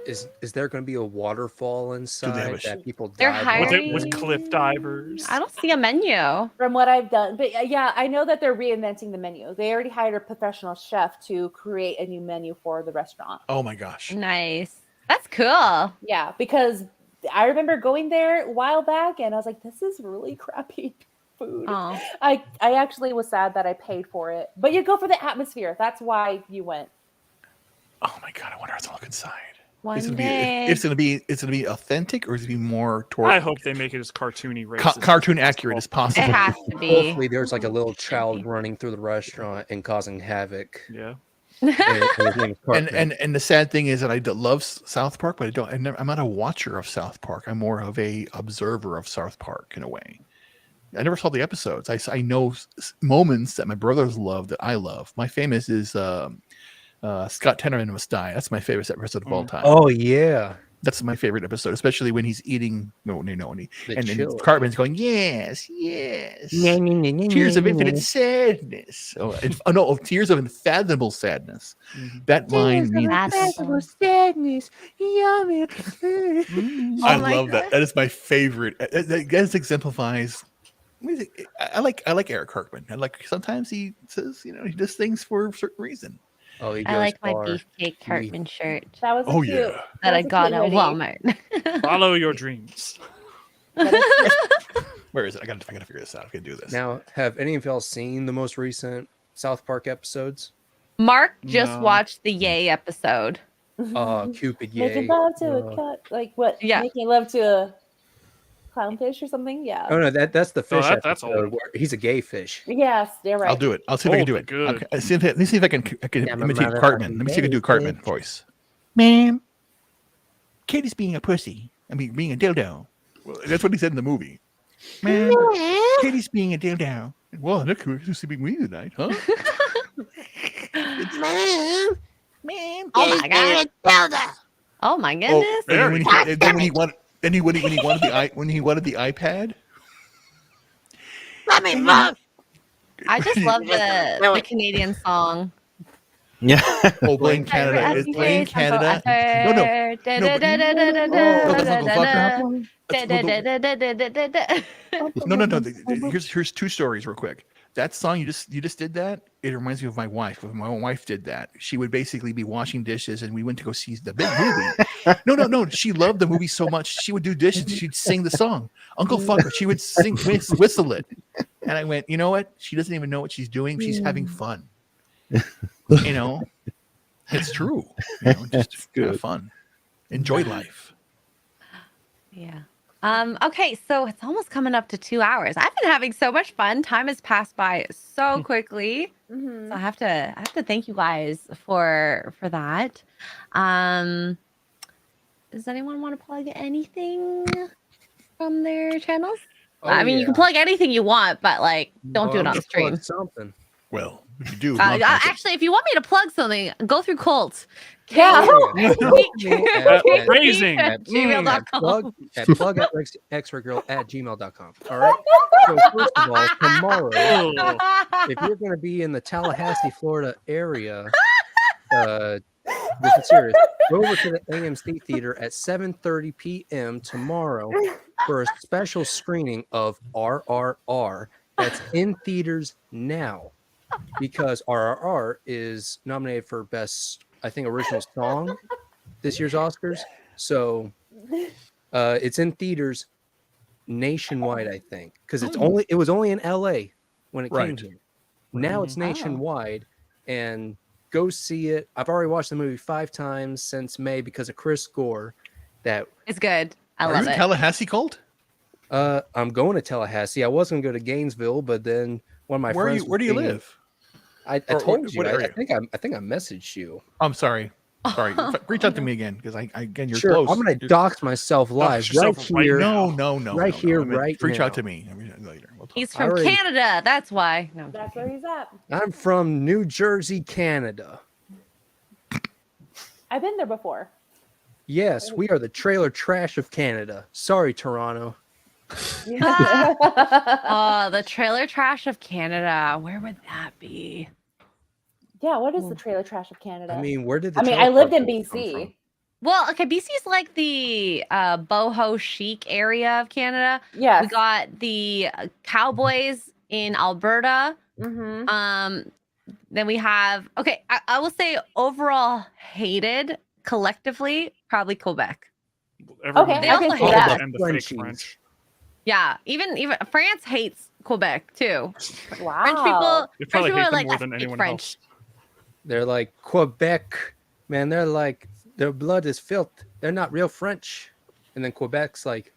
is there going to be a waterfall inside that people They're dive hiring with cliff divers. I don't see a menu. From what I've done, but yeah, I know that they're reinventing the menu. They already hired a professional chef to create a new menu for the restaurant. Oh my gosh. Nice. That's cool. Yeah, because I remember going there a while back and I was like, this is really crappy food. Oh. I actually was sad that I paid for it. But you go for the atmosphere. That's why you went. Oh my god, I wonder how it's all look inside. One It's day. gonna be authentic, or is it gonna be more I hope they make it as cartoony racist cartoon accurate as possible. It has to be. Hopefully, there's like a little child running through the restaurant and causing havoc. Yeah. And the sad thing is that I love South Park, but I'm not a watcher of South Park. I'm more of a observer of South Park in a way. I never saw the episodes. I know moments that my brothers love that I love. My famous is Scott Tenorman Must Die. That's my favorite episode of all time. Oh yeah, that's my favorite episode, especially when he's eating. And chili. Cartman's going, yes, tears of infinite sadness. Tears of unfathomable sadness. That line means Unfathomable sadness. I love that. That is my favorite. That exemplifies. I like Eric Cartman. I like sometimes he says, he does things for a certain reason. Oh, I like my beefcake Cartman shirt. That was cute. That I got at Walmart. Follow your dreams. Where is it? I gotta figure this out. I can do this. Now, have any of y'all seen the most recent South Park episodes? Mark just watched the Yay episode. Cupid Yay. Making love to a cut, like what? Yeah. Making love to a clownfish or something. Yeah. Oh no, that's the fish that's episode old. where he's a gay fish. Yes, they're right. I'll do it. I'll see if I can do it. Good. Okay. Let me see if I can Yeah, imitate my Cartman. Let me see if I can do a Cartman voice. Ma'am, Katie's being a pussy. I mean, being a dildo. Well, that's what he said in the movie. Ma'am, Katie's being a dildo. Well, look who's sleeping with me tonight, huh? Ma'am. Oh my god. Oh my goodness. And when he wanted the iPad. Let me love. I just love the Canadian song. Yeah. Oh, Blame Canada. Is Blame Canada? No. Here's two stories real quick. That song you just did that. It reminds me of my wife. When my wife did that, she would basically be washing dishes, and we went to go see the big movie. No. She loved the movie so much. She would do dishes. She'd sing the song. Uncle Fucker. She would whistle it. And I went, you know what? She doesn't even know what she's doing. She's having fun. It's true. Just have fun. Enjoy life. Yeah. Okay, so it's almost coming up to 2 hours. I've been having so much fun. Time has passed by so quickly. So I have to thank you guys for that. Does anyone want to plug anything from their channels? I mean, you can plug anything you want, but don't do it on stream. Something. Well, if you do, actually, if you want me to plug something, go through Colt. Yeah. Raising at gmail.com. plug@xraygirl@gmail.com. All right. So first of all, tomorrow, if you're going to be in the Tallahassee, Florida area, this is serious. Go over to the AMC Theater at 7:30 p.m. tomorrow for a special screening of RRR. That's in theaters now, because RRR is nominated for Best, I think, Original Song this year's Oscars. So it's in theaters nationwide, I think, because it was only in LA when it came here. Now it's nationwide, and go see it. I've already watched the movie 5 times since May because of Chris Gore. That it's good. I Are love you it. Tallahassee cult? I'm going to Tallahassee. I was going to go to Gainesville, but then one of my friends. Where do you live? I told you. What I area? think I messaged you. I'm sorry. Reach out to me again, because again you're Sure, close. I'm going to dox myself live right here. No. Right here, right Reach now. out to me later. We'll talk. He's from Canada. That's why. No. That's where he's at. I'm from New Jersey, Canada. I've been there before. Yes, we are the trailer trash of Canada. Sorry, Toronto. Oh, the trailer trash of Canada. Where would that be? Yeah, what is the trailer trash of Canada? I mean, where did the I trailer lived in trash come BC. from? Well, okay, BC's like the boho chic area of Canada. Yes. We got the cowboys in Alberta. Mm-hmm. Then we have I will say overall hated collectively probably Quebec. Everyone Okay, They I also can see hate that. it. and the fake French. Yeah, even France hates Quebec too. Wow. French people, They probably hate are them like, more "I than speak anyone French." else. They're like Quebec, man. They're like their blood is filth. They're not real French. And then Quebec's like,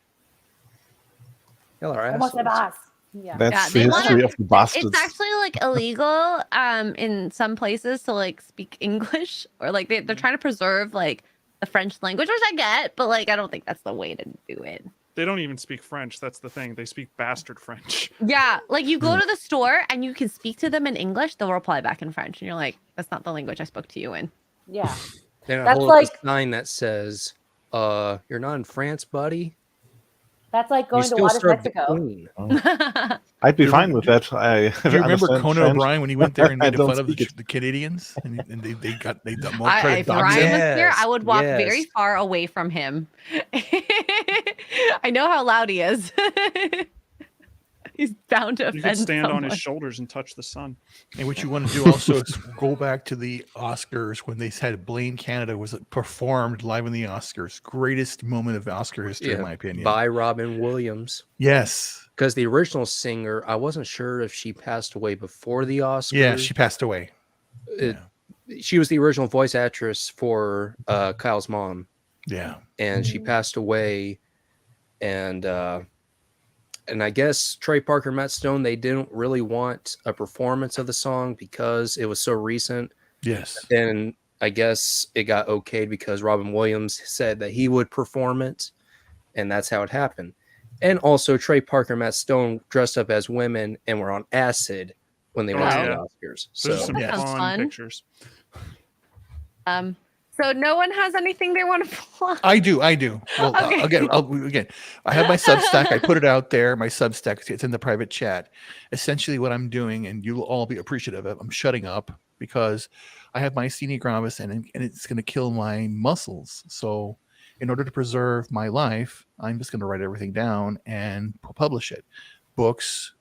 y'all are Almost a assholes. boss. Yeah. That's they the wanna- history of the bastards. It's actually like illegal in some places to like speak English, or like they're trying to preserve like the French language, which I get, but like I don't think that's the way to do it. They don't even speak French. That's the thing. They speak bastard French. Yeah, like you go to the store and you can speak to them in English, they'll reply back in French, and you're like, that's not the language I spoke to you in. Yeah. Then I That's hold up like- a sign that says, "You're not in France, buddy. That's like You going to still Waters, serve the Mexico. Queen." I'd be Do you fine with that. I Do you remember understand Conan French. O'Brien when he went there and I made don't fun of speak it. the Canadians and they tried If to dox Ryan him? was here, I would walk Yes. very far away from him. I know how loud he is. He's bound to offend You could stand on someone. his shoulders and touch the sun. And what you want to do also is go back to the Oscars when they said Blame Canada was performed live in the Oscars. Greatest moment of Oscar history, in my opinion. By Robin Williams. Yes. Because the original singer, I wasn't sure if she passed away before the Oscars. Yeah, she passed away. She was the original voice actress for Kyle's mom. Yeah. And she passed away. And I guess Trey Parker, Matt Stone, they didn't really want a performance of the song because it was so recent. Yes. And I guess it got okayed because Robin Williams said that he would perform it. And that's how it happened. And also Trey Parker, Matt Stone dressed up as women and were on acid when they went to the Oscars. There's So some fun pictures. So no one has anything they want to plug? I do. Well, Okay. again, I have my Substack. I put it out there. My Substack, it's in the private chat. Essentially, what I'm doing, and you'll all be appreciative of, I'm shutting up because I have myasthenia gravis, and it's going to kill my muscles. So, in order to preserve my life, I'm just going to write everything down and publish it, books,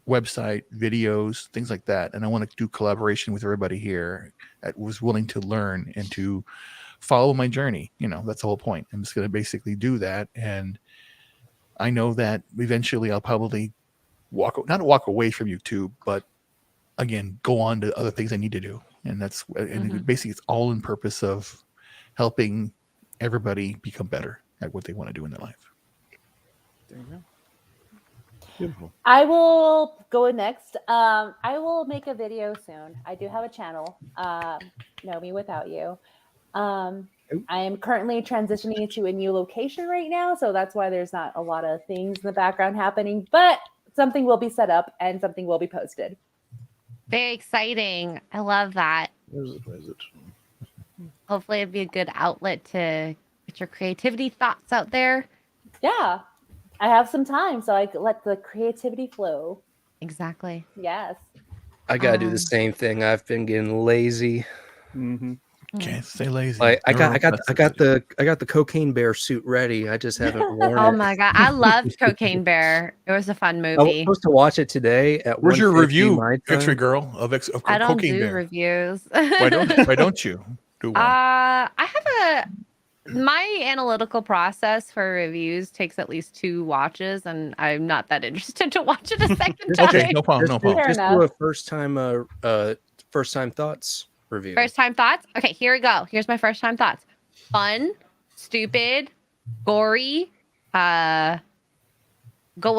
website, videos, things like that. And I want to do collaboration with everybody here that was willing to learn and to follow my journey. That's the whole point. I'm just going to basically do that. And I know that eventually I'll probably not walk away from YouTube, but again, go on to other things I need to do. And basically it's all in purpose of helping everybody become better at what they want to do in their life. There you go. Beautiful. I will go next. I will make a video soon. I do have a channel, Know Me Without You. I am currently transitioning to a new location right now, so that's why there's not a lot of things in the background happening, but something will be set up and something will be posted. Very exciting. I love that. Where is it? Hopefully it'd be a good outlet to get your creativity thoughts out there. Yeah. I have some time, so I could let the creativity flow. Exactly. Yes. I got to do the same thing. I've been getting lazy. Mm-hmm. Can't stay lazy. Like I got the cocaine bear suit ready. I just haven't worn it. Oh my god, I loved Cocaine Bear. It was a fun I was movie. supposed to watch it today at Where's your 1:50 review, my time. Victory Girl, of I don't Cocaine do Bear? reviews. Why don't you do one? I have my analytical process for reviews takes at least 2 watches, and I'm not that interested to watch it a second time. Okay, no problem. Just do a first time thoughts review. First time thoughts? Okay, here we go. Here's my first time thoughts. Fun, stupid, gory, go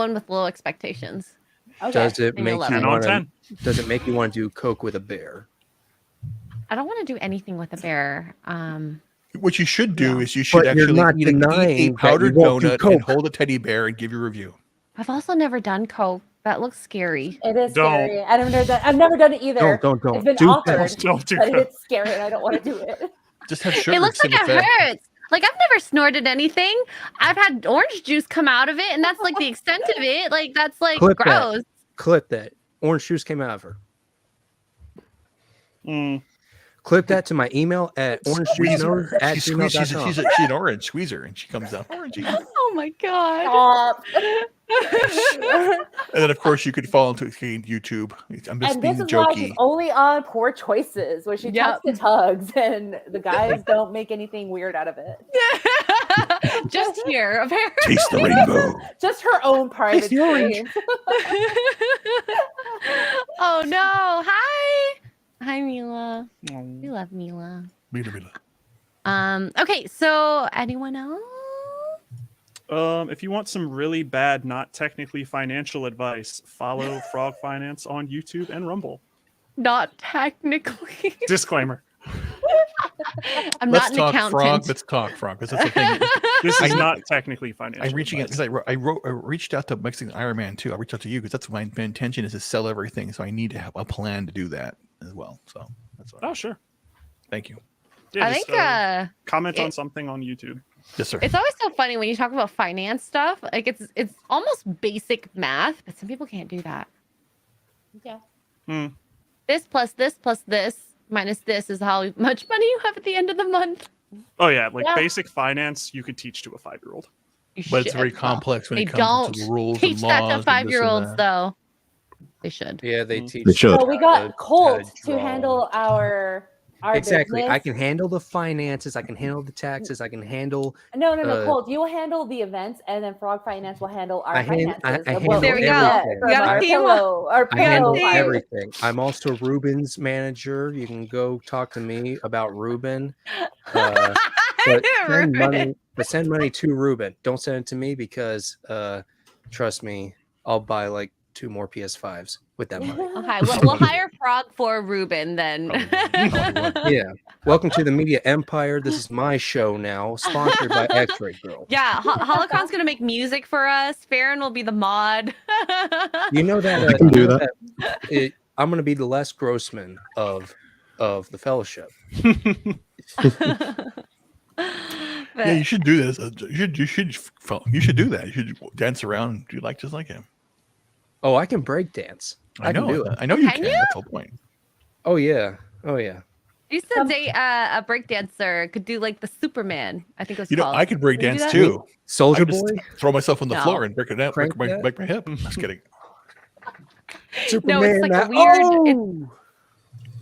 in with low expectations. Okay. Does it And make you'll love you it. want to? Does it make you want to do coke with a bear? I don't want to do anything with a bear. What you should do is you should But you're actually not eat a denying that powdered you won't do donut and coke. hold a teddy bear and give your review. I've also never done coke. That looks scary. It is Don't. scary. I've never done it either. Don't It's been do offered, that. Don't do but that. it's scary and I don't want to do it. Just have sugar. It looks like instead it of fat. hurts. Like I've never snorted anything. I've had orange juice come out of it, and that's like the extent of it. Like that's like Clip gross. that. Clip that. Orange juice came out of her. Mm. Clip that to my email at orangejuicenose@gmail.com. She's an orange squeezer, and she comes out orangey. Oh my god. And then, of course, you could fall into YouTube. I'm just And being this is why jokey. she's only on Poor Choices, where she talks to Tugs, and the guys don't make anything weird out of it. Just here, apparently. Taste the rainbow. Just her own private stream. Oh no! Hi, Mila. We love Mila. Mila. Okay, so anyone else? If you want some really bad, not technically financial advice, follow Frog Finance on YouTube and Rumble. Not technically. Disclaimer. I'm Let's not an talk accountant. frog. Let's talk frog. Because that's the thing. This is not technically financial. I'm reaching out advice. because I reached out to Mexican Iron Man too. I reached out to you because that's my intention is to sell everything. So I need to have a plan to do that as well. So that's what. Oh, sure. Thank you. Yeah, I just, think comment on something on YouTube. Yes, sir. it's always so funny when you talk about finance stuff. Like it's almost basic math, but some people can't do that. Yeah. This plus this plus this minus this is how much money you have at the end of the month. Oh yeah, like basic finance you could teach to a 5-year-old. But it's very complex when They it comes don't to the rules teach and laws. that to 5-year-olds, though. They should. Yeah, they teach. They should. So we got Colt to draw. handle our Exactly. business. I can handle the finances. I can handle the taxes. I can handle. No, Colt, you will handle the events, and then Frog Finance will handle our I finances. handle There we go. everything. We got a our team. pillow, our I handle pillow. everything. I'm also Ruben's manager. You can go talk to me about Ruben. But send money to Ruben. Don't send it to me because trust me, I'll buy like 2 more PS5s with that money. Okay, we'll hire Frog for Ruben then. Yeah. Welcome to the media empire. This is my show now, sponsored by X-Ray Girl. Yeah, Holocon's gonna make music for us. Farron will be the mod. You know that I can do that. I'm gonna be the Les Grossman of the fellowship. Yeah, you should do this. You should do that. You should dance around and do just like him. Oh, I can break dance. I know. can do it. I know you Can can. you? That's the whole point. Oh yeah. Oh yeah. I used to date a breakdancer, could do like the Superman. I think it was You know, called. I could break Can you do dance that? too. Soldier I just Boy. throw myself on the No. floor and break it out, break Crank that? my hip. Just kidding. No, it's like Superman, a weird. oh!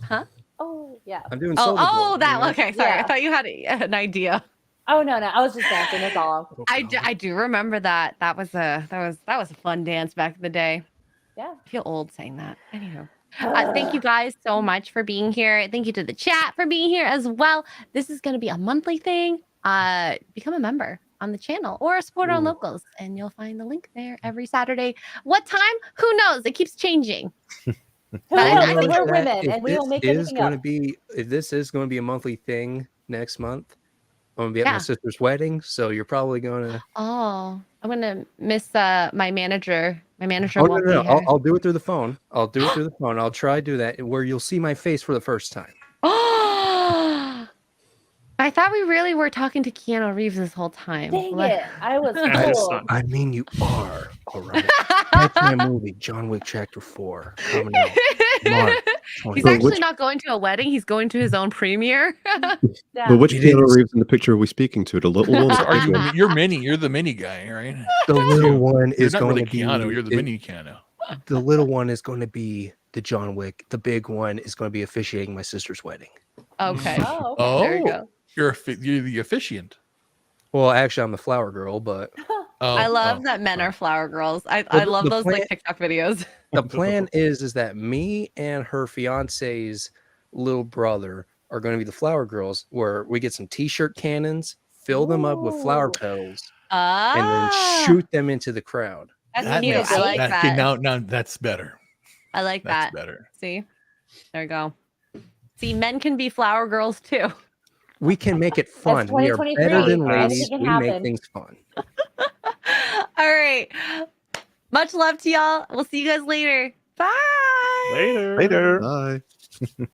Huh? Oh, yeah. I'm doing Soldier Oh, Boy, that. you know? Okay, sorry. Yeah. I thought you had an idea. Oh no, I was just dancing. That's all. I do remember that. That was a fun dance back in the day. Yeah. I feel old saying that. Anywho. Thank you guys so much for being here. Thank you to the chat for being here as well. This is going to be a monthly thing. Become a member on the channel or a supporter on locals, and you'll find the link there every Saturday. What time? Who knows? It keeps changing. We're If women, and we will make this is anything going up. to be, if this is going to be a monthly thing next month, I'm going to be at Yeah. my sister's wedding, so you're probably going to. Oh, I'm gonna miss my manager. My manager Oh won't no! be here. I'll do it through the phone. I'll do it through the phone. I'll try to do that where you'll see my face for the first time. I thought we really were talking to Keanu Reeves this whole time. Dang What? it! I was And his cool. son. I mean, you are all right. That's my movie, John Wick Chapter 4, coming out March He's 20th. actually not going to a wedding. He's going to his own premiere. Yeah. But which You didn't- Keanu Reeves in the picture are we speaking to? The little one? Are you? You're Minnie. You're the Minnie guy, right? The little one You're is not going really to be Keanu. You're the Minnie Keanu. The little one is going to be the John Wick. The big one is going to be officiating my sister's wedding. Okay. Oh, okay. Oh, There you go. You're the officiant. Well, actually, I'm the flower girl, but Oh, I love oh, that men are flower girls. I Well, love the those plan- like TikTok videos. the plan is that me and her fiance's little brother are going to be the flower girls, where we get some t-shirt cannons, fill them up with flower Ooh. petals, Ah, and then shoot them into the crowd. That's That cute. makes- I like that- that. Now that's better. I like That's that. better. See, there you go. See, men can be flower girls too. We can make it fun. We are 2023. better than Anything ladies. can We make happen. things fun. All right. Much love to y'all. We'll see you guys later. Bye. Later. Later. Bye.